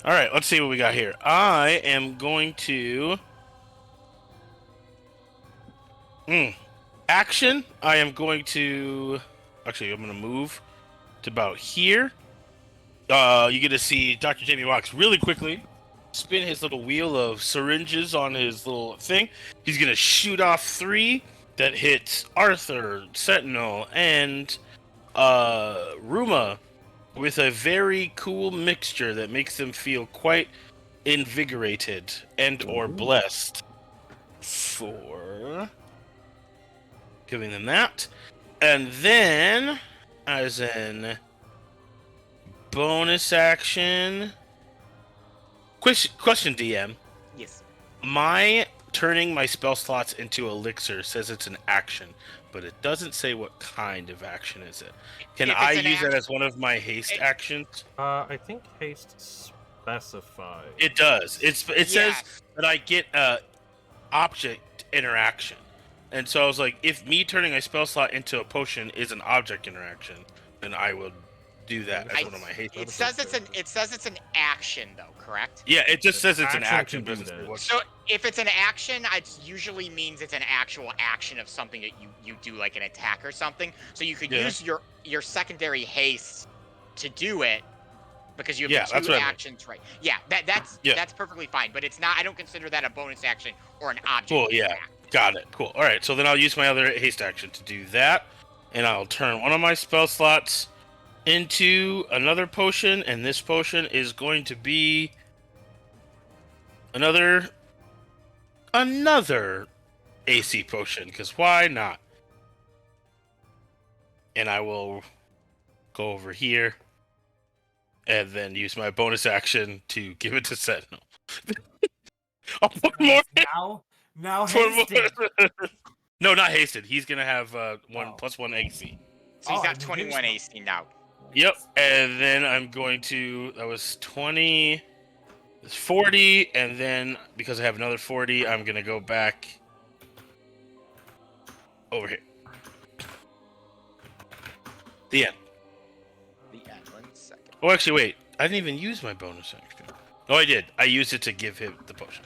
All right, let's see what we got here. I am going to action. I am going to actually. I'm going to move to about here. You get to see Dr. Jamie Walks really quickly spin his little wheel of syringes on his little thing. He's going to shoot off 3 that hits Arthur, Sentinel, and Ruma with a very cool mixture that makes them feel quite invigorated and or blessed for giving them that. And then, as in bonus action, question DM, Yes. my turning my spell slots into elixir says it's an action, but it doesn't say what kind of action is it. Can If it's I an use it action- as one of my haste actions? I think haste specifies. It does. It says Yes. that I get object interaction, and so I was like, if me turning a spell slot into a potion is an object interaction, then I will do that as one of my haste. It says it's an action though, correct? Yeah, it just says it's an Action action. to do Doesn't say that. what. So if it's an action, it usually means it's an actual action of something that you do, like an attack or something. So you could Yeah. use your secondary haste to do it because you have Yeah, the that's 2 what I meant. actions, right? Yeah, that's Yeah. that's perfectly fine. But it's not. I don't consider that a bonus action or an object. Cool, yeah. attack. Got it. Cool. All right. So then I'll use my other haste action to do that, and I'll turn one of my spell slots into another potion, and this potion is going to be another AC potion, because why not? And I will go over here and then use my bonus action to give it to Sentinel. I'll put more. Now Put more. hasted. No, not hasted. He's gonna have one Oh. plus 1 AC. So he's Oh, got and 21 here's AC now. Yep. And then I'm going to. That was 20. It's 40, and then because I have another 40, I'm gonna go back over here. The end. The end. 1 second. Oh, actually, wait. I didn't even use my bonus action. Oh, I did. I used it to give him the potion.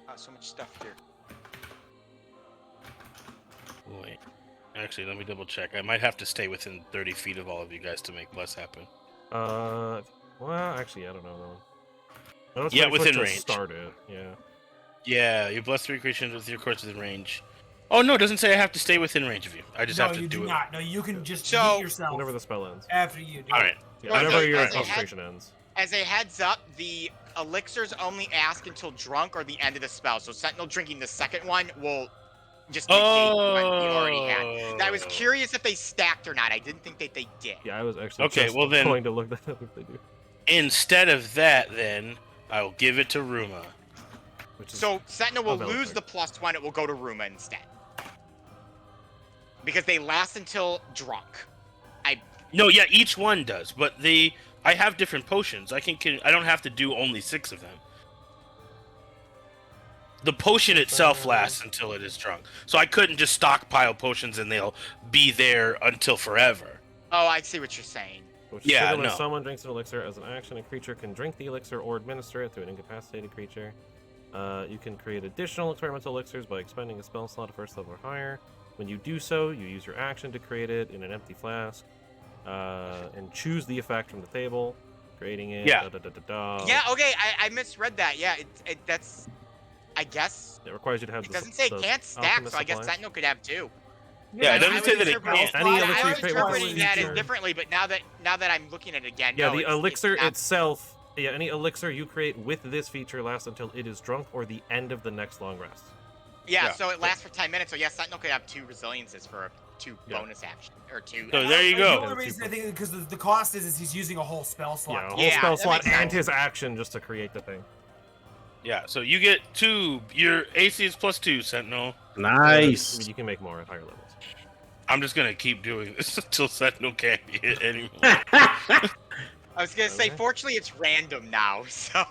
Oh, so much stuff here. Wait. Actually, let me double check. I might have to stay within 30 feet of all of you guys to make bless happen. Well, actually, I don't know. Though. Yeah, 20 foot within to range. Start it. Yeah. Yeah, you bless 3 creatures with your course within range. Oh no, it doesn't say I have to stay within range of you. I just no, have to you do do it. not. No, you can just So- yeet yourself Whenever the spell ends. after you do All it. right. Yeah, Well, whenever they- your they had- concentration ends. As a heads up, the elixirs only ask until drunk or the end of the spell. So Sentinel drinking the second one will just negate the one he already had. And I was curious if they stacked or not. I didn't think that they did. Yeah, I was actually Okay, just well then- going to look that up if they do. Instead of that, then I will give it to Ruma. Which is So Sentinel will a valid lose point. the +1. It will go to Ruma instead. Because they last until drunk. No, yeah, each one does, but I have different potions. I don't have to do only 6 of them. The potion itself lasts until it is drunk. So I couldn't just stockpile potions and they'll be there until forever. Oh, I see what you're saying. Which Yeah, trigger when no. someone drinks an elixir as an action, a creature can drink the elixir or administer it to an incapacitated creature. You can create additional experimental elixirs by expending a spell slot at first level or higher. When you do so, you use your action to create it in an empty flask, and choose the effect from the table, creating it. Yeah. Yeah, okay, I misread that. Yeah, that's... I guess... It requires you to have. It doesn't say the can't stack, alchemist so I guess supplies. Sentinel could have 2. Yeah, it I doesn't was say that it interpreting- can't. Any I elixir was you create interpreting with that as elixir. differently, but now that I'm looking at it again, Yeah, no, the it's elixir not- itself. Yeah, any elixir you create with this feature lasts until it is drunk or the end of the next long rest. Yeah, so it lasts for 10 minutes. So yeah, Sentinel could have 2 resiliences for a 2 Yeah. bonus action or 2. So there you The go. only reason I think because the cost is he's using a whole spell slot. Yeah, a whole Yeah, spell that slot makes sense. and his action just to create the thing. Yeah, so you get 2. Your AC is +2, Sentinel. I Nice. mean, you can make more at higher levels. I'm just gonna keep doing this until Sentinel can't be hit anymore. I was gonna say, Okay. fortunately, it's random now. So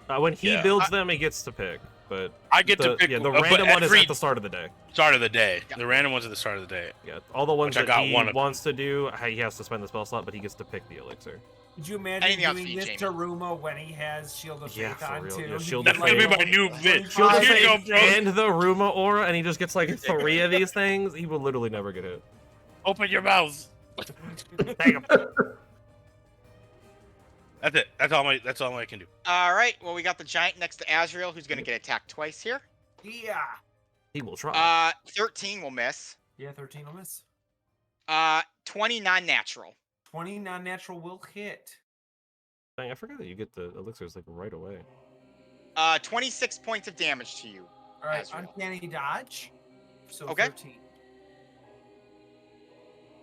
When he Yeah, builds them, he gets to pick. But I get the, to pick. yeah, the but random one is every at the start of the day. start of the day. Yeah. The random ones at the start of the day. Yeah, all the ones Which I that got he one of them. wants to do, he has to spend the spell slot, but he gets to pick the elixir. Could you imagine Anything else doing for you, this Jamie? to Ruma when he has Shield of Yeah, Faith for on real. too? Yeah, He'd Shield be of That's gonna be Faith. my new bit. Shield of Here you go, Faith bro. and the Ruma aura, and he just gets like 3 of these things. He will literally never get hit. Open your mouth. Hang him. That's it. That's all I can do. all right, well, we got the giant next to Azrael, who's gonna get attacked twice here. Yeah. He will try. 13 will miss. Yeah, 13 will miss. 20 non-natural. 20 non-natural will hit. Dang, I forgot that you get the elixirs like right away. 26 points of damage to you. All right, Azrael. uncanny dodge. So Okay. 13.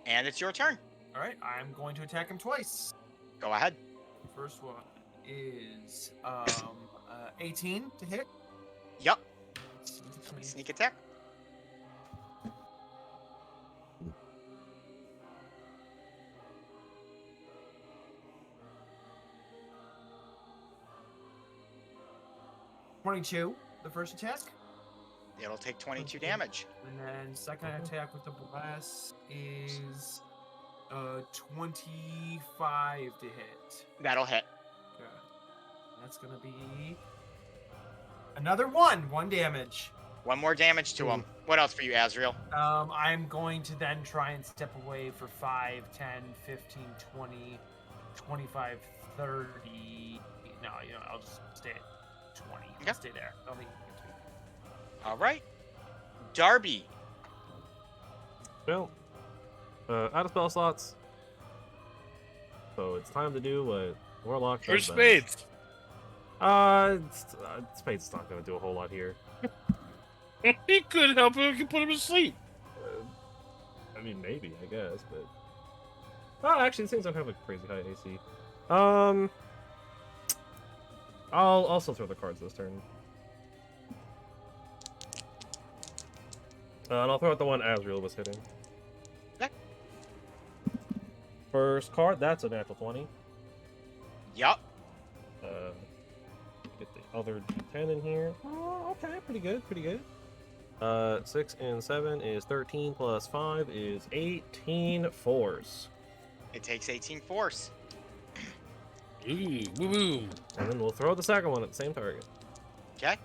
And it's your turn. All right, I'm going to attack him twice. Go ahead. First one is 18 to hit. Yep. Sneak attack. $22, the first attack. It'll take 22 Okay. damage. And then second attack with the blast is 25 to hit. That'll hit. Okay. That's gonna be another one damage. 1 more damage to him. What else for you, Azrael? I'm going to then try and step away for 5, 10, 15, 20, 25, 30. No, I'll just stay at 20. Okay. I'll stay there. I'll leave. All right. Darby. Well, out of spell slots. So it's time to do what Warlock does Where's best. Spades? Spades not gonna do a whole lot here. He could help him. He could put him to sleep. I mean, maybe, I guess, but... Oh, actually, these things don't have a crazy high AC. I'll also throw the cards this turn. And I'll throw out the one Azrael was hitting. Okay. First card, that's a natural 20. Yup. Get the other D10 in here. Oh, okay, pretty good, pretty good. 6 and 7 is 13 plus 5 is 18 force. It takes 18 force. Ooh, woo woo. And then we'll throw the second one at the same target. Okay.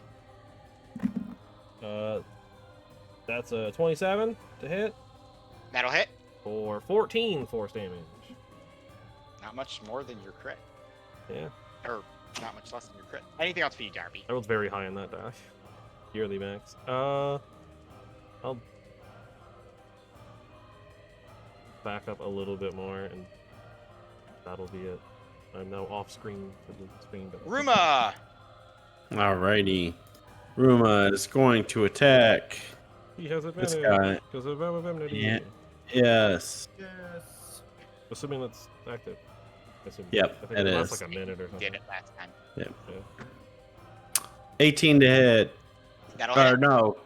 That's a 27 to hit That'll hit. for 14 force damage. Not much more than your crit. Yeah. Or Not much less than your crit. Anything else for you, Darby? I rolled very high on that die. Yearly max. I'll back up a little bit more, and that'll be it. I'm now off screen for the screen. But Ruma! Alrighty. Ruma is going to attack. he has This advantage guy. because of availability. Yeah. Yes. Yes. Assuming that's active. I assume. Yep, I think it lasts is. like a minute or something. Did it last time. Yeah. 18 to hit. That'll Or hit. no.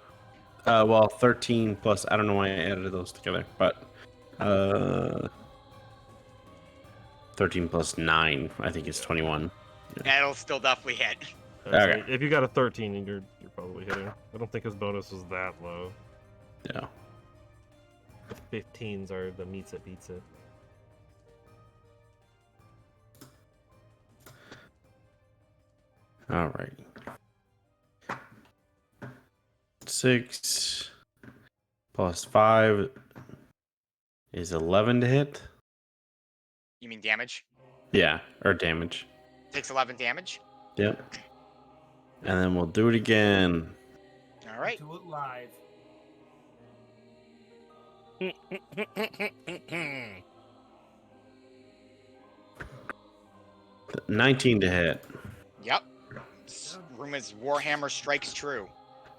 Well, 13 plus. I don't know why I added those together, but 13 plus 9, I think is 21. That'll still definitely hit. Okay. So if you got a 13, you're probably hitting. I don't think his bonus was that low. Yeah. The 15s are the meets that beats it. Alright. 6 plus 5 is 11 to hit. You mean damage? Yeah, or damage. Takes 11 damage. Yep. And then we'll do it again. All right. Do it live. 19 to hit. Yep. Ruma's Warhammer strikes true.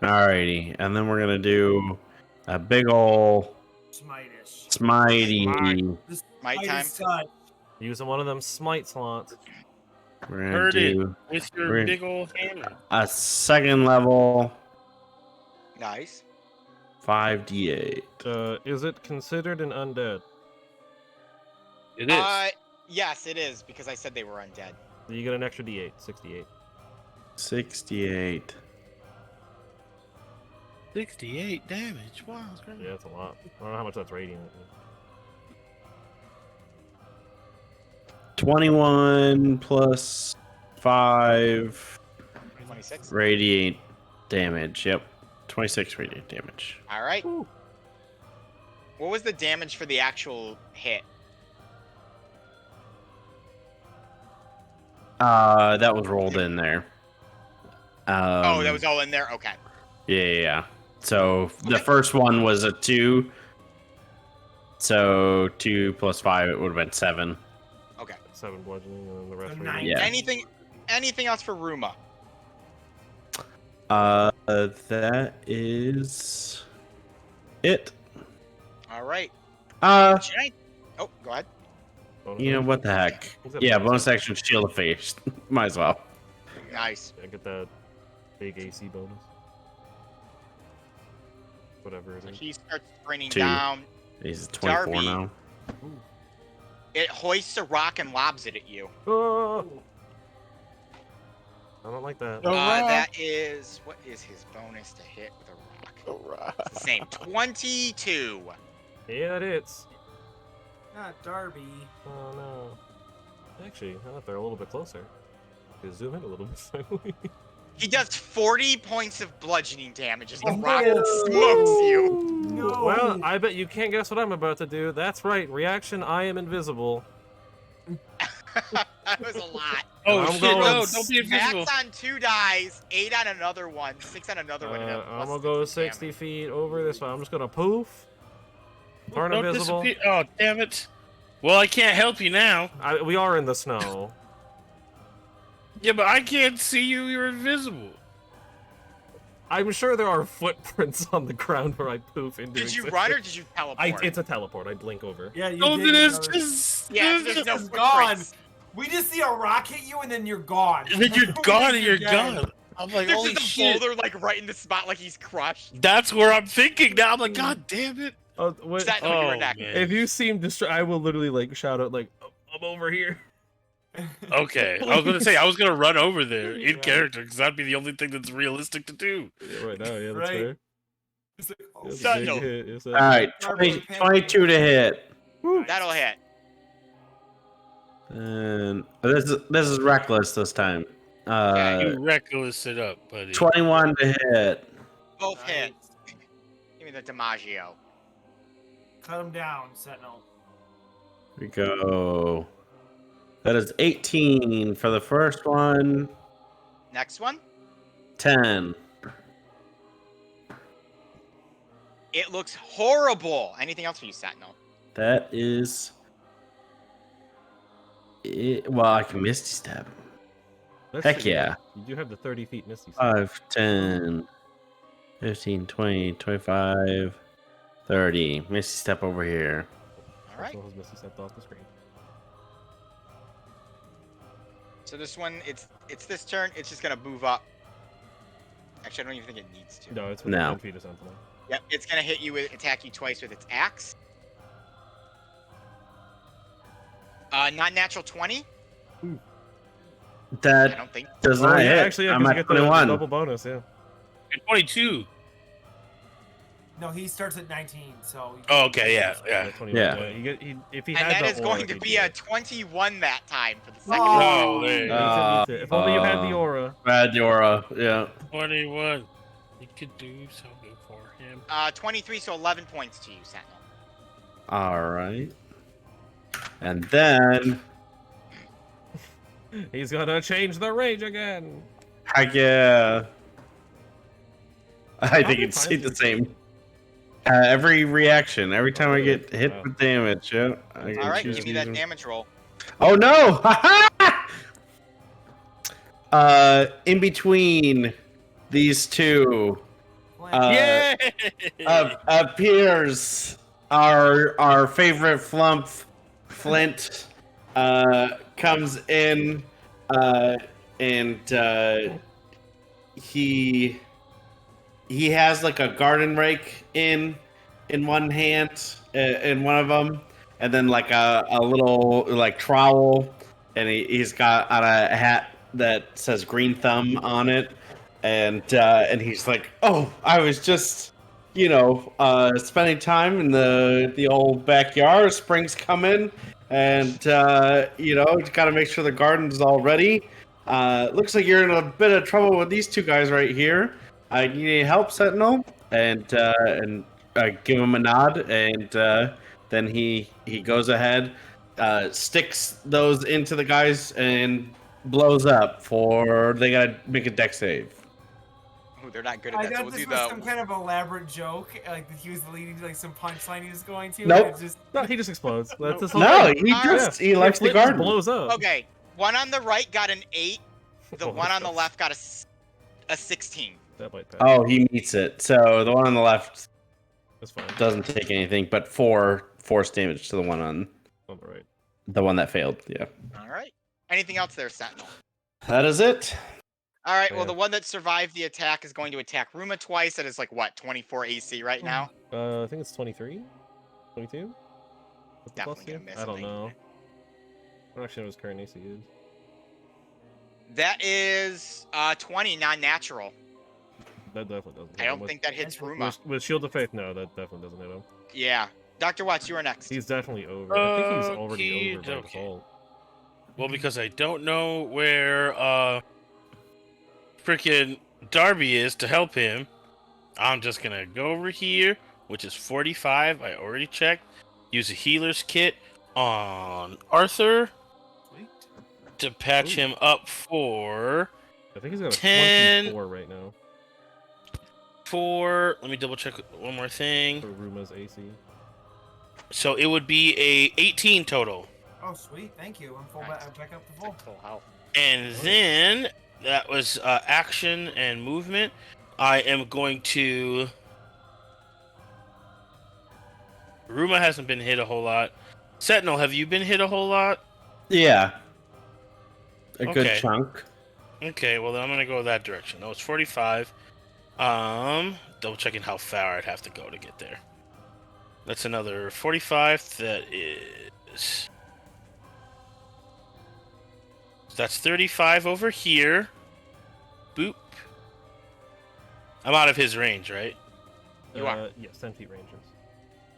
Alrighty. And then we're going to do a big ol' Smitish. smitey. My time. Such. Using one of them smite slots. We're going Heard to it. do With your We're- big old hammer. a second level Nice. 5d8. Is it considered an undead? It is. Yes, it is because I said they were undead. You get an extra d8, 68. 68. 68 damage. Wow, that's great. Yeah, that's a lot. I don't know how much that's radiant. 21 plus 5 26. radiant damage. Yep. 26 radiant damage. All right. Woo. What was the damage for the actual hit? That was rolled in there. Oh, that was all in there? Okay. Yeah. So the Okay. first one was a 2. So 2 plus 5, it would have been 7. Okay. 7 bludgeoning, and then the rest So are nine. Yeah. Anything else for Ruma? That is it. All right. Should I? Oh, go ahead. bonus You know action. what the heck? Is that Yeah, bonus action, shield of face. Might as well. Nice. I get that big AC bonus. Whatever it So is. he starts sprinting 2. down. He's 24 Darby. now. It hoists a rock and lobs it at you. Oh! I don't like that. Oh. rock. That is what is his bonus to hit with a rock? It's the same. 22. Yeah, it is. Not Darby. Oh no. Actually, now that they're a little bit closer, they zoom in a little bit slightly. He does 40 points of bludgeoning damage as the Oh, rock no. smokes you. No. Well, I bet you can't guess what I'm about to do. That's right. Reaction: I am invisible. That was a lot. Oh I'm shit! going No, don't be invisible. Max on 2 dies, 8 on another one, 6 on another one. and a I'm plus gonna go 60 60 damage. feet over this way. I'm just gonna poof. Turn Don't invisible. disappear. Oh damn it! Well, I can't help you now. We are in the snow. Yeah, but I can't see you. You're invisible. I'm sure there are footprints on the ground where I poof into Did you existence. run or did you teleport? It's a teleport. I blink over. Yeah, you Oh, did. it is Darby. just. Yeah, so there's no It's gone. footprints. We just see a rock hit you and then you're gone. And then you're We gone think and you're dead. gone. I'm like, There's holy just a shit. boulder like right in the spot, like he's crushed. That's where I'm thinking now. I'm like, god damn it. Oh, wait. Is that no, you were Oh, next? man. If you seem distracted, I will literally like shout out like, "Oh, I'm over here." Okay, I was gonna say I was gonna run over there in Right. character because that'd be the only thing that's realistic to do. Yeah, right now, yeah, that's Right. fair. It's like, oh, That's That- a big no. hit. Yes, All right, 22 to hit. That'll hit. And this is reckless this time. You reckless it up, buddy. 21 to hit. Both hit. Nice. Give me the DiMaggio. Cut him down, Sentinel. We go That is 18 for the first one. Next one. 10. It looks horrible. Anything else for you, Sentinel? That is. Well, I can Misty Step. That's Heck true, yeah. You do have the 30 feet Misty Step. 5, 10, 15, 20, 25, 30. Misty Step over here. All right. Also has Misty Step off the screen. So this one, it's this turn. It's just gonna move up. Actually, I don't even think it needs to. No, it's within No. 10 feet of Sentinel. Yep, it's gonna hit you with attack you twice with its axe. Not natural 20. I That don't think. does Oh, not yeah, hit. actually, yeah, I'm 'cause you at get the 21. double bonus, yeah. 22. No, he starts at 19, so. Oh, okay, yeah. 21, Yeah. If he And had that the is going aura, to he'd be do a it. 21 that time for the second Oh. time. Oh, there you go. Needs it. If only you had the aura. Bad Dora. Yeah. 21. You could do something for him. 23, so 11 points to you, Sentinel. All right. And then. He's gonna change the rage again. Heck yeah. I think many it's times the did same. Every reaction, every time I really? get hit Wow. with damage. Yeah. I can All right, choose give me to that use them. damage roll. Oh no! In between these two, Yay! appears our favorite flump, Flint, comes in, and he has like a garden rake in one hand, in one of them, and then like a little like trowel, and he's got on a hat that says Green Thumb on it, and he's like, oh, I was just spending time in the old backyard. Spring's coming, and got to make sure the garden's all ready. Looks like you're in a bit of trouble with these two guys right here. You need help, Sentinel? And give him a nod, and then he goes ahead, sticks those into the guys, and blows up. They gotta make a deck save. Ooh, they're not good at I that. So thought we'll this do was the. some kind of elaborate joke, like that he was leading to like some punchline he was going to. Nope. And it just... No, he just explodes. That's his whole No, thing. he likes the Flint just garden. blows up. Okay, one on the right got an 8. The Oh, one on the that's- left got a 16. That might pass. Oh, he meets it. So the one on the left That's fine. doesn't take anything, but 4 force damage to the one on On the right. the one that failed. Yeah, All right. Anything else there, Sentinel? that is it. All right. Well, Yeah. the one that survived the attack is going to attack Ruma twice. That is like what, 24 AC right now? I think it's 23? 22? What's the plus Definitely gonna here? miss. I don't him. know. I don't actually know what his current AC is. That is 20, non-natural. That definitely doesn't hit I him. don't With- think that hits With- Ruma. With Shield of Faith, no, that definitely doesn't hit him. Yeah. Dr. Watts, you are next. He's definitely over. I think he's already over by Okey-dokey. default. Well, because I don't know where freaking Darby is to help him, I'm just gonna go over here, which is 45. I already checked. Use a healer's kit on Arthur Sweet. to patch Ooh. him up for I think he's got a 10. 24 right now Let me double check one more thing. for Ruma's AC. So it would be a 18 total. Oh, sweet. Thank you. I'm Nice. I'm back up to It's full. like full health. And then that was action and movement. I am going to. Ruma hasn't been hit a whole lot. Sentinel, have you been hit a whole lot? Yeah, a good Okay. chunk. Okay, well then I'm gonna go that direction. No, it's 45. Double checking how far I'd have to go to get there. That's another 45. That is. That's 35 over here. Boop. I'm out of his range, right? You are. Yes, 10 feet ranges.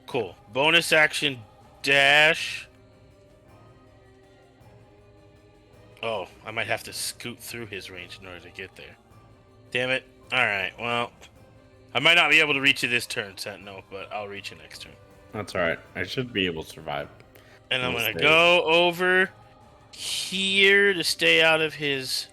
Cool. Bonus action dash. Oh, I might have to scoot through his range in order to get there. Damn it. Alright, well. I might not be able to reach you this turn, Sentinel, but I'll reach you next turn. That's all right. I should be able to survive. And I'm Nice going to save. go over here to stay out of his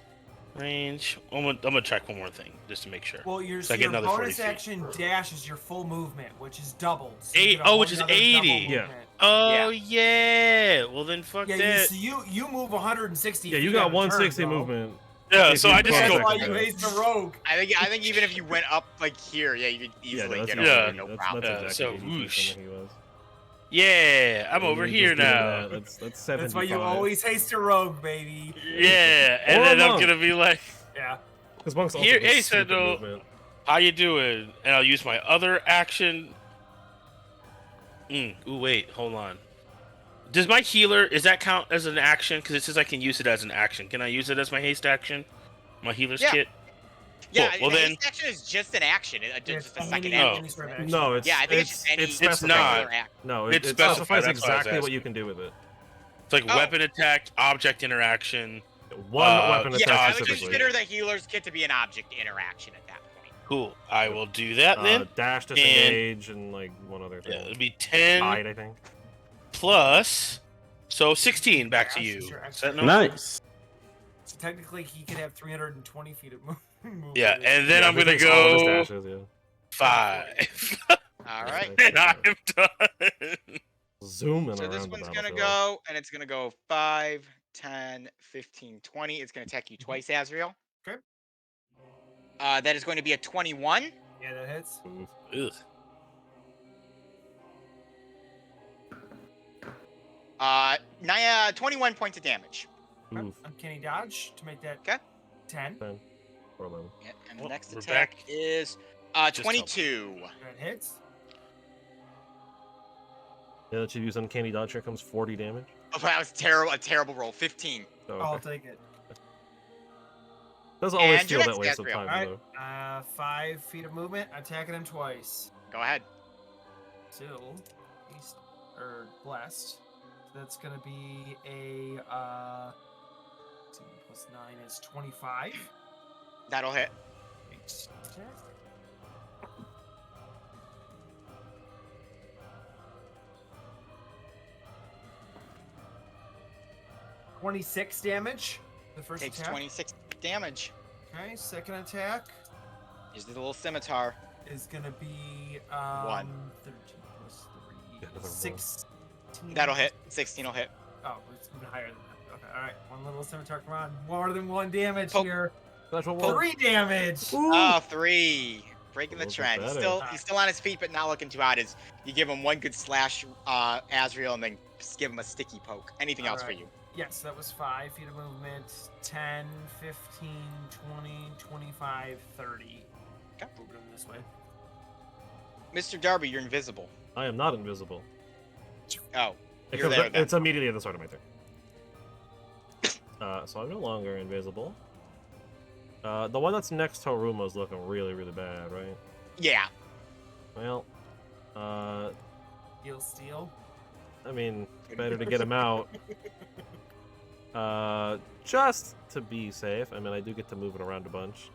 range. I'm gonna check one more thing just to make sure. Well, your, So I get another 40 bonus feet. action dash is your full movement, which is doubled. So Eight- you get oh, which is another 80. double Yeah. movement. Oh yeah. Well then, fuck Yeah, that. you move 160. Yeah, you feet got on a turn, 160 bro. movement. Yeah. if So you I just cross That's go. why second you dash. haste the rogue. I think even if you went up like here, yeah, you could easily that's get exactly- over, Yeah. no that's, problem. That's Yeah, exactly so 80 feet whoosh. from where he was. Yeah, I'm And over you here just did now. that. That's 75. That's why you always haste a rogue, baby. Yeah, and Or a then I'm monk. gonna be like, Yeah. Because monks also Here- get hey, stupid Sendo. movement. "How you doing?" And I'll use my other action. Ooh, wait, hold on. Does my healer, is that count as an action? Because it says I can use it as an action. Can I use it as my haste action? My healer's Yeah. kit? Yeah, Cool. Well the then, haste action is just an action, just a second any action. sort of action. No, it's Yeah, I think it's just any specified. regular act. No, It's it specified, specifies that's why I was exactly what asking. you can do with it. it's like Oh. weapon attack, object interaction. One weapon Yeah, Yeah, attack I would specifically. consider the healer's kit to be an object interaction at that point. Cool. I will do that then. Dash, disengage, and like one other Yeah, thing. it'll be 10 Hide, I think. plus. So 16 back to Dash you. is your Is that extra- no? Nice. So technically, he could have 320 feet of movement. Yeah, and then Yeah, I'm if it gonna takes all of his go dashes, yeah. 5. All right. And I'm done. Zooming So around this the one's gonna battlefield. go, and it's gonna go 5, 10, 15, 20. It's gonna attack you twice, Azrael. Okay. That is going to be a 21. Yeah, that hits. Oof. Ugh. 21 points of damage. Oof. Uncanny dodge to make that Okay. 10. 10 or 11. Yeah, and the Well, next we're attack back. is Just 22. That hits. Yeah, that should use uncanny dodge. Here comes 40 damage. Oh, that was terrible. A terrible roll. 15. Oh, I'll okay. take it. Doesn't always And your feel that next way Azrael. sometimes, Alright. though. 5 feet of movement. Attacking him twice. Go ahead. Still, he's blessed. So that's gonna be a 10 plus 9 is 25. That'll hit. Attack. $26 damage. The first Takes attack. 26 damage. Okay, second attack Here's the little scimitar. is gonna be 1. 13 plus 3. Yeah, another one. 16. That'll hit. 16 will hit. Oh, it's even higher than that. Okay, alright. One little scimitar, come on. More than 1 damage Poke. here. That's what 3 damage! Oh, 3. Breaking the Look at trend. that. He's still on his feet, but not looking too hot. Is you give him one good slash, Azrael, and then just give him a sticky poke. Anything else for Alright. you? Yes, that was 5 feet of movement. 10, 15, 20, 25, 30. Okay. Moving him this way. Mr. Darby, you're invisible. I am not invisible. Oh, It you're comes there up- then. it's immediately at the start of my turn. So I'm no longer invisible. The one that's next to Haruma is looking really, really bad, right? Yeah. Well, Steel. I mean, better to get him out. Just to be safe. I mean, I do get to move it around a bunch.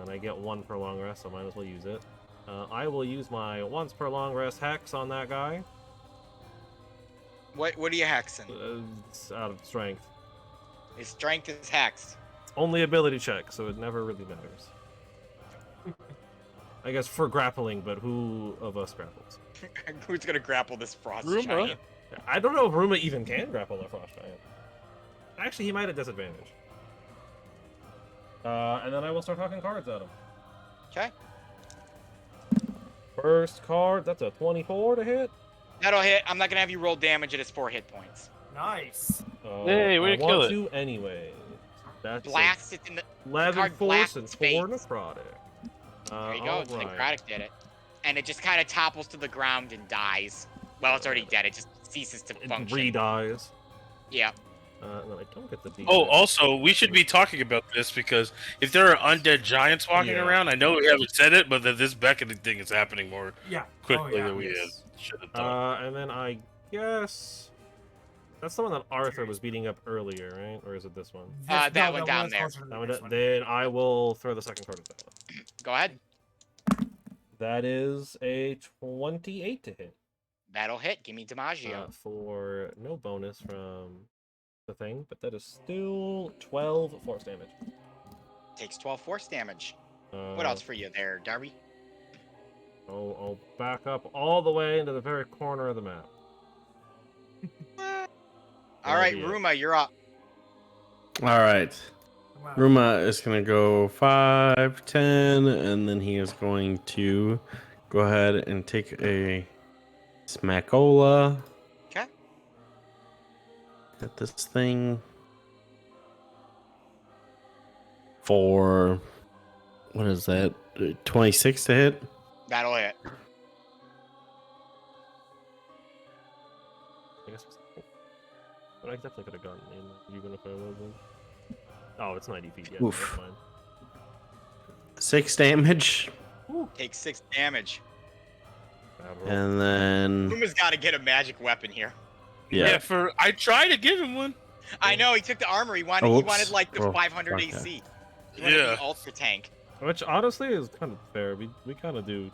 And I get 1 per long rest, so I might as well use it. I will use my once per long rest hex on that guy. What are you hexing? It's out of strength. His strength is hexed. It's only ability check, so it never really matters. I guess for grappling, but who of us grapples? Who's gonna grapple this frost Ruma. giant? I don't know if Ruma even can grapple a frost giant. Actually, he might at disadvantage. And then I will start talking cards at him. Okay. First card, that's a 24 to hit. That'll hit. I'm not gonna have you roll damage at his 4 hit points. Nice. Hey, way I to kill want it. to anyway. That's Blast it in the. 11 card force blasts and its 4 face. necrotic. There you go. Alright. Necrotic did it, and it just kind of topples to the ground and dies. Well, it's already dead. It just ceases to It function. re-dies. Yeah. And then I don't get the D. Oh, also, we should be talking about this because if there are undead giants walking Yeah. around, I know we haven't said it, but that this beckoning thing is happening more Yeah. quickly yeah. than we Yes. should have done. And then I guess that's the one that Arthur was beating up earlier, right? Or is it this one? That one down that's there. closer to the That one- next one. Then I will throw the second card at that one. Go ahead. That is a 28 to hit. That'll hit. Give me DiMaggio. For no bonus from the thing, but that is still 12 force damage. Takes 12 force damage. What else for you there, Darby? I'll back up all the way into the very corner of the map. All right, be it. Ruma, you're up. All right. Wow. Ruma is going to go 5, 10, and then he is going to go ahead and take a Smackola Okay. at this thing for, what is that, 26 to hit? That'll hit. I guess. But I definitely could have gotten in, even if I wasn't. Oh, it's 90 feet. Yeah, Oof. that's fine. 6 damage, Takes 6 damage. Bad roll. and then, Ruma's got to get a magic weapon here. yeah. I tried to give him one. I know, he took the armor. He wanted, Oh, he whoops. wanted like the Oh, 500 fuck AC. He wanted Yeah. the ultra tank. Which honestly is kind of fair. We kind of do.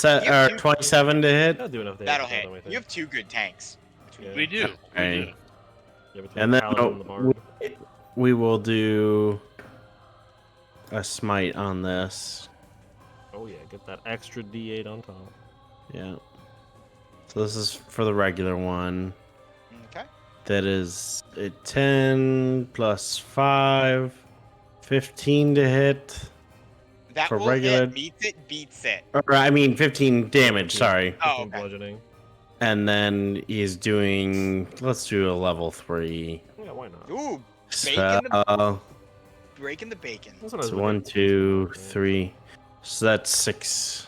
Yeah, you- 27 to hit, Not do enough damage. That'll with hit. them, I think. You have 2 good tanks. Yeah. We do. We Right. do. Yeah, between and the then Paladin and the Bard. we will do a smite on this. Oh yeah, get that extra D8 on top. Yeah. So this is for the regular one. Okay. That is a 10 plus 5, 15 to hit. That For will regular- hit. Meets it, beats it. Or, I mean, 15 damage, sorry. 15 Oh, okay. bludgeoning. And then he's doing, let's do a level 3 Yeah, why not? Ooh, spell. breaking the bacon. That's what I was So looking 1, for. 2, Yeah. 3. So that's 6.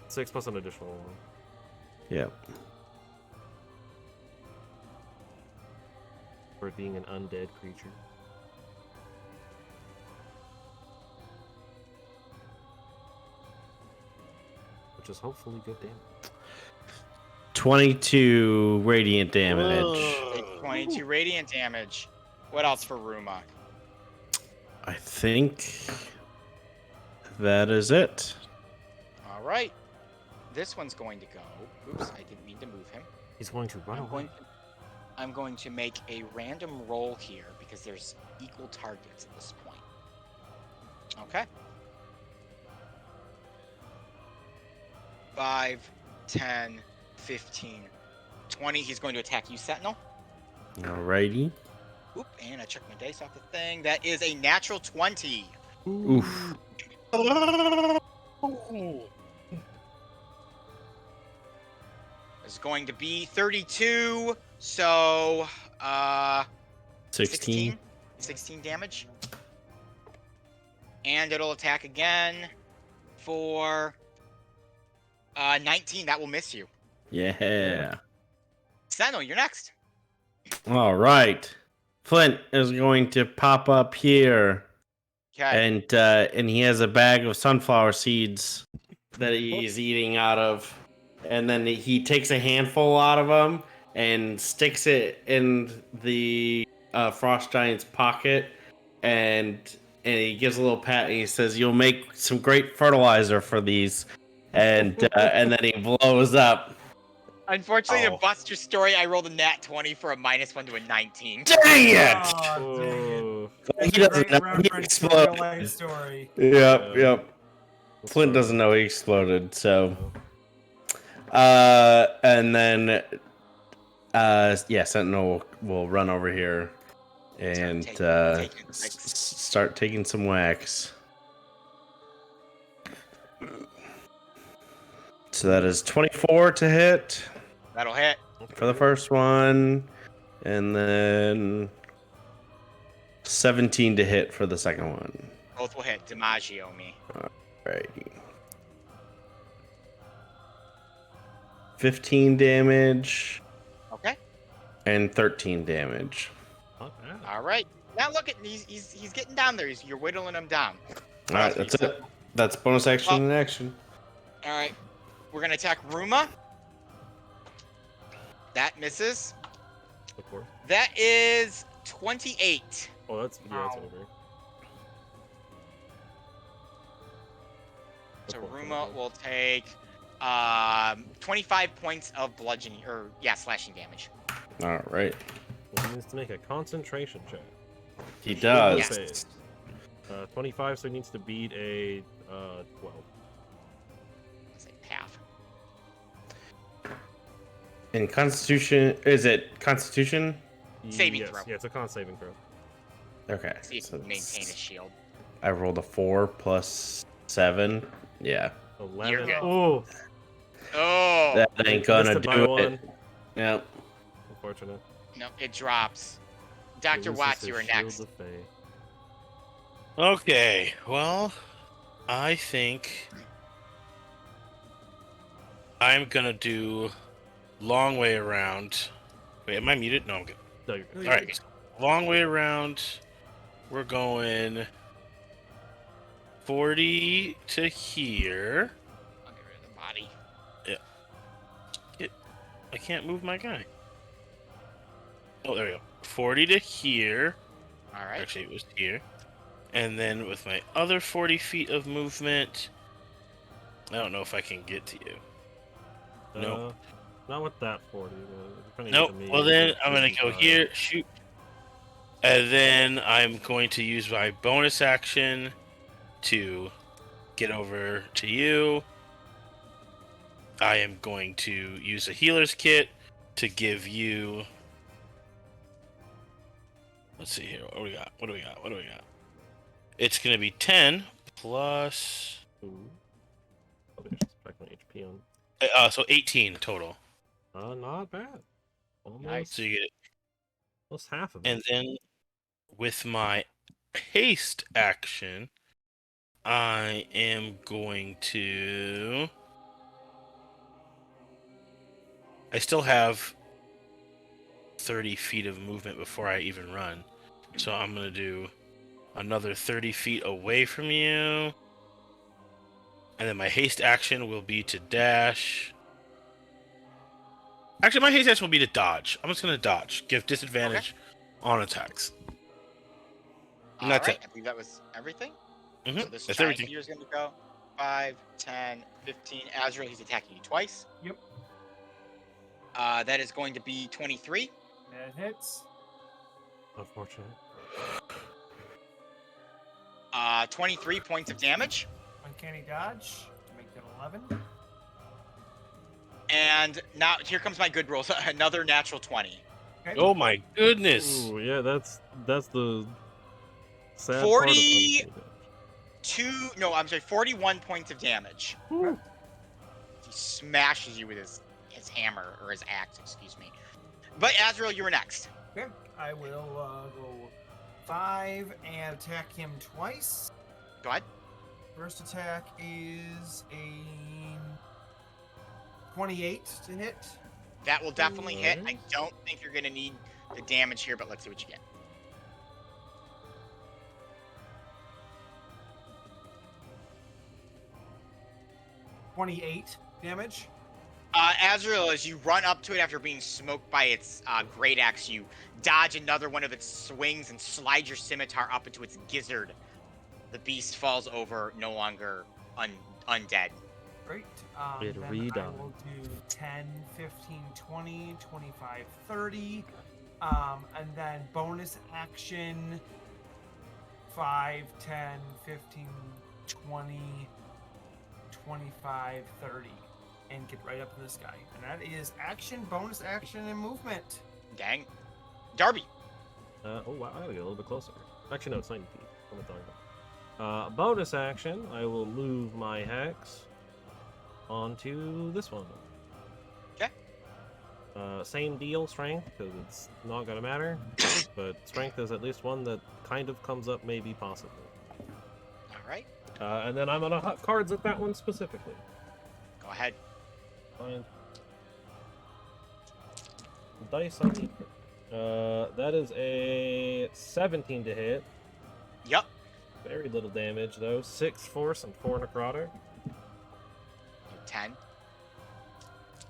6 plus an additional one. Yeah. For it being an undead creature. Which is hopefully good damage. 22 radiant damage. Take 22 radiant damage. What else for Ruma? I think that is it. All right. This one's going to go. Oops, I didn't mean to move him. He's going to run away. I'm going to make a random roll here because there's equal targets at this point. Okay. 5, 10, 15, 20. He's going to attack you, Sentinel. Alrighty. Oop, and I checked my dice off the thing. That is a natural 20. Oof. It's going to be 32, so 16. 16 damage. And it'll attack again for 19. That will miss you. Yeah. Sentinel, you're next. All right. Flint is going to pop up here, Okay. and he has a bag of sunflower seeds that he's eating out of, and then he takes a handful out of them and sticks it in the frost giant's pocket, and he gives a little pat and he says, "You'll make some great fertilizer for these," and then he blows up. Unfortunately, to Oh. bust your story, I rolled a nat 20 for a -1 to a 19. Dang it! Oh, dang it. Oh, He doesn't know. He Reference to real life exploded. story. Yep, Yeah. yep. that's Flint rough. doesn't know he exploded, so. And then, yeah, Sentinel will run over here and taking whacks. start taking some whacks. So that is 24 to hit That'll hit. for the first one, and then 17 to hit for the second one. Both will hit. DiMaggio me. Right. 15 damage Okay. and 13 damage. Not bad. All right. Now look at he's getting down there. You're whittling him down. All right, that's it. That's bonus action Well- and action. All right. We're gonna attack Ruma. That misses. Of course. That is 28. Oh, that's Ow. over. So Of course, Ruma will take 25 points of bludgeoning, or yeah, slashing damage. All right. Well, he needs to make a concentration check. He Shield does. of Faith. 25, so he needs to beat a 12. Let's say half. And Constitution, is it Constitution? Saving Yes, throw. Yeah, it's a con saving throw. See Okay. if you So can maintain a shield. I rolled a 4 plus 7. Yeah. 11. good. Oh, Oh That ain't gonna missed it by do one. it. Yep. Unfortunate. no, it drops. He Dr. loses Watts, his you are Shield next. of Faith. Okay, well, I think I'm gonna do long way around. Wait, am I muted? No, I'm good. No, you're good. All right, long way around. We're going 40 to here. I'll get rid of the body. I can't move my guy. Oh, there we go. 40 to here. All right. Actually, it was here. And then with my other 40 feet of movement, I don't know if I can get to you. Nope. Not with that 40. Nope. Well, then I'm going to go here, shoot. And then I'm going to use my bonus action to get over to you. I am going to use a healer's kit to give you... Let's see here. What do we got? What do we got? What do we got? It's going to be 10 plus... Ooh. Oh, there's just back my HP on. So 18 total. Not bad. Almost, Nice. So you get it. almost half of it. And then with my haste action, I am going to... I still have 30 feet of movement before I even run. So I'm going to do another 30 feet away from you. And then my haste action will be to dash. Actually, my haste action will be to dodge. I'm just going to dodge. Give disadvantage on attacks. And that's All right. it. I believe that was everything. Mm-hmm. So this That's giant everything. meteor is going to go 5, 10, 15. Azrael, he's attacking you twice. Yep. That is going to be 23. That hits. Unfortunate. 23 points of damage. Uncanny dodge to make that 11. And now here comes my good rolls. Another natural 20. Okay. Oh my goodness. Ooh, yeah, that's the sad 40 part of 41 points of damage. Woo. He smashes you with his hammer, or his axe, excuse me. But Azrael, you were next. Okay. I will go 5 and attack him twice. Go ahead. First attack is a 28 to hit. That will definitely hit. I Alright. don't think you're going to need the damage here, but let's see what you get. $28 damage. Azrael, as you run up to it after being smoked by its great axe, you dodge another one of its swings and slide your scimitar up into its gizzard. The beast falls over, no longer undead. Great. We had to Then I redone. will do 10, 15, 20, 25, 30. And then bonus action 5, 10, 15, 20, 25, 30. And get right up in this guy. And that is action, bonus action, and movement. Dang. Darby. Oh wow, I gotta get a little bit closer. Actually, no, it's 90 feet. What am I talking about? Bonus action, I will move my hex onto this one. Okay. Same deal, strength, because it's not gonna matter. But strength is at least one that kind of comes up, maybe, possibly. All right. And then I'm gonna hot cards at that one specifically. Go ahead. Fine. Dice on the. That is a 17 to hit. Yup. Very little damage though. 6 force and 4 necrotic. 10.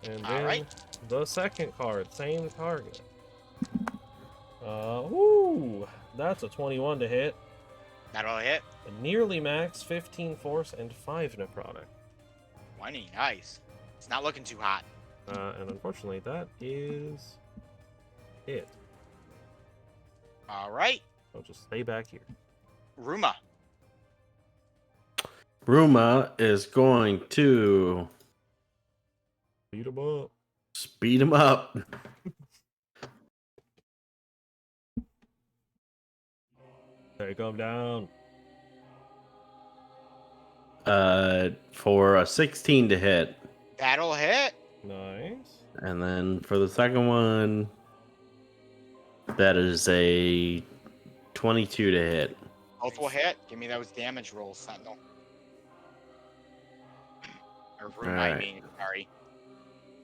And All then right. the second card, same target. Woo! That's a 21 to hit. That'll hit. A nearly max 15 force and 5 necrotic. 20. Nice. It's not looking too hot. And unfortunately, that is it. All right, I'll just stay back here. Ruma. Ruma is going to Beat him up. speed him up. Take him down. For a 16 to hit. That'll hit. Nice. And then for the second one, that is a 22 to hit. Both will hit. Give me those damage rolls, Sentinel. Or Ruma, I Alright. mean. Sorry.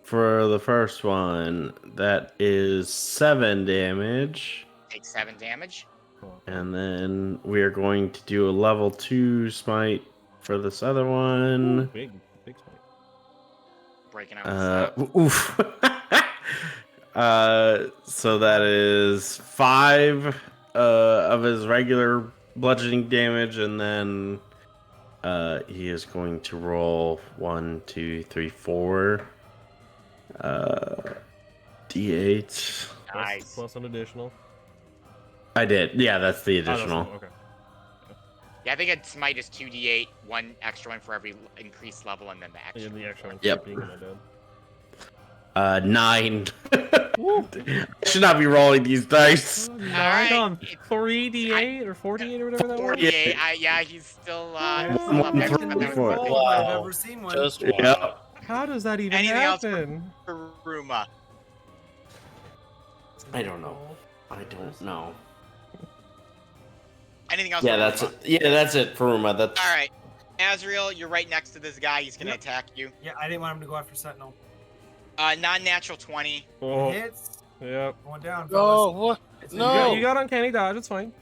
For the first one, that is 7 damage. Take 7 damage. And then we are going to do a level 2 smite for this other one. Big smite. Breaking out. Oof. So that is 5 of his regular bludgeoning damage, and then he is going to roll 1, 2, 3, 4 d8. Nice. Plus an additional. I did. Yeah, that's the Oh, that's additional. cool, okay. Yeah, I think a smite is 2d8, 1 extra one for every increased level, and then the extra. And the extra one. Yep. Being in my dead. 9. I should not be rolling these dice. 9 Alright, on it's- 3d8 or 4d8 or whatever that was. 48. Yeah, he's still. Yeah. He's still up next to One, the four. next Roll I've Wow. ever seen one. Just Yeah. How does that even Anything else for- happen? for Ruma. I don't know. I don't know. Anything else? Yeah, for that's Ruma? it. Yeah, that's it for Ruma. That's All right, Azrael, you're right next to this guy. He's gonna Yep. attack you. Yeah, I didn't want him to go after Sentinel. Non-natural 20. Oh, Hits. yep. Going down. Oh, fellas. what? You No. got uncanny dodge. It's fine.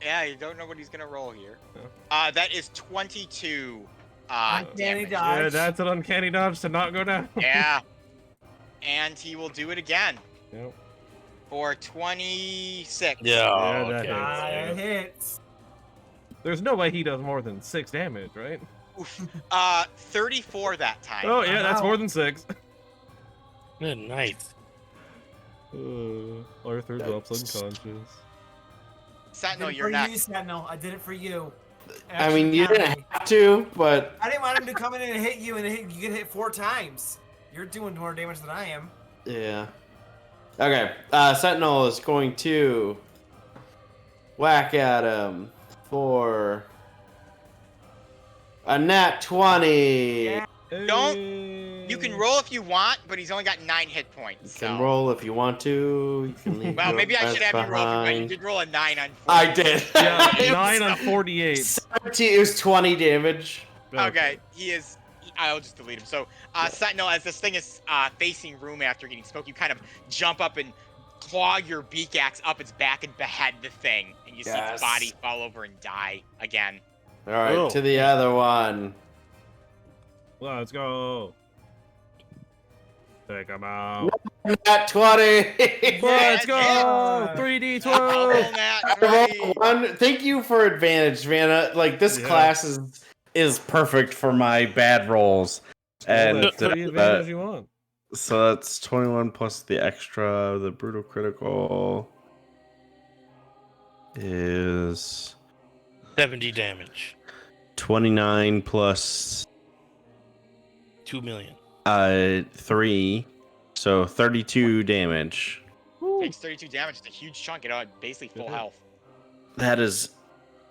Yeah, you don't know what he's gonna roll here. Yeah. That is 22. Uncanny Damage. dodge. Yeah, that's an uncanny dodge to not go down. Yeah. And he will do it again Yep. for 26. Yeah. Yeah, that okay. Ah, it hits. There's no way he does more than 6 damage, right? Oof. 34 that time. Oh yeah, that's Wow. more than 6. Good night. Arthur drops unconscious. Sentinel, I did it you're for next. you, Sentinel. I did it for you. I mean, you Actually, didn't have to, but I didn't want him to come in and hit you, and you get hit 4 times. You're doing more damage than I am. yeah. Okay. Sentinel is going to whack at him for a nat 20. Yeah. You can roll if you want, but he's only got 9 hit points. You can so. roll if you want to. You can leave Well, your maybe I should rest have you roll, but you behind. did roll a 9 on 4. I did. Yeah, It was 9 on 48. 17, it was 20 damage. Okay, he is. I'll just delete him. So, Sentinel, as this thing is facing Room after getting smoked, you kind of jump up and claw your beak axe up its back and behead the thing, and you see Yes. its body fall over and die again. All right, Oh. to the other one. Let's go. Take him out. Nat 20. Let's go. Yeah. 3d12. Double nat I rolled 20. 1. Thank you for advantage, man. Like this Yeah. class is perfect for my bad rolls. And That's the advantage you want. so that's 21 plus the extra. The brutal critical is 70 damage. 29 plus 2 million. 3, so 32 damage. Takes 32 damage. It's a huge chunk. It basically full Mhm. health. That is.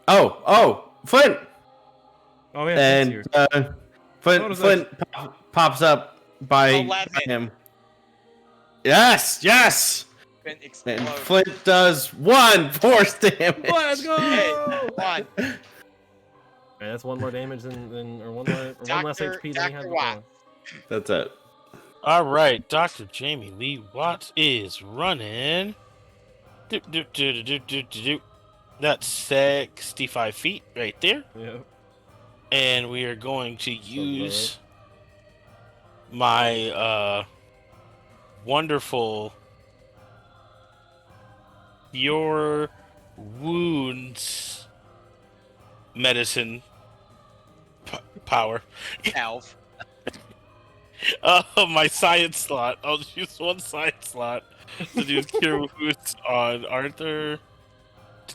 Oh, Flint, Oh yeah, and it's here. What Flint is pops up by 11. him. Yes. Been And explode. Flint does 1 force damage. Let's go. Hey, one. Hey, that's 1 more damage than or 1 less Dr. HP than he had Dr. before. Watt. That's it. All right, Dr. Jamie Lee Watts is running. That's 65 feet right there. Yeah. And we are going to use my wonderful Your Wounds medicine power. Elf. My science slot. I'll use one science slot to do Cure Wounds on Arthur,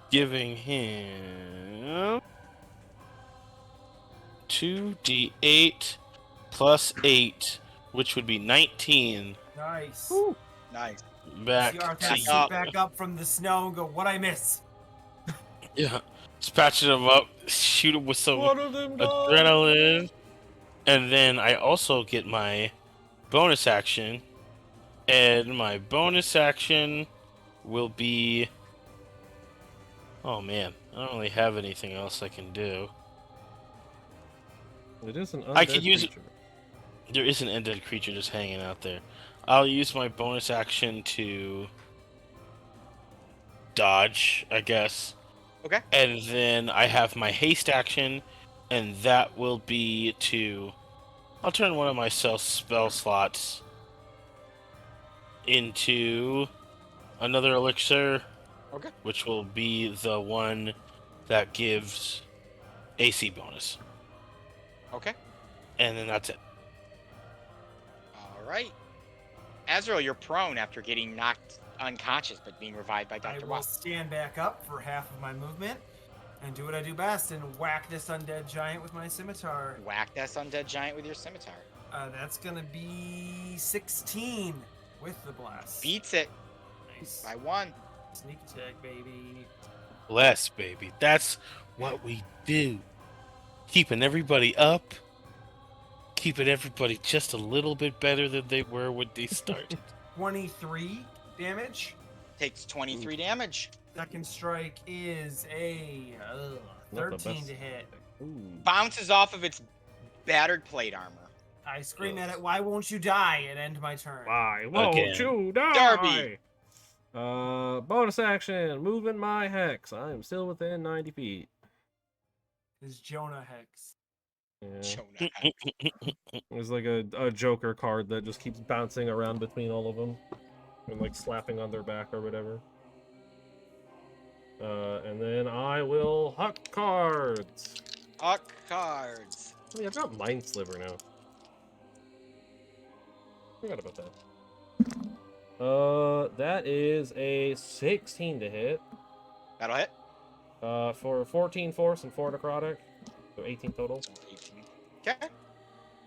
giving him 2d8 plus 8, which would be 19. Nice. Nice. Back See Arthur to sit back up from the snow and go, "What I miss?" yeah, dispatching him up, shoot him with some One of them died. adrenaline, and then I also get my bonus action, and my bonus action will be. Oh man, I don't really have anything else I can do. It is an undead I could use it. creature. There is an undead creature just hanging out there. I'll use my bonus action to dodge, I guess. Okay. And then I have my haste action, and that will be to. I'll turn one of my spell slots into another elixir. Okay. Which will be the one that gives AC bonus. Okay. And then that's it. All right. Azrael, you're prone after getting knocked unconscious, but being revived by I Dr. will Watt. stand back up for half of my movement and do what I do best and whack this undead giant with my scimitar. Whack that undead giant with your scimitar. That's gonna be 16 with the blast. Beats it Nice. by 1. Sneak attack, baby. Bless, baby. That's what we do. Keeping everybody up. Keeping everybody just a little bit better than they were when they started. 23 damage. Takes 23 damage. Second strike is a Not the 13 best. to hit. Ooh. Bounces off of its battered plate armor. I scream at it, "Why won't you die?" and end my turn. Why won't Again. you die? Darby. Bonus action, moving my hex. I'm still within 90 feet. This is Jonah Hex. Yeah. Jonah. There's like a Joker card that just keeps bouncing around between all of them. And like slapping on their back or whatever. And then I will huck cards. Huck cards. Oh, yeah, I've got Mind Sliver now. Forgot about that. That is a 16 to hit. That'll hit. For 14 force and 4 necrotic. So 18 total. 18. Okay.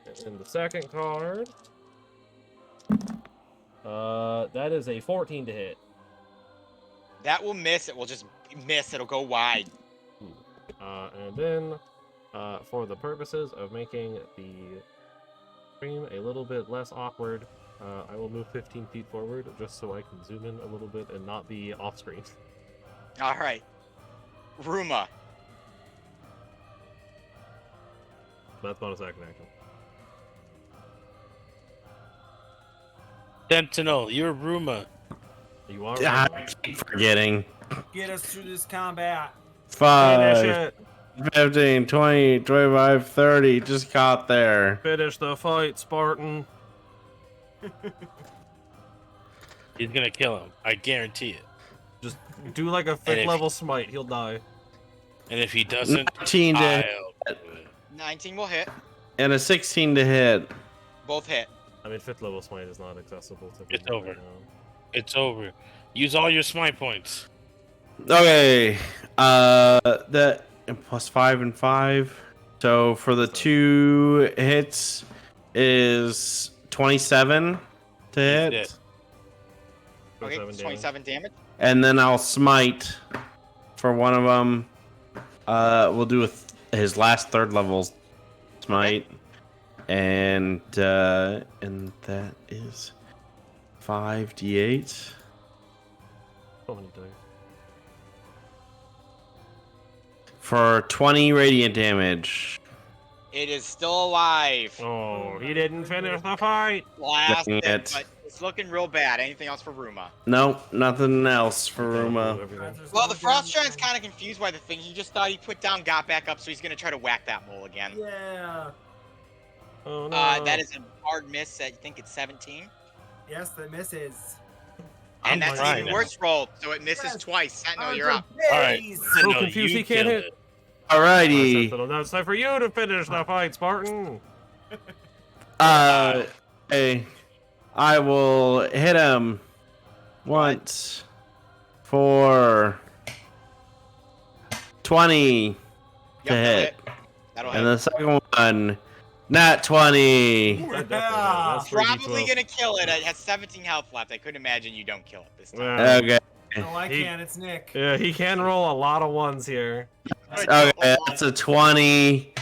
And then the second card. That is a 14 to hit. That will miss. It will just miss. It'll go wide. And then, for the purposes of making the stream a little bit less awkward, I will move 15 feet forward just so I can zoom in a little bit and not be off screen. All right. Ruma. That's bonus action. Sentinel, you're Ruma. You are I right. keep forgetting. Get us through this combat. Finish 5, it. 15, 20, 25, 30. Just got there. Finish the fight, Spartan. He's gonna kill him. I guarantee it. Just do like a And 5th if- level smite. He'll die. And if he doesn't, 19 to hit I'll do it. 19 will hit. and a 16 to hit. Both hit. I mean, 5th level smite is not accessible to It's people over. right now. It's over. Use all your smite points. Okay. That plus 5 and 5. So for the 2 hits is 27 to hit. dead. Okay, 27 damage. 27 damage. And then I'll smite for one of them. We'll do his last 3rd level smite. And that is 5d8 So many dice. for 20 radiant damage. It is still alive. Oh, he didn't finish the fight. Blast Dang it, it. but it's looking real bad. Anything else for Ruma? Nope, nothing else for Yeah, Ruma. everything. Well, the Frost Giant's kind of confused by the thing. He just thought he put down, got back up, so he's gonna try to whack that mole again. Yeah. Oh no. That is a hard miss. I think it's 17. Yes, that misses. And I'm that's fine an even now. worse roll, so it misses Yes. twice. Sentinel, Arthur you're up. Alright. pays. So Sentinel, confused you he can't killed hit. it. Alrighty. Sentinel, now it's time for you to finish the fight, Spartan. Okay. I will hit him once for 20 Yep, to that'll hit. That'll And hit. the second one, nat 20. That definitely hit. That's 3d12. Probably gonna kill it. It has 17 health left. I couldn't imagine you don't kill it this time. Wow. Okay. No, I He- can. It's Nick. Yeah, he can roll a lot of ones here. Okay, that's a 20.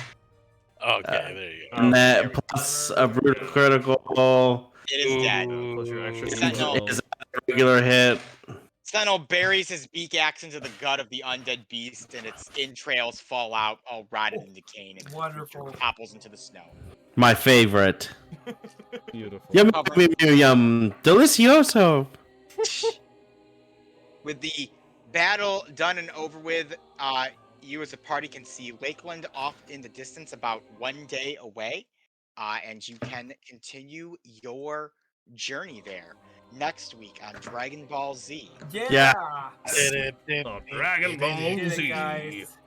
Okay, there you go. And there that we plus a brutal critical It is dead. Plus your extra Ooh. Sentinel. is a regular hit. Sentinel buries his beak axe into the gut of the undead beast, and its entrails fall out, all rotted and decaying, and the creature Wonderful. topples into the snow. My favorite. Beautiful. Yum, yum, yum, yum. Delicioso. With the battle done and over with, you as a party can see Lakeland off in the distance, about 1 day away, and you can continue your journey there next week on Dragon Ball Z. Yeah. Oh, Dragon Ball Get it, Z. guys.